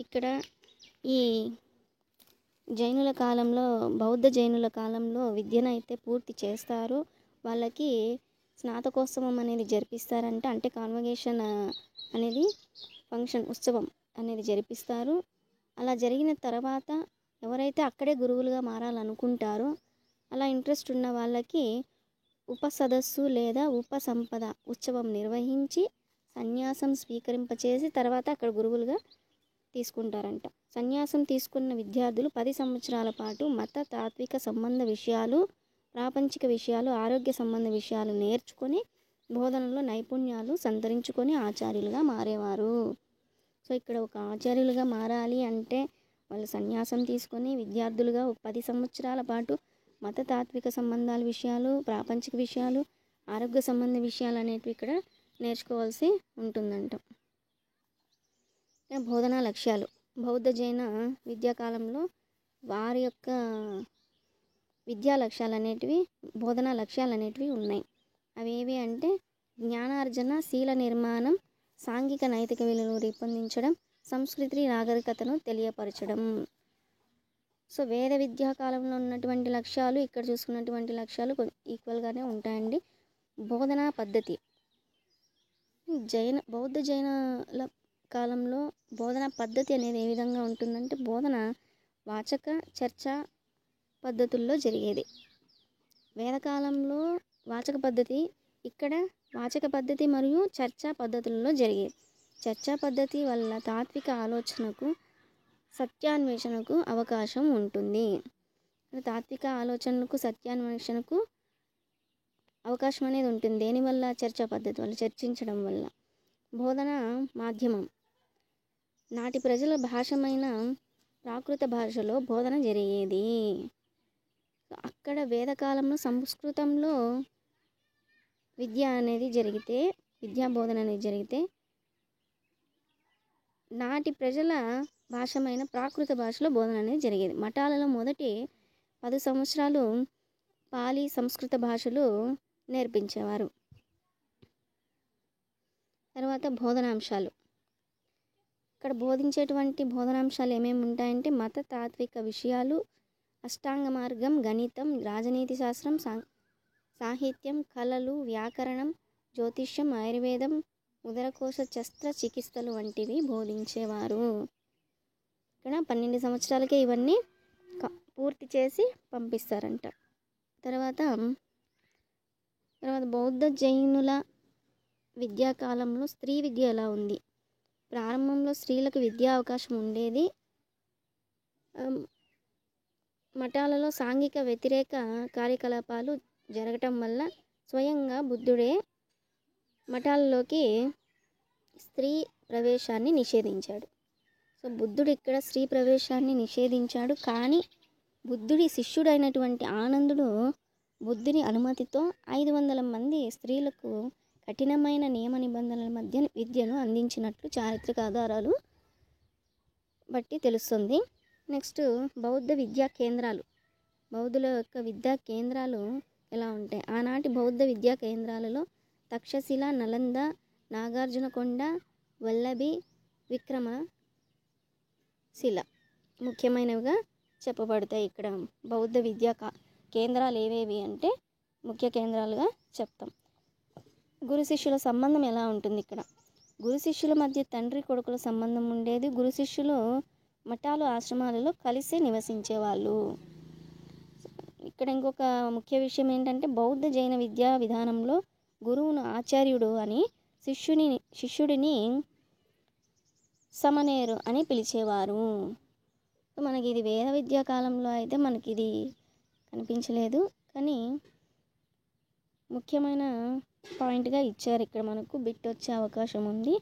ఇక్కడ ఈ జైనుల కాలంలో బౌద్ధ జైనుల కాలంలో విద్యను అయితే పూర్తి చేస్తారో వాళ్ళకి స్నాతకోత్సవం అనేది జరిపిస్తారంట. అంటే కాన్వకేషన్ అనేది ఫంక్షన్ ఉత్సవం అనేది జరిపిస్తారు. అలా జరిగిన తర్వాత ఎవరైతే అక్కడే గురువులుగా మారాలనుకుంటారో అలా ఇంట్రెస్ట్ ఉన్న వాళ్ళకి ఉపసదస్సు లేదా ఉపసంపద ఉత్సవం నిర్వహించి సన్యాసం స్వీకరింపచేసి తర్వాత అక్కడ గురువులుగా తీసుకుంటారంట. సన్యాసం తీసుకున్న విద్యార్థులు 10 సంవత్సరాల పాటు మత తాత్విక సంబంధ విషయాలు, ప్రాపంచిక విషయాలు, ఆరోగ్య సంబంధ విషయాలు నేర్చుకొని బోధనలో నైపుణ్యాలు సంతరించుకొని ఆచార్యులుగా మారేవారు. సో ఇక్కడ ఒక ఆచార్యులుగా మారాలి అంటే వాళ్ళు సన్యాసం తీసుకొని విద్యార్థులుగా 10 సంవత్సరాల పాటు మత తాత్విక సంబంధాల విషయాలు, ప్రాపంచిక విషయాలు, ఆరోగ్య సంబంధ విషయాలు అనేటివి ఇక్కడ నేర్చుకోవాల్సి ఉంటుందంట. బోధనా లక్ష్యాలు. బౌద్ధ జైన విద్యాకాలంలో వారి యొక్క విద్యా లక్ష్యాలు అనేటివి, బోధనా లక్ష్యాలు అనేటివి ఉన్నాయి. అవి ఏవి అంటే జ్ఞానార్జన, శీల నిర్మాణం, సాంఘిక నైతిక విలువలు రూపొందించడం, సంస్కృతి నాగరికతను తెలియపరచడం. సో వేద విద్యా కాలంలో ఉన్నటువంటి లక్ష్యాలు ఇక్కడ చూసుకున్నటువంటి లక్ష్యాలు ఈక్వల్గానే ఉంటాయండి. బోధనా పద్ధతి బౌద్ధ జైనల కాలంలో బోధనా పద్ధతి అనేది ఏ విధంగా ఉంటుందంటే బోధన వాచక చర్చ పద్ధతుల్లో జరిగేది. వేదకాలంలో వాచక పద్ధతి, ఇక్కడ వాచక పద్ధతి మరియు చర్చా పద్ధతుల్లో జరిగేది. చర్చా పద్ధతి వల్ల తాత్విక ఆలోచనకు, సత్యాన్వేషణకు అవకాశం ఉంటుంది. తాత్విక ఆలోచనకు, సత్యాన్వేషణకు అవకాశం అనేది ఉంటుంది. దేనివల్ల? చర్చా పద్ధతి వల్ల, చర్చించడం వల్ల. బోధన మాధ్యమం నాటి ప్రజల భాషమైన ప్రాకృత భాషలో బోధన జరిగేది. అక్కడ వేదకాలంలో సంస్కృతంలో విద్య అనేది జరిగితే, విద్యా బోధన అనేది జరిగితే, నాటి ప్రజల భాషమైన ప్రాకృత భాషలో బోధన అనేది జరిగేది. మఠాలలో మొదటి 10 సంవత్సరాలు పాలి సంస్కృత భాషలు నేర్పించేవారు. తర్వాత బోధనాంశాలు. ఇక్కడ బోధించేటువంటి బోధనాంశాలు ఏమేమి ఉంటాయంటే మత తాత్విక విషయాలు, అష్టాంగ మార్గం, గణితం, రాజనీతి శాస్త్రం, సాహిత్యం, కళలు, వ్యాకరణం, జ్యోతిష్యం, ఆయుర్వేదం, ఉదరకోశ శస్త్ర చికిత్సలు వంటివి బోధించేవారు. ఇక్కడ 12 సంవత్సరాలకే ఇవన్నీ పూర్తి చేసి పంపిస్తారంట. తర్వాత బౌద్ధ జైనుల విద్యాకాలంలో స్త్రీ విద్య ఎలా ఉంది? ప్రారంభంలో స్త్రీలకు విద్యా అవకాశం ఉండేది. మఠాలలో సాంఘిక వ్యతిరేక కార్యకలాపాలు జరగటం వల్ల స్వయంగా బుద్ధుడే మఠాలలోకి స్త్రీ ప్రవేశాన్ని నిషేధించాడు. సో బుద్ధుడు ఇక్కడ స్త్రీ ప్రవేశాన్ని నిషేధించాడు. కానీ బుద్ధుడి శిష్యుడైనటువంటి ఆనందుడు బుద్ధుని అనుమతితో 500 మంది స్త్రీలకు కఠినమైన నియమ నిబంధనల మధ్య విద్యను అందించినట్లు చారిత్రక ఆధారాలు బట్టి తెలుస్తుంది. నెక్స్ట్ బౌద్ధ విద్యా కేంద్రాలు. బౌద్ధుల యొక్క విద్యా కేంద్రాలు ఎలా ఉంటాయి? ఆనాటి బౌద్ధ విద్యా కేంద్రాలలో తక్షశిల, నలంద, నాగార్జునకొండ, వల్లభి, విక్రమశిల ముఖ్యమైనవిగా చెప్పబడతాయి. ఇక్కడ బౌద్ధ విద్యా కేంద్రాలు ఏవేవి అంటే ముఖ్య కేంద్రాలుగా చెప్తాం. గురు శిష్యుల సంబంధం ఎలా ఉంటుంది? ఇక్కడ గురు శిష్యుల మధ్య తండ్రి కొడుకుల సంబంధం ఉండేది. గురు శిష్యులు మఠాలు, ఆశ్రమాలలో కలిసి నివసించేవాళ్ళు. ఇక్కడ ఇంకొక ముఖ్య విషయం ఏంటంటే బౌద్ధ జైన విద్యా విధానంలో గురువును ఆచార్యుడు అని, శిష్యుడిని సమనేరు అని పిలిచేవారు. మనకి ఇది వేద విద్యా కాలంలో అయితే మనకి ఇది కనిపించలేదు, కానీ ముఖ్యమైన పాయింట్గా ఇచ్చారు. ఇక్కడ మనకు బిట్ వచ్చే అవకాశం ఉంది.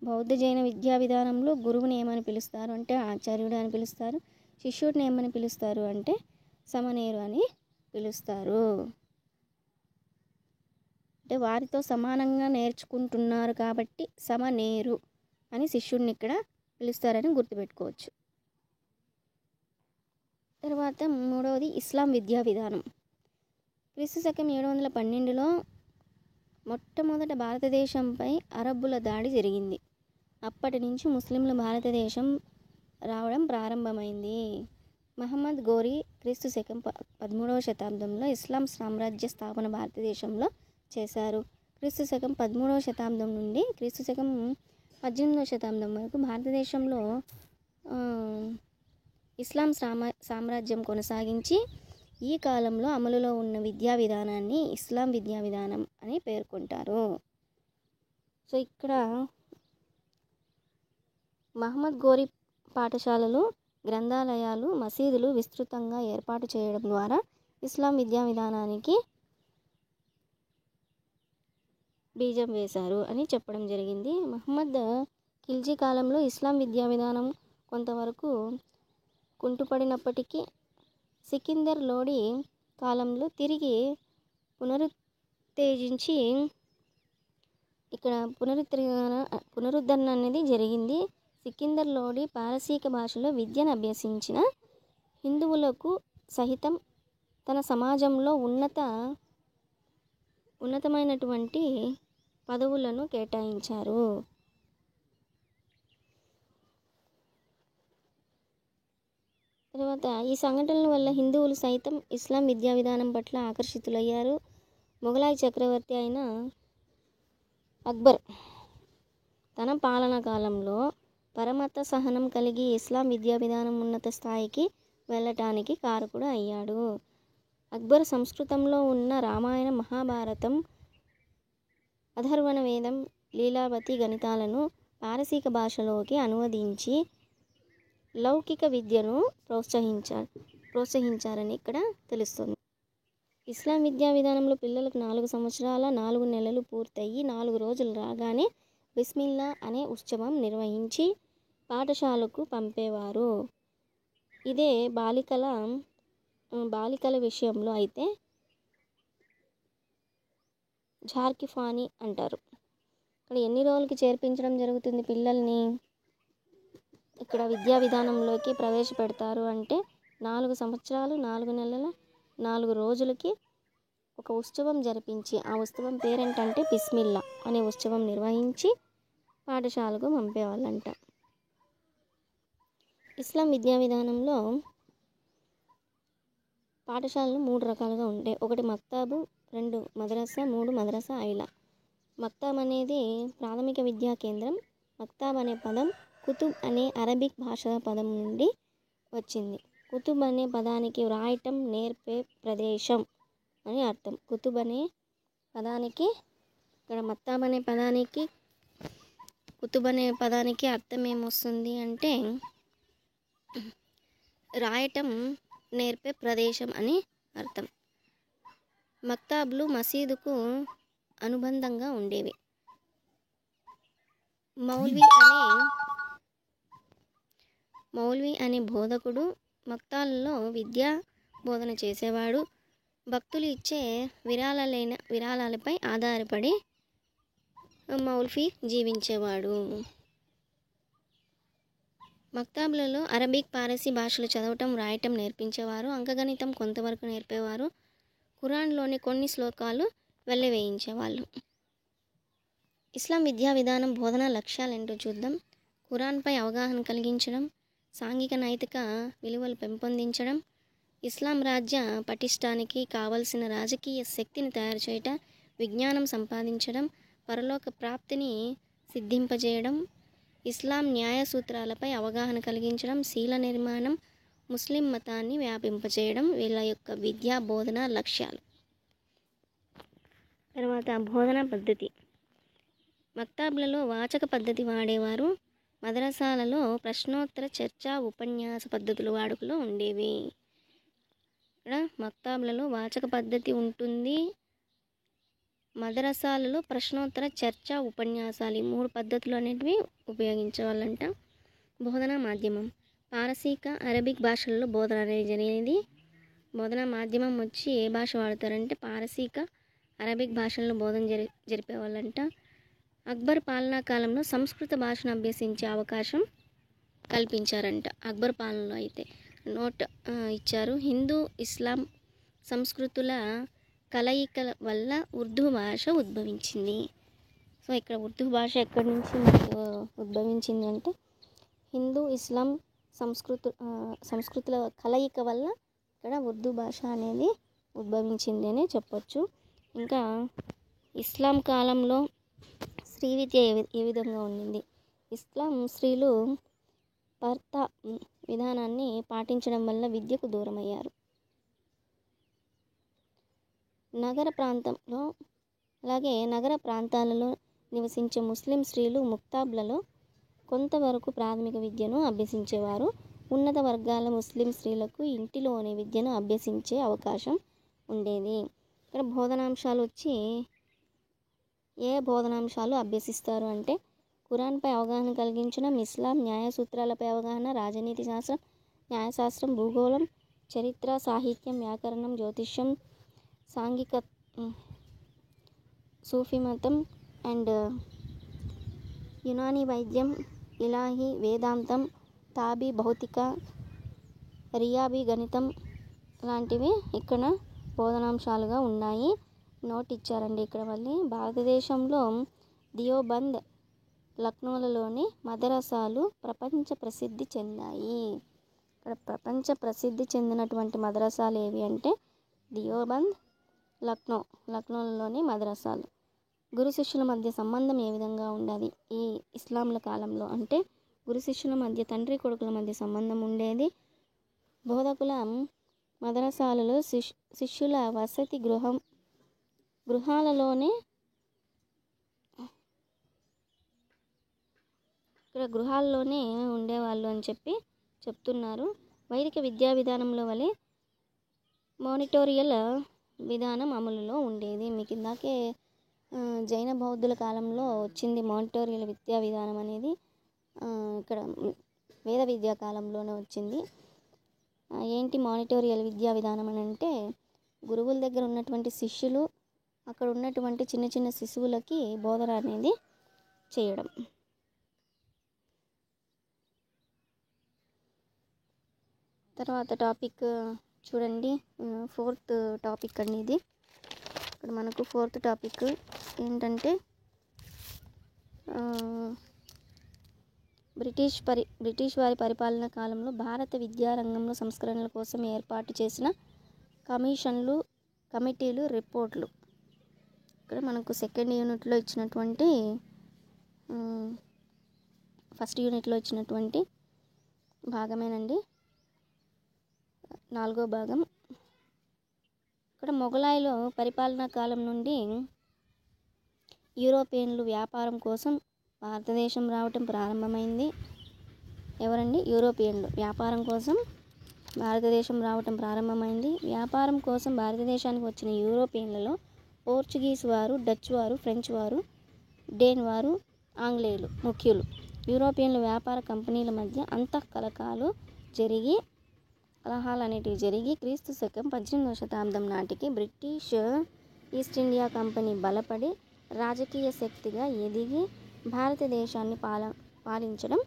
బౌద్ధ జైన విద్యా విధానంలో గురువుని ఏమని పిలుస్తారు అంటే ఆచార్యుడు అని పిలుస్తారు. శిష్యుడిని ఏమని పిలుస్తారు అంటే సమనేరు అని పిలుస్తారు. అంటే వారితో సమానంగా నేర్చుకుంటున్నారు కాబట్టి సమనేరు అని శిష్యుడిని ఇక్కడ పిలుస్తారని గుర్తుపెట్టుకోవచ్చు. తర్వాత మూడవది ఇస్లాం విద్యా విధానం. క్రీస్తు శకం 712లో మొట్టమొదట భారతదేశంపై అరబ్బుల దాడి జరిగింది. అప్పటి నుంచి ముస్లింలు భారతదేశం రావడం ప్రారంభమైంది. మహమ్మద్ గోరీ క్రీస్తు శకం 13వ శతాబ్దంలో ఇస్లాం సామ్రాజ్య స్థాపన భారతదేశంలో చేశారు. క్రీస్తు శకం 13వ శతాబ్దం నుండి క్రీస్తు శకం 18వ శతాబ్దం వరకు భారతదేశంలో ఇస్లాం సామ్రాజ్యం కొనసాగించి ఈ కాలంలో అమలులో ఉన్న విద్యా విధానాన్ని ఇస్లాం విద్యా విధానం అని పేర్కొంటారు. సో ఇక్కడ మహమ్మద్ గోరీ పాఠశాలలు, గ్రంథాలయాలు, మసీదులు విస్తృతంగా ఏర్పాటు చేయడం ద్వారా ఇస్లాం విద్యా విధానానికి బీజం వేశారు అని చెప్పడం జరిగింది. మహమ్మద్ ఖిల్జీ కాలంలో ఇస్లాం విద్యా విధానం కొంతవరకు కుంటుపడినప్పటికీ సికిందర్ లోడి కాలంలో తిరిగి పునరుద్ధరణ అనేది జరిగింది. సికిందర్లోని పారసీక భాషలో విద్యను అభ్యసించిన హిందువులకు సహితం తన సమాజంలో ఉన్నతమైనటువంటి పదవులను కేటాయించారు. తర్వాత ఈ సంఘటనల వల్ల హిందువులు సైతం ఇస్లాం విద్యా విధానం పట్ల ఆకర్షితులయ్యారు. మొఘలాయి చక్రవర్తి అయిన అక్బర్ తన పాలనా కాలంలో పరమత సహనం కలిగి ఇస్లాం విద్యా విధానం ఉన్నత స్థాయికి వెళ్ళటానికి కారకుడు అయ్యాడు. అక్బర్ సంస్కృతంలో ఉన్న రామాయణ, మహాభారతం, అథర్వణ వేదం, లీలావతి గణితాలను పారసీక భాషలోకి అనువదించి లౌకిక విద్యను ప్రోత్సహించారని ఇక్కడ తెలుస్తుంది. ఇస్లాం విద్యా విధానంలో పిల్లలకు 4 సంవత్సరాల 4 నెలలు పూర్తయి 4 రోజులు రాగానే బిస్మిల్లా అనే ఉత్సవం నిర్వహించి పాఠశాలకు పంపేవారు. ఇదే బాలికల విషయంలో అయితే ఝార్కిఫానీ అంటారు. ఇక్కడ ఎన్ని రోజులకి చేర్పించడం జరుగుతుంది పిల్లల్ని ఇక్కడ విద్యా విధానంలోకి ప్రవేశపెడతారు అంటే 4 సంవత్సరాలు 4 నెలల 4 రోజులకి ఒక ఉత్సవం జరిపించి, ఆ ఉత్సవం పేరేంటంటే బిస్మిల్లా అనే ఉత్సవం నిర్వహించి పాఠశాలకు పంపేవాళ్ళంట. ఇస్లాం విద్యా విధానంలో పాఠశాలలు 3 రకాలుగా ఉంటాయి. 1 మక్తాబు, 2 మదరసా, 3 మదరసా ఐలా. మక్తాబ్ అనేది ప్రాథమిక విద్యా కేంద్రం. మక్తాబ్ అనే పదం కుతుబ్ అనే అరబిక్ భాషా పదం నుండి వచ్చింది. కుతుబ్ అనే పదానికి వ్రాయటం, నేర్పే ప్రదేశం అని అర్థం. కుతుబ్ అనే పదానికి ఇక్కడ మక్తాబ్ అనే పదానికి కుతుబ్ అనే పదానికి అర్థం ఏమొస్తుంది అంటే రాయటం, నేర్పే ప్రదేశం అని అర్థం. మక్తాబ్లు మసీదుకు అనుబంధంగా ఉండేవి. మౌల్వి అనే బోధకుడు మక్తాలలో విద్యా బోధన చేసేవాడు. భక్తులు ఇచ్చే విరాళాలపై ఆధారపడి మౌల్వి జీవించేవాడు. మక్తాబ్లలో అరబిక్, పారసీ భాషలు చదవటం, రాయటం నేర్పించేవారు. అంకగణితం కొంతవరకు నేర్పేవారు. ఖురాన్లోని కొన్ని శ్లోకాలు వెళ్ళవేయించేవాళ్ళు. ఇస్లాం విద్యా విధానం బోధన లక్ష్యాలేంటో చూద్దాం. ఖురాన్పై అవగాహన కలిగించడం, సాంఘిక నైతిక విలువలు పెంపొందించడం, ఇస్లాం రాజ్య పటిష్టానికి కావలసిన రాజకీయ శక్తిని తయారు చేయటం, విజ్ఞానం సంపాదించడం, పరలోక ప్రాప్తిని సిద్ధింపజేయడం, ఇస్లాం న్యాయ సూత్రాలపై అవగాహన కలిగించడం, శీల నిర్మాణం, ముస్లిం మతాన్ని వ్యాపింపజేయడం వీళ్ళ యొక్క విద్యా బోధన లక్ష్యాలు. తర్వాత బోధనా పద్ధతి. మక్తాబ్లలో వాచక పద్ధతి వాడేవారు. మదరసాలలో ప్రశ్నోత్తర, చర్చా, ఉపన్యాస పద్ధతులు వాడుకలో ఉండేవి. ఇక్కడ మక్తాబ్లలో వాచక పద్ధతి ఉంటుంది. మదరసాలలో ప్రశ్నోత్తర, చర్చ, ఉపన్యాసాలు ఈ 3 పద్ధతులు అనేటివి ఉపయోగించేవాళ్ళంట. బోధనా మాధ్యమం. పారసీక, అరబిక్ భాషల్లో బోధన అనేది జరిగేది. బోధనా మాధ్యమం వచ్చి ఏ భాష వాడతారంటే పారసీక, అరబిక్ భాషల్లో బోధన జరిపేవాళ్ళంట. అక్బర్ పాలనా కాలంలో సంస్కృత భాషను అభ్యసించే అవకాశం కల్పించారంట. అక్బర్ పాలనలో అయితే నోట్ ఇచ్చారు. హిందూ, ఇస్లాం సంస్కృతుల కలయికల వల్ల ఉర్దూ భాష ఉద్భవించింది. సో ఇక్కడ ఉర్దూ భాష ఎక్కడి నుంచి ఉద్భవించింది అంటే హిందూ, ఇస్లాం సంస్కృతుల కలయిక వల్ల ఇక్కడ ఉర్దూ భాష అనేది ఉద్భవించింది అని చెప్పొచ్చు. ఇంకా ఇస్లాం కాలంలో స్త్రీ విద్య ఏ విధంగా ఉండింది. ఇస్లాం స్త్రీలు భర్త విధానాన్ని పాటించడం వల్ల విద్యకు దూరమయ్యారు. నగర ప్రాంతాలలో నివసించే ముస్లిం స్త్రీలు ముక్తాబ్లలో కొంతవరకు ప్రాథమిక విద్యను అభ్యసించేవారు. ఉన్నత వర్గాల ముస్లిం స్త్రీలకు ఇంటిలోని విద్యను అభ్యసించే అవకాశం ఉండేది. ఇక్కడ బోధనాంశాలు వచ్చి ఏ బోధనాంశాలు అభ్యసిస్తారు అంటే ఖురాన్పై అవగాహన కలిగించడం, ఇస్లాం న్యాయ సూత్రాలపై అవగాహన, రాజనీతి శాస్త్రం, న్యాయశాస్త్రం, భూగోళం, చరిత్ర, సాహిత్యం, వ్యాకరణం, జ్యోతిష్యం, సాంఘిక, సూఫీ మతం అండ్ యునానీ వైద్యం ఇలాహి, వేదాంతం, తాబి భౌతిక, రియాబి గణితం లాంటివి ఇక్కడ బోధనాంశాలుగా ఉన్నాయి. నోట్ ఇచ్చారండి ఇక్కడ మళ్ళీ. భారతదేశంలో దియోబంద్, లక్నోలలోని మదరసాలు ప్రపంచ ప్రసిద్ధి చెందాయి. ఇక్కడ ప్రపంచ ప్రసిద్ధి చెందినటువంటి మదరసాలు ఏవి అంటే దియోబంద్, లక్నోలలోని మదరసాలు. గురు శిష్యుల మధ్య సంబంధం ఏ విధంగా ఉండేది ఈ ఇస్లాంల కాలంలో అంటే గురు శిష్యుల మధ్య, తండ్రి కొడుకుల మధ్య సంబంధం ఉండేది. బోధకుల మదరసాలలో శిష్యుల వసతి గృహాలలోనే గృహాల్లోనే ఉండేవాళ్ళు అని చెప్తున్నారు. వైదిక విద్యా విధానంలో వలె మానిటోరియల్ విధానం అమలులో ఉండేది. మీకు ఇందాకే జైన బౌద్ధుల కాలంలో వచ్చింది మానిటోరియల్ విద్యా విధానం అనేది. ఇక్కడ వేద విద్యా కాలంలోనే వచ్చింది. ఏంటి మానిటోరియల్ విద్యా విధానం అని అంటే గురువుల దగ్గర ఉన్నటువంటి శిష్యులు అక్కడ ఉన్నటువంటి చిన్న చిన్న శిశువులకి బోధన అనేది చేయడం. తర్వాత టాపిక్ చూడండి, 4th టాపిక్ అండి ఇది. ఇక్కడ మనకు 4th టాపిక్ ఏంటంటే బ్రిటిష్ వారి పరిపాలన కాలంలో భారత విద్యారంగంలో సంస్కరణల కోసం ఏర్పాటు చేసిన కమిటీలు, రిపోర్ట్లు. ఇక్కడ మనకు సెకండ్ యూనిట్లో ఇచ్చినటువంటి ఫస్ట్ యూనిట్లో ఇచ్చినటువంటి భాగమేనండి, 4వ భాగం. ఇక్కడ మొఘలాయుల పరిపాలనా కాలం నుండి యూరోపియన్లు వ్యాపారం కోసం భారతదేశం రావటం ప్రారంభమైంది. ఎవరండి? యూరోపియన్లు వ్యాపారం కోసం భారతదేశం రావటం ప్రారంభమైంది. వ్యాపారం కోసం భారతదేశానికి వచ్చిన యూరోపియన్లలో పోర్చుగీస్ వారు, డచ్ వారు, ఫ్రెంచ్ వారు, డేన్ వారు, ఆంగ్లేయులు ముఖ్యులు. యూరోపియన్ల వ్యాపార కంపెనీల మధ్య కలహాలు అనేటివి జరిగి క్రీస్తు శకం 18వ శతాబ్దం నాటికి బ్రిటిష్ ఈస్ట్ ఇండియా కంపెనీ బలపడి రాజకీయ శక్తిగా ఎదిగి భారతదేశాన్ని పాలించడం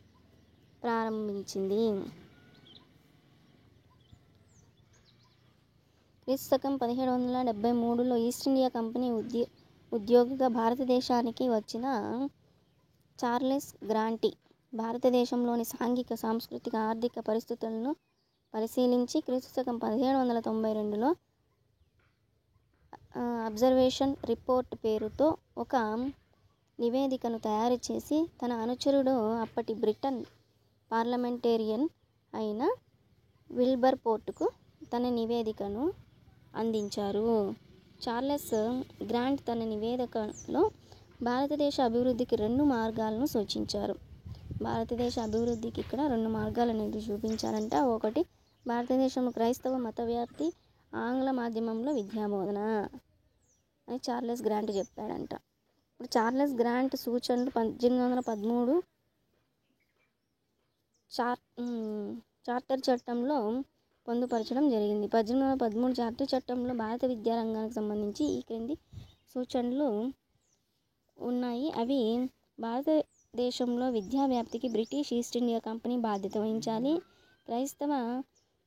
ప్రారంభించింది. క్రీస్తు శకం 1773లో ఈస్ట్ ఇండియా కంపెనీ ఉద్యోగిగా భారతదేశానికి వచ్చిన చార్లెస్ గ్రాంటీ భారతదేశంలోని సాంఘిక, సాంస్కృతిక, ఆర్థిక పరిస్థితులను పరిశీలించి క్రీస్తు శకం 1792లో అబ్జర్వేషన్ రిపోర్ట్ పేరుతో ఒక నివేదికను తయారు చేసి తన అనుచరుడు అప్పటి బ్రిటన్ పార్లమెంటేరియన్ అయిన విల్బర్ పోర్టుకు తన నివేదికను అందించారు. చార్లెస్ గ్రాంట్ తన నివేదికలో భారతదేశ అభివృద్ధికి 2 మార్గాలను సూచించారు. భారతదేశ అభివృద్ధికి ఇక్కడ 2 మార్గాలు అనేది చూపించారంట. ఒకటి, భారతదేశంలో క్రైస్తవ మత వ్యాప్తి, ఆంగ్ల మాధ్యమంలో విద్యాబోధన అని చార్లెస్ గ్రాంట్ చెప్పాడంట. ఇప్పుడు చార్లెస్ గ్రాంట్ సూచనలు 1813 చార్టర్ చట్టంలో పొందుపరచడం జరిగింది. 1813 చార్టర్ చట్టంలో భారత విద్యారంగానికి సంబంధించి ఈ క్రింది సూచనలు ఉన్నాయి. అవి భారతదేశంలో విద్యా వ్యాప్తికి బ్రిటిష్ ఈస్ట్ ఇండియా కంపెనీ బాధ్యత వహించాలి. క్రైస్తవ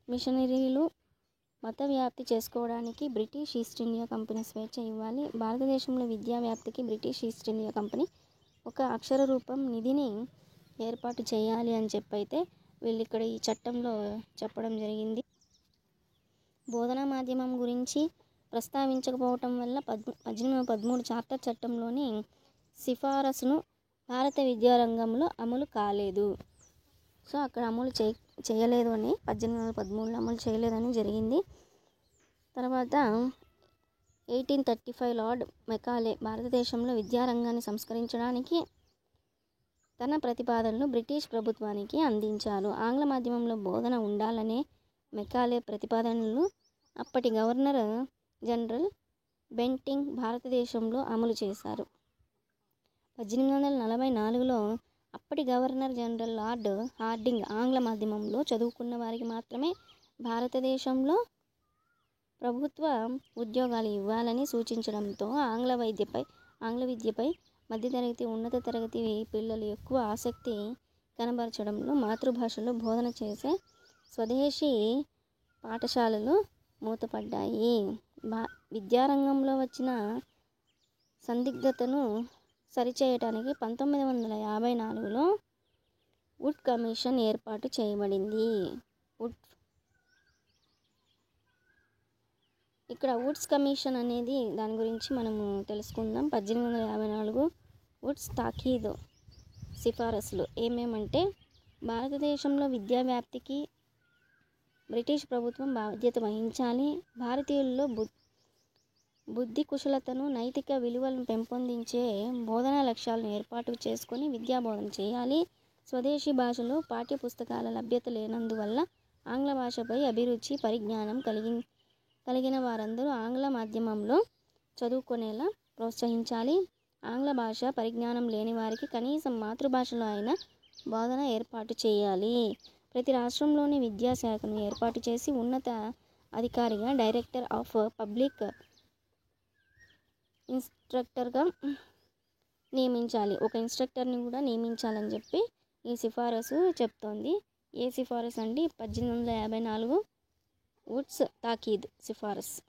మిషనరీలు మత వ్యాప్తి చేసుకోవడానికి బ్రిటిష్ ఈస్ట్ ఇండియా కంపెనీ స్వేచ్ఛ ఇవ్వాలి. భారతదేశంలో విద్యా వ్యాప్తికి బ్రిటిష్ ఈస్ట్ ఇండియా కంపెనీ ఒక అక్షర రూపం నిధిని ఏర్పాటు చేయాలి అని చెప్పైతే వీళ్ళు ఇక్కడ ఈ చట్టంలో చెప్పడం జరిగింది. బోధనా మాధ్యమం గురించి ప్రస్తావించకపోవటం వల్ల 1813 చార్టర్ చట్టంలోని సిఫారసును భారత విద్యారంగంలో అమలు కాలేదు. సో అక్కడ అమలు చేయలేదు అని 1813లో అమలు చేయలేదని జరిగింది. తర్వాత 1835 లార్డ్ మెకాలే భారతదేశంలో విద్యారంగాన్ని సంస్కరించడానికి తన ప్రతిపాదనలు బ్రిటిష్ ప్రభుత్వానికి అందించారు. ఆంగ్ల మాధ్యమంలో బోధన ఉండాలనే మెకాలే ప్రతిపాదనలు అప్పటి గవర్నర్ జనరల్ బెంటింగ్ భారతదేశంలో అమలు చేశారు. 1844లో అప్పటి గవర్నర్ జనరల్ లార్డ్ హార్డింగ్ ఆంగ్ల మాధ్యమంలో చదువుకున్న వారికి మాత్రమే భారతదేశంలో ప్రభుత్వ ఉద్యోగాలు ఇవ్వాలని సూచించడంతో ఆంగ్ల విద్యపై మధ్యతరగతి, ఉన్నత తరగతి పిల్లలు ఎక్కువ ఆసక్తి కనబరచడంలో మాతృభాషలో బోధన చేసే స్వదేశీ పాఠశాలలు మూతపడ్డాయి. విద్యారంగంలో వచ్చిన సందిగ్ధతను సరిచేయడానికి 1954లో వుడ్ కమిషన్ ఏర్పాటు చేయబడింది. ఇక్కడ వుడ్స్ కమిషన్ అనేది దాని గురించి మనము తెలుసుకుందాం. 1854 వుడ్స్ తాకీదు సిఫారసులు ఏమేమంటే, భారతదేశంలో విద్యా వ్యాప్తికి బ్రిటిష్ ప్రభుత్వం బాధ్యత వహించాలి. భారతీయుల్లో బుద్ధి కుశలతను, నైతిక విలువలను పెంపొందించే బోధనా లక్ష్యాలను ఏర్పాటు చేసుకొని విద్యా బోధన చేయాలి. స్వదేశీ భాషలో పాఠ్య పుస్తకాల లభ్యత లేనందువల్ల ఆంగ్ల భాషపై అభిరుచి, పరిజ్ఞానం కలిగిన వారందరూ ఆంగ్ల మాధ్యమంలో చదువుకునేలా ప్రోత్సహించాలి. ఆంగ్ల భాష పరిజ్ఞానం లేని వారికి కనీసం మాతృభాషలో అయినా బోధన ఏర్పాటు చేయాలి. ప్రతి రాష్ట్రంలోని విద్యాశాఖను ఏర్పాటు చేసి ఉన్నత అధికారిగా డైరెక్టర్ ఆఫ్ పబ్లిక్ ఇన్స్ట్రక్టర్గా నియమించాలి. ఒక ఇన్స్ట్రక్టర్ని కూడా నియమించాలని చెప్పి ఈ సిఫారసు చెప్తోంది. ఏ సిఫారసు అండి? 1854 వుడ్స్ తాకీద్ సిఫారసు.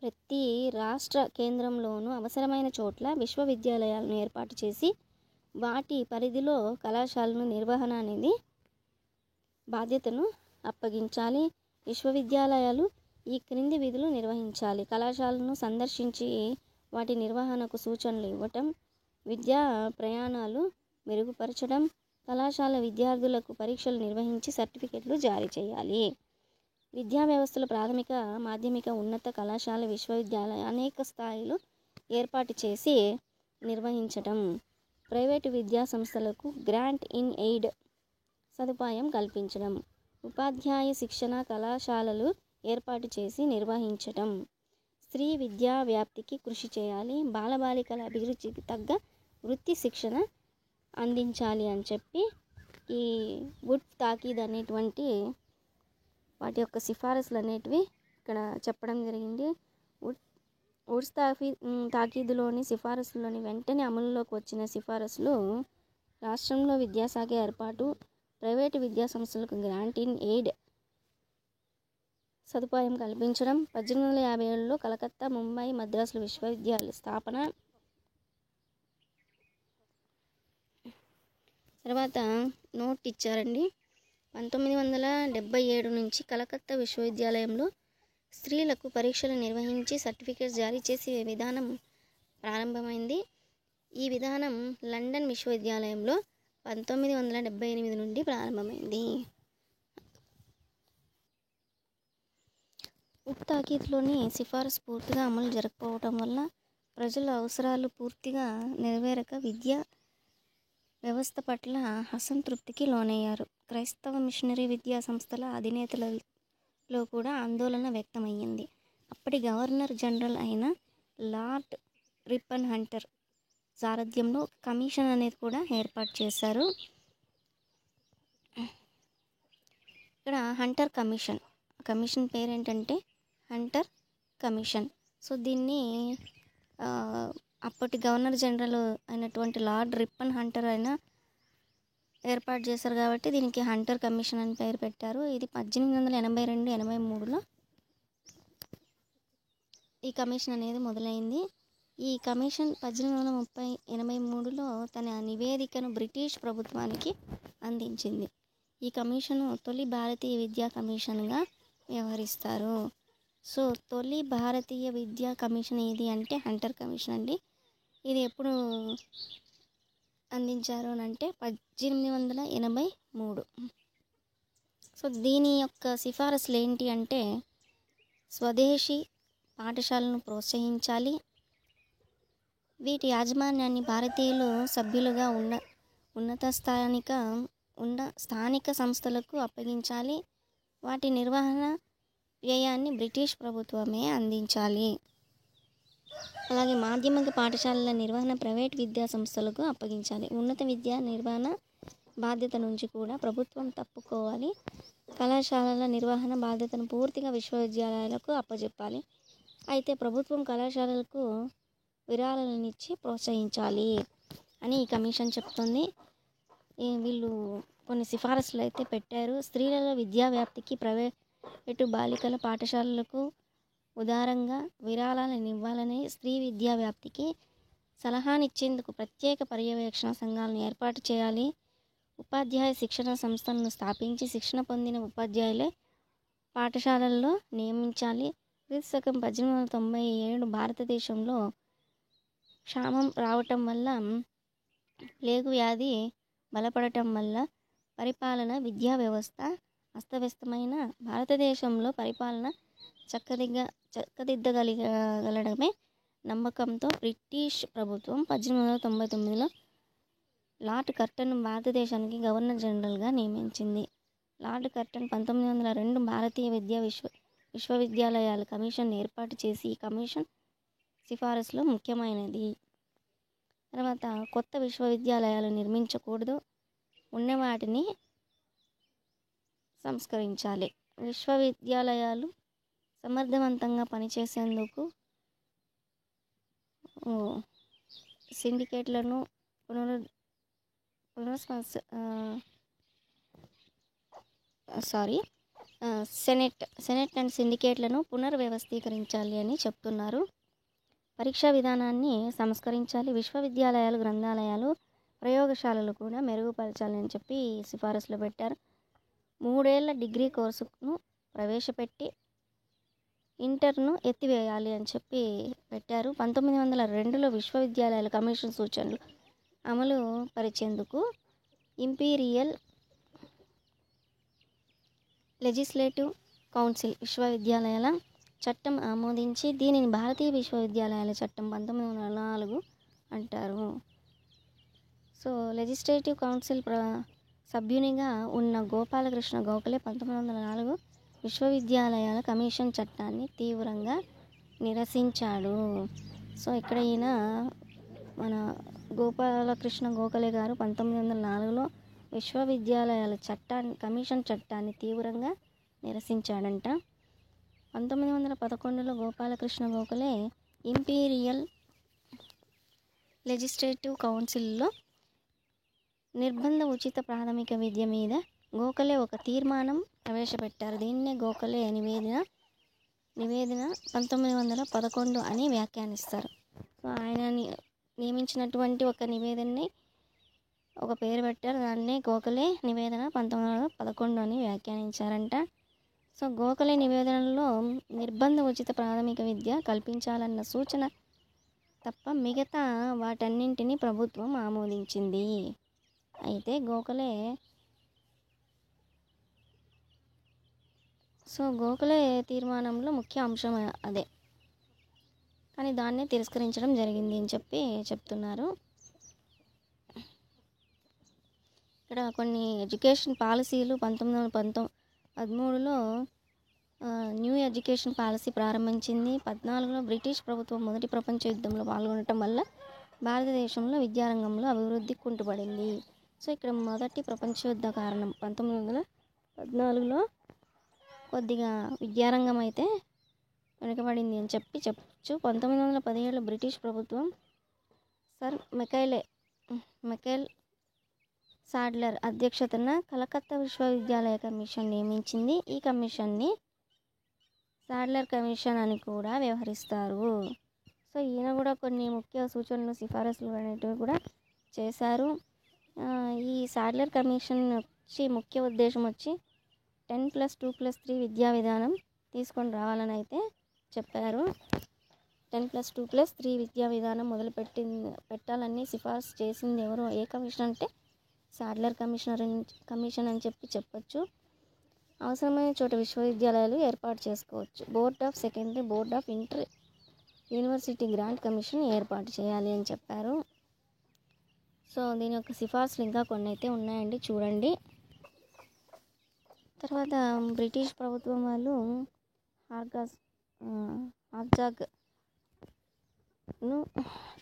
ప్రతి రాష్ట్ర కేంద్రంలోనూ అవసరమైన చోట్ల విశ్వవిద్యాలయాలను ఏర్పాటు చేసి వాటి పరిధిలో కళాశాలను నిర్వహణ అనేది బాధ్యతను అప్పగించాలి. విశ్వవిద్యాలయాలు ఈ క్రింది విధులు నిర్వహించాలి. కళాశాలను సందర్శించి వాటి నిర్వహణకు సూచనలు ఇవ్వటం, విద్యా ప్రయాణాలు మెరుగుపరచడం, కళాశాల విద్యార్థులకు పరీక్షలు నిర్వహించి సర్టిఫికెట్లు జారీ చేయాలి. విద్యా వ్యవస్థలో ప్రాథమిక, మాధ్యమిక, ఉన్నత కళాశాల, విశ్వవిద్యాలయ అనేక స్థాయిలు ఏర్పాటు చేసి నిర్వహించటం. ప్రైవేటు విద్యా సంస్థలకు గ్రాంట్ ఇన్ ఎయిడ్ సదుపాయం కల్పించడం. ఉపాధ్యాయ శిక్షణ కళాశాలలు ఏర్పాటు చేసి నిర్వహించటం. స్త్రీ విద్యా వ్యాప్తికి కృషి చేయాలి. బాలబాలికల అభిరుచికి తగ్గ వృత్తి శిక్షణ అందించాలి అని చెప్పి ఈ వుడ్ తాకీద్ అనేటువంటి వాటి యొక్క సిఫారసులు అనేటివి ఇక్కడ చెప్పడం జరిగింది. వుడ్స్ తాకీదులోని సిఫారసులోని వెంటనే అమలులోకి వచ్చిన సిఫారసులు: రాష్ట్రంలో విద్యాశాఖ ఏర్పాటు, ప్రైవేటు విద్యా సంస్థలకు గ్రాంట్ ఇన్ ఎయిడ్ సదుపాయం కల్పించడం, 1857లో కలకత్తా, ముంబై, మద్రాసుల విశ్వవిద్యాలయ స్థాపన. తర్వాత నోట్ ఇచ్చారండి. 1977 నుంచి కలకత్తా విశ్వవిద్యాలయంలో స్త్రీలకు పరీక్షలు నిర్వహించి సర్టిఫికేట్స్ జారీ చేసే విధానం ప్రారంభమైంది. ఈ విధానం లండన్ విశ్వవిద్యాలయంలో 1978 నుండి ప్రారంభమైంది. వుడ్ తాకీదులోని సిఫారసు పూర్తిగా అమలు జరగకపోవటం వల్ల ప్రజల అవసరాలు పూర్తిగా నెరవేరక విద్యా వ్యవస్థ పట్ల అసంతృప్తికి లోనయ్యారు. క్రైస్తవ మిషనరీ విద్యా సంస్థల అధినేతలలో కూడా ఆందోళన వ్యక్తమయ్యింది. అప్పటి గవర్నర్ జనరల్ అయిన లార్డ్ రిప్పన్ హంటర్ సారథ్యంలో కమిషన్ అనేది కూడా ఏర్పాటు చేశారు. ఇక్కడ హంటర్ కమిషన్ పేరేంటంటే హంటర్ కమిషన్. సో దీన్ని అప్పటి గవర్నర్ జనరల్ అయినటువంటి లార్డ్ రిప్పన్ హంటర్ అయిన ఏర్పాటు చేశారు కాబట్టి దీనికి హంటర్ కమిషన్ అని పేరు పెట్టారు. ఇది 1882-83లో ఈ కమిషన్ అనేది మొదలైంది. ఈ కమిషన్ 1883లో తన నివేదికను బ్రిటిష్ ప్రభుత్వానికి అందించింది. ఈ కమిషను తొలి భారతీయ విద్యా కమిషన్గా వ్యవహరిస్తారు. సో తొలి భారతీయ విద్యా కమిషన్ ఏది అంటే హంటర్ కమిషన్ అండి. ఇది ఎప్పుడు అందించారు అని అంటే 1883. సో దీని యొక్క సిఫారసులు ఏంటి అంటే స్వదేశీ పాఠశాలను ప్రోత్సహించాలి. వీటి యాజమాన్యాన్ని భారతీయులు సభ్యులుగా ఉన్న స్థానిక సంస్థలకు అప్పగించాలి. వాటి నిర్వహణ వ్యయాన్ని బ్రిటిష్ ప్రభుత్వమే అందించాలి. అలాగే మాధ్యమిక పాఠశాలల నిర్వహణ ప్రైవేట్ విద్యా సంస్థలకు అప్పగించాలి. ఉన్నత విద్యా నిర్వహణ బాధ్యత నుంచి కూడా ప్రభుత్వం తప్పుకోవాలి. కళాశాలల నిర్వహణ బాధ్యతను పూర్తిగా విశ్వవిద్యాలయాలకు అప్పజెప్పాలి. అయితే ప్రభుత్వం కళాశాలలకు విరాళాలనిచ్చి ప్రోత్సహించాలి అని ఈ కమిషన్ చెప్తుంది. వీళ్ళు కొన్ని సిఫారసులు అయితే పెట్టారు. స్త్రీలలో విద్యా వ్యాప్తికి ప్రైవేటు బాలికల పాఠశాలలకు ఉదారంగా విరాళాలను ఇవ్వాలని, స్త్రీ విద్యా వ్యాప్తికి సలహానిచ్చేందుకు ప్రత్యేక పర్యవేక్షణ సంఘాలను ఏర్పాటు చేయాలి. ఉపాధ్యాయ శిక్షణ సంస్థలను స్థాపించి శిక్షణ పొందిన ఉపాధ్యాయులే పాఠశాలల్లో నియమించాలి. క్రీస్తు 1897 భారతదేశంలో క్షామం రావటం వల్ల, ప్లేగు వ్యాధి బలపడటం వల్ల పరిపాలన విద్యా వ్యవస్థ అస్తవ్యస్తమైన భారతదేశంలో పరిపాలన చక్కదిద్దగలగలడమే నమ్మకంతో బ్రిటిష్ ప్రభుత్వం 1899లో లార్డ్ కర్టన్ భారతదేశానికి గవర్నర్ జనరల్గా నియమించింది. లార్డ్ కర్టన్ 1902 భారతీయ విశ్వవిద్యాలయాల కమిషన్ ఏర్పాటు చేసి ఈ కమిషన్ సిఫారసులో ముఖ్యమైనది. తర్వాత కొత్త విశ్వవిద్యాలయాలు నిర్మించకూడదు, ఉన్న వాటిని సంస్కరించాలి. విశ్వవిద్యాలయాలు సమర్థవంతంగా పనిచేసేందుకు సిండికేట్లను సెనెట్ అండ్ సిండికేట్లను పునర్వ్యవస్థీకరించాలి అని చెప్తున్నారు. పరీక్షా విధానాన్ని సంస్కరించాలి. విశ్వవిద్యాలయాలు, గ్రంథాలయాలు, ప్రయోగశాలలు కూడా మెరుగుపరచాలి అని చెప్పి సిఫారసులు పెట్టారు. 3 ఏళ్ల డిగ్రీ కోర్సును ప్రవేశపెట్టి ఇంటర్ను ఎత్తివేయాలి అని చెప్పి పెట్టారు. 1902లో విశ్వవిద్యాలయాల కమిషన్ సూచనలు అమలు పరిచేందుకు ఇంపీరియల్ లెజిస్లేటివ్ కౌన్సిల్ విశ్వవిద్యాలయాల చట్టం ఆమోదించి దీనిని భారతీయ విశ్వవిద్యాలయాల చట్టం 1904 అంటారు. సో లెజిస్లేటివ్ కౌన్సిల్ సభ్యునిగా ఉన్న గోపాలకృష్ణ గోఖలే 1904 విశ్వవిద్యాలయాల కమిషన్ చట్టాన్ని తీవ్రంగా నిరసించాడు. సో ఇక్కడ ఈయన మన గోపాలకృష్ణ గోఖలే గారు 1904లో విశ్వవిద్యాలయాల కమిషన్ చట్టాన్ని తీవ్రంగా నిరసించాడంట. 1911లో గోపాలకృష్ణ గోఖలే ఇంపీరియల్ లెజిస్లేటివ్ కౌన్సిల్లో నిర్బంధ ఉచిత ప్రాథమిక విద్య మీద గోఖలే ఒక తీర్మానం ప్రవేశపెట్టారు. దీన్నే గోఖలే నివేదన 1911 అని వ్యాఖ్యానిస్తారు. సో ఆయన నియమించినటువంటి ఒక నివేదనని ఒక పేరు పెట్టారు, దాన్నే గోఖలే నివేదన 1911 అని వ్యాఖ్యానించారంట. సో గోఖలే నివేదనలో నిర్బంధ ఉచిత ప్రాథమిక విద్య కల్పించాలన్న సూచన తప్ప మిగతా వాటన్నింటినీ ప్రభుత్వం ఆమోదించింది. అయితే గోఖలే తీర్మానంలో ముఖ్య అంశం అదే, కానీ దాన్నే తిరస్కరించడం జరిగింది అని చెప్పి చెప్తున్నారు. ఇక్కడ కొన్ని ఎడ్యుకేషన్ పాలసీలు 1913లో న్యూ ఎడ్యుకేషన్ పాలసీ ప్రారంభించింది. 14లో బ్రిటిష్ ప్రభుత్వం మొదటి ప్రపంచ యుద్ధంలో పాల్గొనడం వల్ల భారతదేశంలో విద్యారంగంలో అభివృద్ధి కుంటుపడింది. సో ఇక్కడ మొదటి ప్రపంచ యుద్ధ కారణం 1914లో కొద్దిగా విద్యారంగం అయితే వెనుకబడింది అని చెప్పచ్చు. 1917లో బ్రిటిష్ ప్రభుత్వం సర్ మెకైల్ సాడ్లర్ అధ్యక్షతన కలకత్తా విశ్వవిద్యాలయ కమిషన్ నియమించింది. ఈ కమిషన్ని సాడ్లర్ కమిషన్ అని కూడా వ్యవహరిస్తారు. సో ఈయన కూడా కొన్ని ముఖ్య సూచనలు, సిఫారసులు అనేటివి కూడా చేశారు. ఈ సాడ్లర్ కమిషన్ ముఖ్య ఉద్దేశం 10+2+3 విద్యా విధానం తీసుకొని రావాలని అయితే చెప్పారు. 10+2+3 విద్యా విధానం పెట్టాలని సిఫార్సు చేసింది ఎవరు, ఏ కమిషన్ అంటే సాడ్లర్ కమిషన్ అని చెప్పొచ్చు. అవసరమైన చోట విశ్వవిద్యాలయాలు ఏర్పాటు చేసుకోవచ్చు. Board of secondary, board of inter university grant commission ఏర్పాటు చేయాలి అని చెప్పారు. సో దీని యొక్క సిఫార్సులు ఇంకా కొన్ని అయితే ఉన్నాయండి, చూడండి. తర్వాత బ్రిటిష్ ప్రభుత్వం వాళ్ళు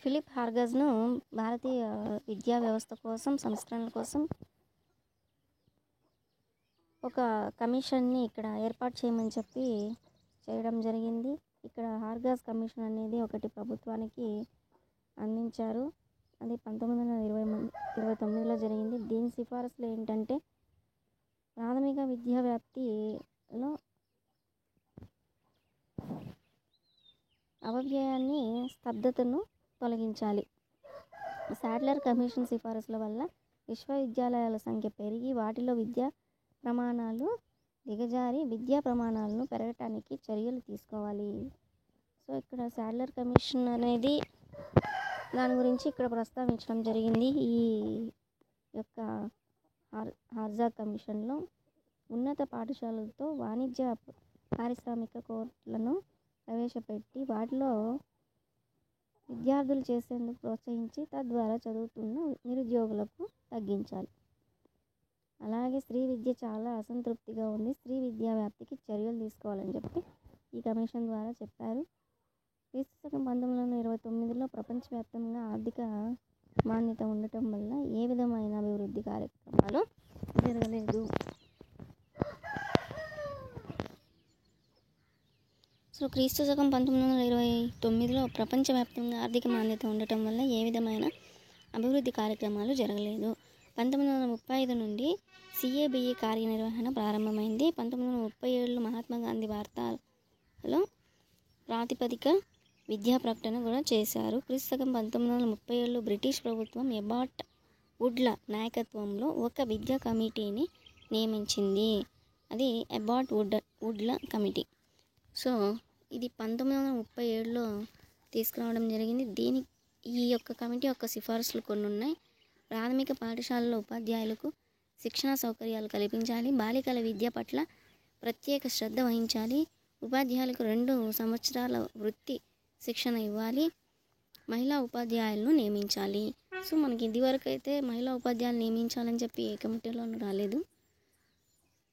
ఫిలిప్ హార్గజ్ను భారతీయ విద్యా వ్యవస్థ కోసం సంస్కరణల కోసం ఒక కమిషన్ని ఇక్కడ ఏర్పాటు చేయమని చెప్పి చేయడం జరిగింది. ఇక్కడ హార్గజ్ కమిషన్ అనేది ఒకటి ప్రభుత్వానికి అందించారు. అది 1929లో జరిగింది. దీని సిఫారసులు ఏంటంటే ప్రాథమిక విద్యా వ్యాప్తిలో అపవ్యయాన్ని స్తబ్దతను తొలగించాలి. సాడ్లర్ కమిషన్ సిఫారసుల వల్ల విశ్వవిద్యాలయాల సంఖ్య పెరిగి వాటిలో విద్యా ప్రమాణాలు దిగజారి విద్యా ప్రమాణాలను పెరగటానికి చర్యలు తీసుకోవాలి. సో ఇక్కడ సాడ్లర్ కమిషన్ అనేది దాని గురించి ఇక్కడ ప్రస్తావించడం జరిగింది. ఈ యొక్క హార్జాగ్ కమిషన్లో ఉన్నత పాఠశాలలతో వాణిజ్య పారిశ్రామిక కోర్సులను ప్రవేశపెట్టి వాటిలో విద్యార్థులు చేసేందుకు ప్రోత్సహించి తద్వారా చదువుతున్న నిరుద్యోగులకు తగ్గించాలి. అలాగే స్త్రీ విద్య చాలా అసంతృప్తిగా ఉంది, స్త్రీ విద్యా వ్యాప్తికి చర్యలు తీసుకోవాలని చెప్పి ఈ కమిషన్ ద్వారా చెప్పారు. క్రీస్తు శకం 1929లో ప్రపంచవ్యాప్తంగా ఆర్థిక మాన్యత ఉండటం వల్ల ఏ విధమైన అభివృద్ధి కార్యక్రమాలు జరగలేదు. సో క్రీస్తు శకం 1929లో ప్రపంచవ్యాప్తంగా ఆర్థిక మాన్యత ఉండటం వల్ల ఏ విధమైన అభివృద్ధి కార్యక్రమాలు జరగలేదు. 1935 నుండి CABE కార్యనిర్వహణ ప్రారంభమైంది. 1937లో మహాత్మా గాంధీ వార్తలో ప్రాతిపదిక విద్యా ప్రకటన కూడా చేశారు. క్రీస్తు శకం 1937లో బ్రిటిష్ ప్రభుత్వం ఎబార్ట్ వుడ్ల నాయకత్వంలో ఒక విద్యా కమిటీని నియమించింది. అది ఎబార్ట్ వుడ్ల కమిటీ. సో ఇది 1937లో తీసుకురావడం జరిగింది. ఈ యొక్క కమిటీ యొక్క సిఫార్సులు కొన్ని ఉన్నాయి. ప్రాథమిక పాఠశాలలో ఉపాధ్యాయులకు శిక్షణ సౌకర్యాలు కల్పించాలి. బాలికల విద్య పట్ల ప్రత్యేక శ్రద్ధ వహించాలి. ఉపాధ్యాయులకు 2 సంవత్సరాల వృత్తి శిక్షణ ఇవ్వాలి. మహిళా ఉపాధ్యాయులను నియమించాలి. సో మనకి ఇదివరకు అయితే మహిళా ఉపాధ్యాయులు నియమించాలని చెప్పి ఏ కమిటీలోనూ రాలేదు.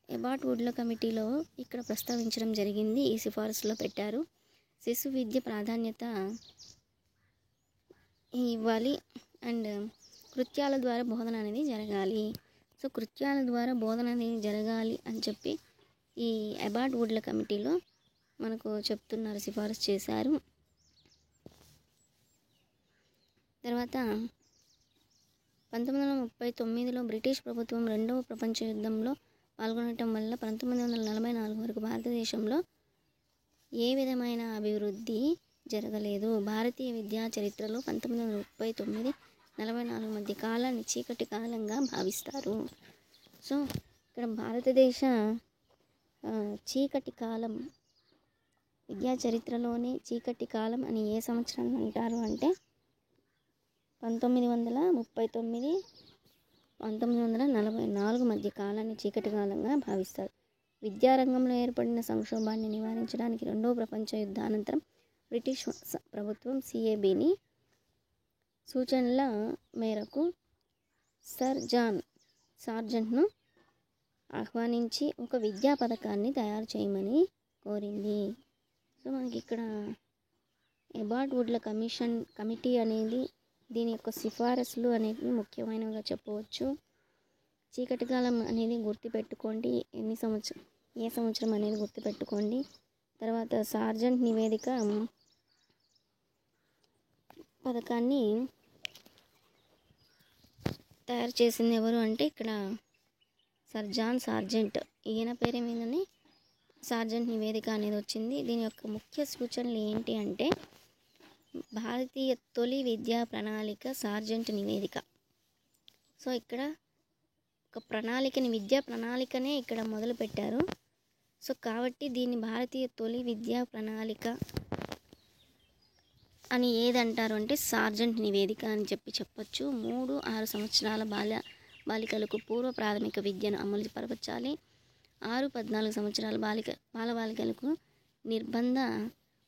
ఎబార్ట్ వుడ్ల కమిటీలో ఇక్కడ ప్రస్తావించడం జరిగింది. ఈ సిఫారసులో పెట్టారు. శిశు విద్య ప్రాధాన్యత ఇవ్వాలి అండ్ కృత్యాల ద్వారా బోధన అనేది జరగాలి. సో కృత్యాల ద్వారా బోధన అనేది జరగాలి అని చెప్పి ఈ ఎబార్ట్ వుడ్ల కమిటీలో మనకు చెప్తున్నారు, సిఫారసు చేశారు. తర్వాత 1939లో బ్రిటిష్ ప్రభుత్వం 2వ ప్రపంచ యుద్ధంలో పాల్గొనటం వల్ల 1944 వరకు భారతదేశంలో ఏ విధమైన అభివృద్ధి జరగలేదు. భారతీయ విద్యా చరిత్రలో 1939-44 మధ్య కాలాన్ని చీకటి కాలంగా భావిస్తారు. సో ఇక్కడ భారతదేశ చీకటి కాలం, విద్యా చరిత్రలోనే చీకటి కాలం అని ఏ సంవత్సరాన్ని అంటారు అంటే 1939-1944 మధ్య కాలాన్ని చీకటి కాలంగా భావిస్తారు. విద్యారంగంలో ఏర్పడిన సంక్షోభాన్ని నివారించడానికి 2వ ప్రపంచ యుద్ధానంతరం బ్రిటిష్ ప్రభుత్వం CABని సూచనల మేరకు సర్ జాన్ సార్జెంట్ను ఆహ్వానించి ఒక విద్యా పథకాన్ని తయారు చేయమని కోరింది. సో మనకి ఇక్కడ ఎబార్ట్ వుడ్ల కమిటీ అనేది దీని యొక్క సిఫారసులు అనేవి ముఖ్యమైనవిగా చెప్పవచ్చు. చీకటి కాలం అనేది గుర్తుపెట్టుకోండి, ఏ సంవత్సరం అనేది గుర్తుపెట్టుకోండి. తర్వాత సార్జెంట్ నివేదిక పథకాన్ని తయారు చేసింది ఎవరు అంటే ఇక్కడ సర్ జాన్ సార్జెంట్, ఈయన పేరు మీదనే సార్జెంట్ నివేదిక అనేది వచ్చింది. దీని యొక్క ముఖ్య సూచనలు ఏంటి అంటే భారతీయ తొలి విద్యా ప్రణాళిక సార్జెంట్ నివేదిక. సో ఇక్కడ ఒక విద్యా ప్రణాళికనే ఇక్కడ మొదలు పెట్టారు. సో కాబట్టి దీన్ని భారతీయ తొలి విద్యా ప్రణాళిక అని ఏదంటారు అంటే సార్జెంట్ నివేదిక అని చెప్పొచ్చు. 3-6 సంవత్సరాల బాలికలకు పూర్వ ప్రాథమిక విద్యను అమలు పరచాలి. 6-14 సంవత్సరాల బాలబాలికలకు నిర్బంధ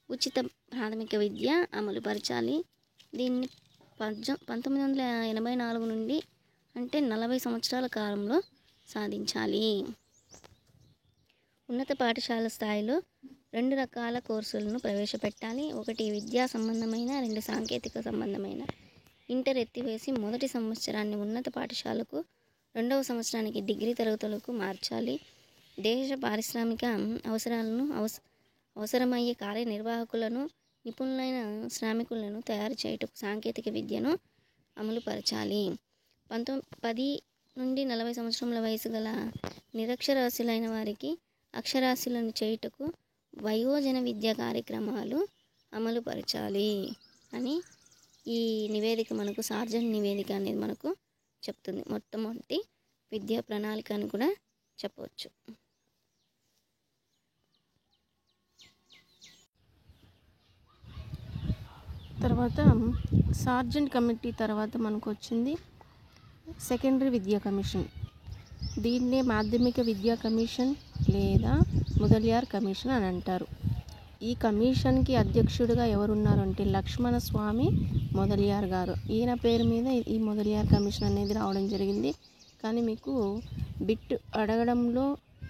ఉచిత ప్రాథమిక విద్య అమలుపరచాలి. దీన్ని 1984 నుండి అంటే 40 సంవత్సరాల కాలంలో సాధించాలి. ఉన్నత పాఠశాల స్థాయిలో 2 రకాల కోర్సులను ప్రవేశపెట్టాలి. 1 విద్యా సంబంధమైన, 2 సాంకేతిక సంబంధమైన. ఇంటర్ ఎత్తివేసి మొదటి సంవత్సరాన్ని ఉన్నత పాఠశాలకు, 2వ సంవత్సరానికి డిగ్రీ తరగతులకు మార్చాలి. దేశ పారిశ్రామిక అవసరాలను అవసరమయ్యే కార్యనిర్వాహకులను, నిపుణులైన శ్రామికులను తయారు చేయుటకు సాంకేతిక విద్యను అమలుపరచాలి. 10 నుండి 40 సంవత్సరముల వయసు గల నిరక్షరాస్యులైన వారికి అక్షరాస్యులను చేయుటకు వయోజన విద్యా కార్యక్రమాలు అమలుపరచాలి అని ఈ నివేదిక మనకు సార్జెంట్ నివేదిక అనేది మనకు చెప్తుంది. మొట్టమొదటి విద్యా ప్రణాళిక అని కూడా చెప్పవచ్చు. తర్వాత సార్జెంట్ కమిటీ తర్వాత మనకు వచ్చింది సెకండరీ విద్యా కమిషన్. దీన్నే మాధ్యమిక విద్యా కమిషన్ లేదా మొదలియార్ కమిషన్ అని అంటారు. ఈ కమిషన్కి అధ్యక్షుడిగా ఎవరున్నారంటే లక్ష్మణ స్వామి మొదలియార్ గారు. ఈయన పేరు మీద ఈ మొదలియార్ కమిషన్ అనేది రావడం జరిగింది. కానీ మీకు బిట్ అడగడంలో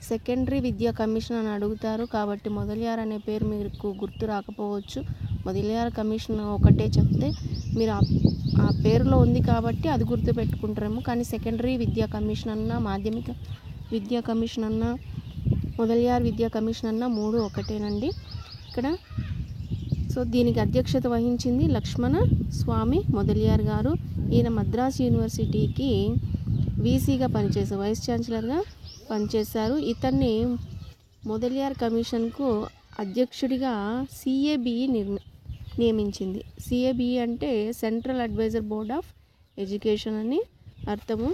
సెకండరీ విద్యా కమిషన్ అని అడుగుతారు కాబట్టి మొదలియార్ అనే పేరు మీకు గుర్తు రాకపోవచ్చు. మొదలియార్ కమిషన్ ఒకటే చెప్తే మీరు ఆ పేరులో ఉంది కాబట్టి అది గుర్తు పెట్టుకుంటారేమో. కానీ సెకండరీ విద్యా కమిషన్ అన్న, మాధ్యమిక విద్యా కమిషన్ అన్న, మొదలియార్ విద్యా కమిషన్ అన్న మూడు ఒకటేనండి ఇక్కడ. సో దీనికి అధ్యక్షత వహించింది లక్ష్మణ స్వామి మొదలియార్ గారు. ఈయన మద్రాసు యూనివర్సిటీకి వీసీగా పనిచేశారు, వైస్ ఛాన్సలర్గా పనిచేశారు. ఇతన్ని మొదలియార్ కమిషన్కు అధ్యక్షుడిగా సిఏబిఈ నియమించింది. సిఏబిఈ అంటే central advisor board of education అని అర్థము.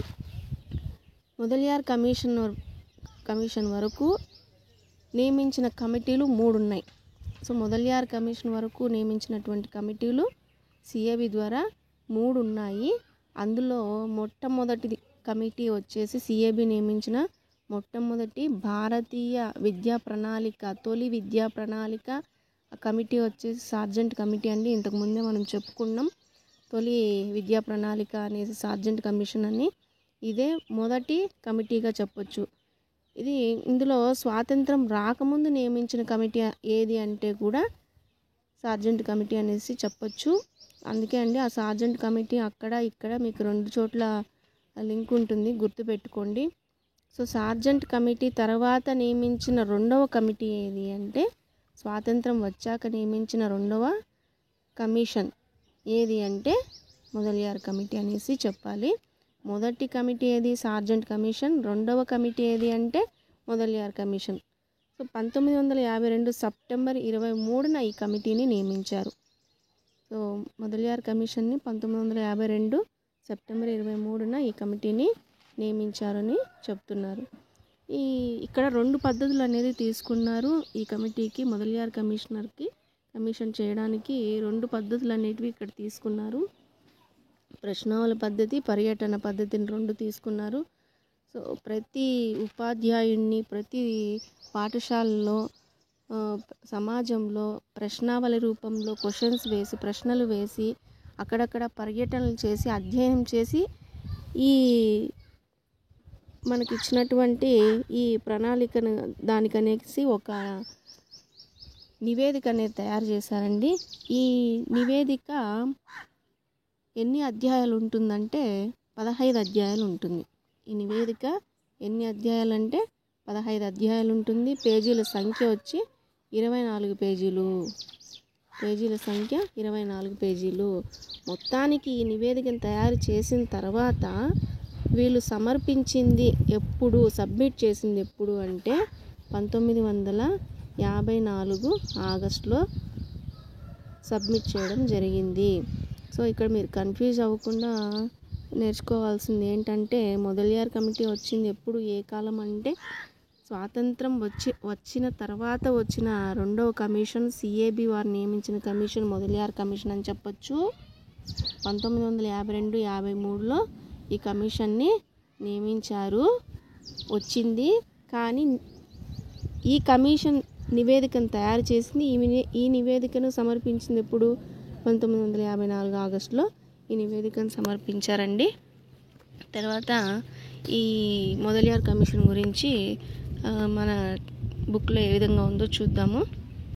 మొదలియార్ కమిషన్ వరకు నియమించిన కమిటీలు 3 ఉన్నాయి. సో మొదలియార్ కమిషన్ వరకు నియమించినటువంటి కమిటీలు సిఏబి ద్వారా 3 ఉన్నాయి. అందులో మొట్టమొదటి కమిటీ వచ్చేసి సిఏబి నియమించిన మొట్టమొదటి భారతీయ విద్యా ప్రణాళిక, తొలి విద్యా ప్రణాళిక కమిటీ వచ్చేసి సార్జెంట్ కమిటీ అండి. ఇంతకుముందే మనం చెప్పుకున్నాం తొలి విద్యా ప్రణాళిక అనేది సార్జెంట్ కమిషన్ అని. ఇదే మొదటి కమిటీగా చెప్పొచ్చు. ఇందులో స్వాతంత్రం రాకముందు నియమించిన కమిటీ ఏది అంటే కూడా సార్జెంట్ కమిటీ అనేసి చెప్పొచ్చు. అందుకే అండి ఆ సార్జెంట్ కమిటీ అక్కడ ఇక్కడ మీకు 2 చోట్ల లింక్ ఉంటుంది, గుర్తుపెట్టుకోండి. సో సార్జెంట్ కమిటీ తర్వాత నియమించిన 2వ కమిటీ ఏది అంటే స్వాతంత్రం వచ్చాక నియమించిన 2వ కమిషన్ ఏది అంటే మొదలియార్ కమిటీ అనేసి చెప్పాలి. మొదటి కమిటీ ఏది సార్జెంట్ కమిషన్, 2వ కమిటీ ఏది అంటే మొదలియార్ కమిషన్. సో 1952 సెప్టెంబర్ 23న ఈ కమిటీని నియమించారు. సో మొదలియార్ కమిషన్ని 1952 సెప్టెంబర్ 23న ఈ కమిటీని నియమించారని చెప్తున్నారు. ఇక్కడ 2 పద్ధతులు అనేది తీసుకున్నారు. ఈ కమిటీకి మొదలియార్ కమిషన్ చేయడానికి 2 పద్ధతులు అనేటివి ఇక్కడ తీసుకున్నారు. ప్రశ్నావళి పద్ధతి, పర్యటన పద్ధతిని 2 తీసుకున్నారు. సో ప్రతి ఉపాధ్యాయుడిని ప్రతి పాఠశాలలో సమాజంలో ప్రశ్నావళి రూపంలో ప్రశ్నలు వేసి అక్కడక్కడ పర్యటనలు చేసి అధ్యయనం చేసి ఈ మనకి ఇచ్చినటువంటి ఈ ప్రణాళికను దానికనేసి ఒక నివేదిక అనేది తయారు చేశారండి. ఈ నివేదిక ఎన్ని అధ్యాయాలు ఉంటుందంటే 15 అధ్యాయాలు ఉంటుంది. ఈ నివేదిక ఎన్ని అధ్యాయాలు అంటే 15 అధ్యాయాలు ఉంటుంది. పేజీల సంఖ్య వచ్చి 24 పేజీలు. పేజీల సంఖ్య 24 పేజీలు. మొత్తానికి ఈ నివేదికను తయారు చేసిన తర్వాత వీళ్ళు సబ్మిట్ చేసింది ఎప్పుడు అంటే 1954 ఆగస్టులో సబ్మిట్ చేయడం జరిగింది. సో ఇక్కడ మీరు కన్ఫ్యూజ్ అవ్వకుండా నేర్చుకోవాల్సింది ఏంటంటే మొదలియార్ కమిటీ వచ్చింది ఎప్పుడు, ఏ కాలం అంటే స్వాతంత్రం వచ్చిన తర్వాత వచ్చిన 2వ కమిషన్ సిఏబి వారు నియమించిన కమిషన్ మొదలియార్ కమిషన్ అని చెప్పొచ్చు. 1952-53లో ఈ కమిషన్ని నియమించారు వచ్చింది. కానీ ఈ కమిషన్ నివేదికను తయారు చేసింది, ఈ నివేదికను సమర్పించింది ఎప్పుడు 1954 ఆగస్టులో ఈ నివేదికను సమర్పించారండి. తర్వాత ఈ మొదలియార్ కమిషన్ గురించి మన బుక్లో ఏ విధంగా ఉందో చూద్దాము.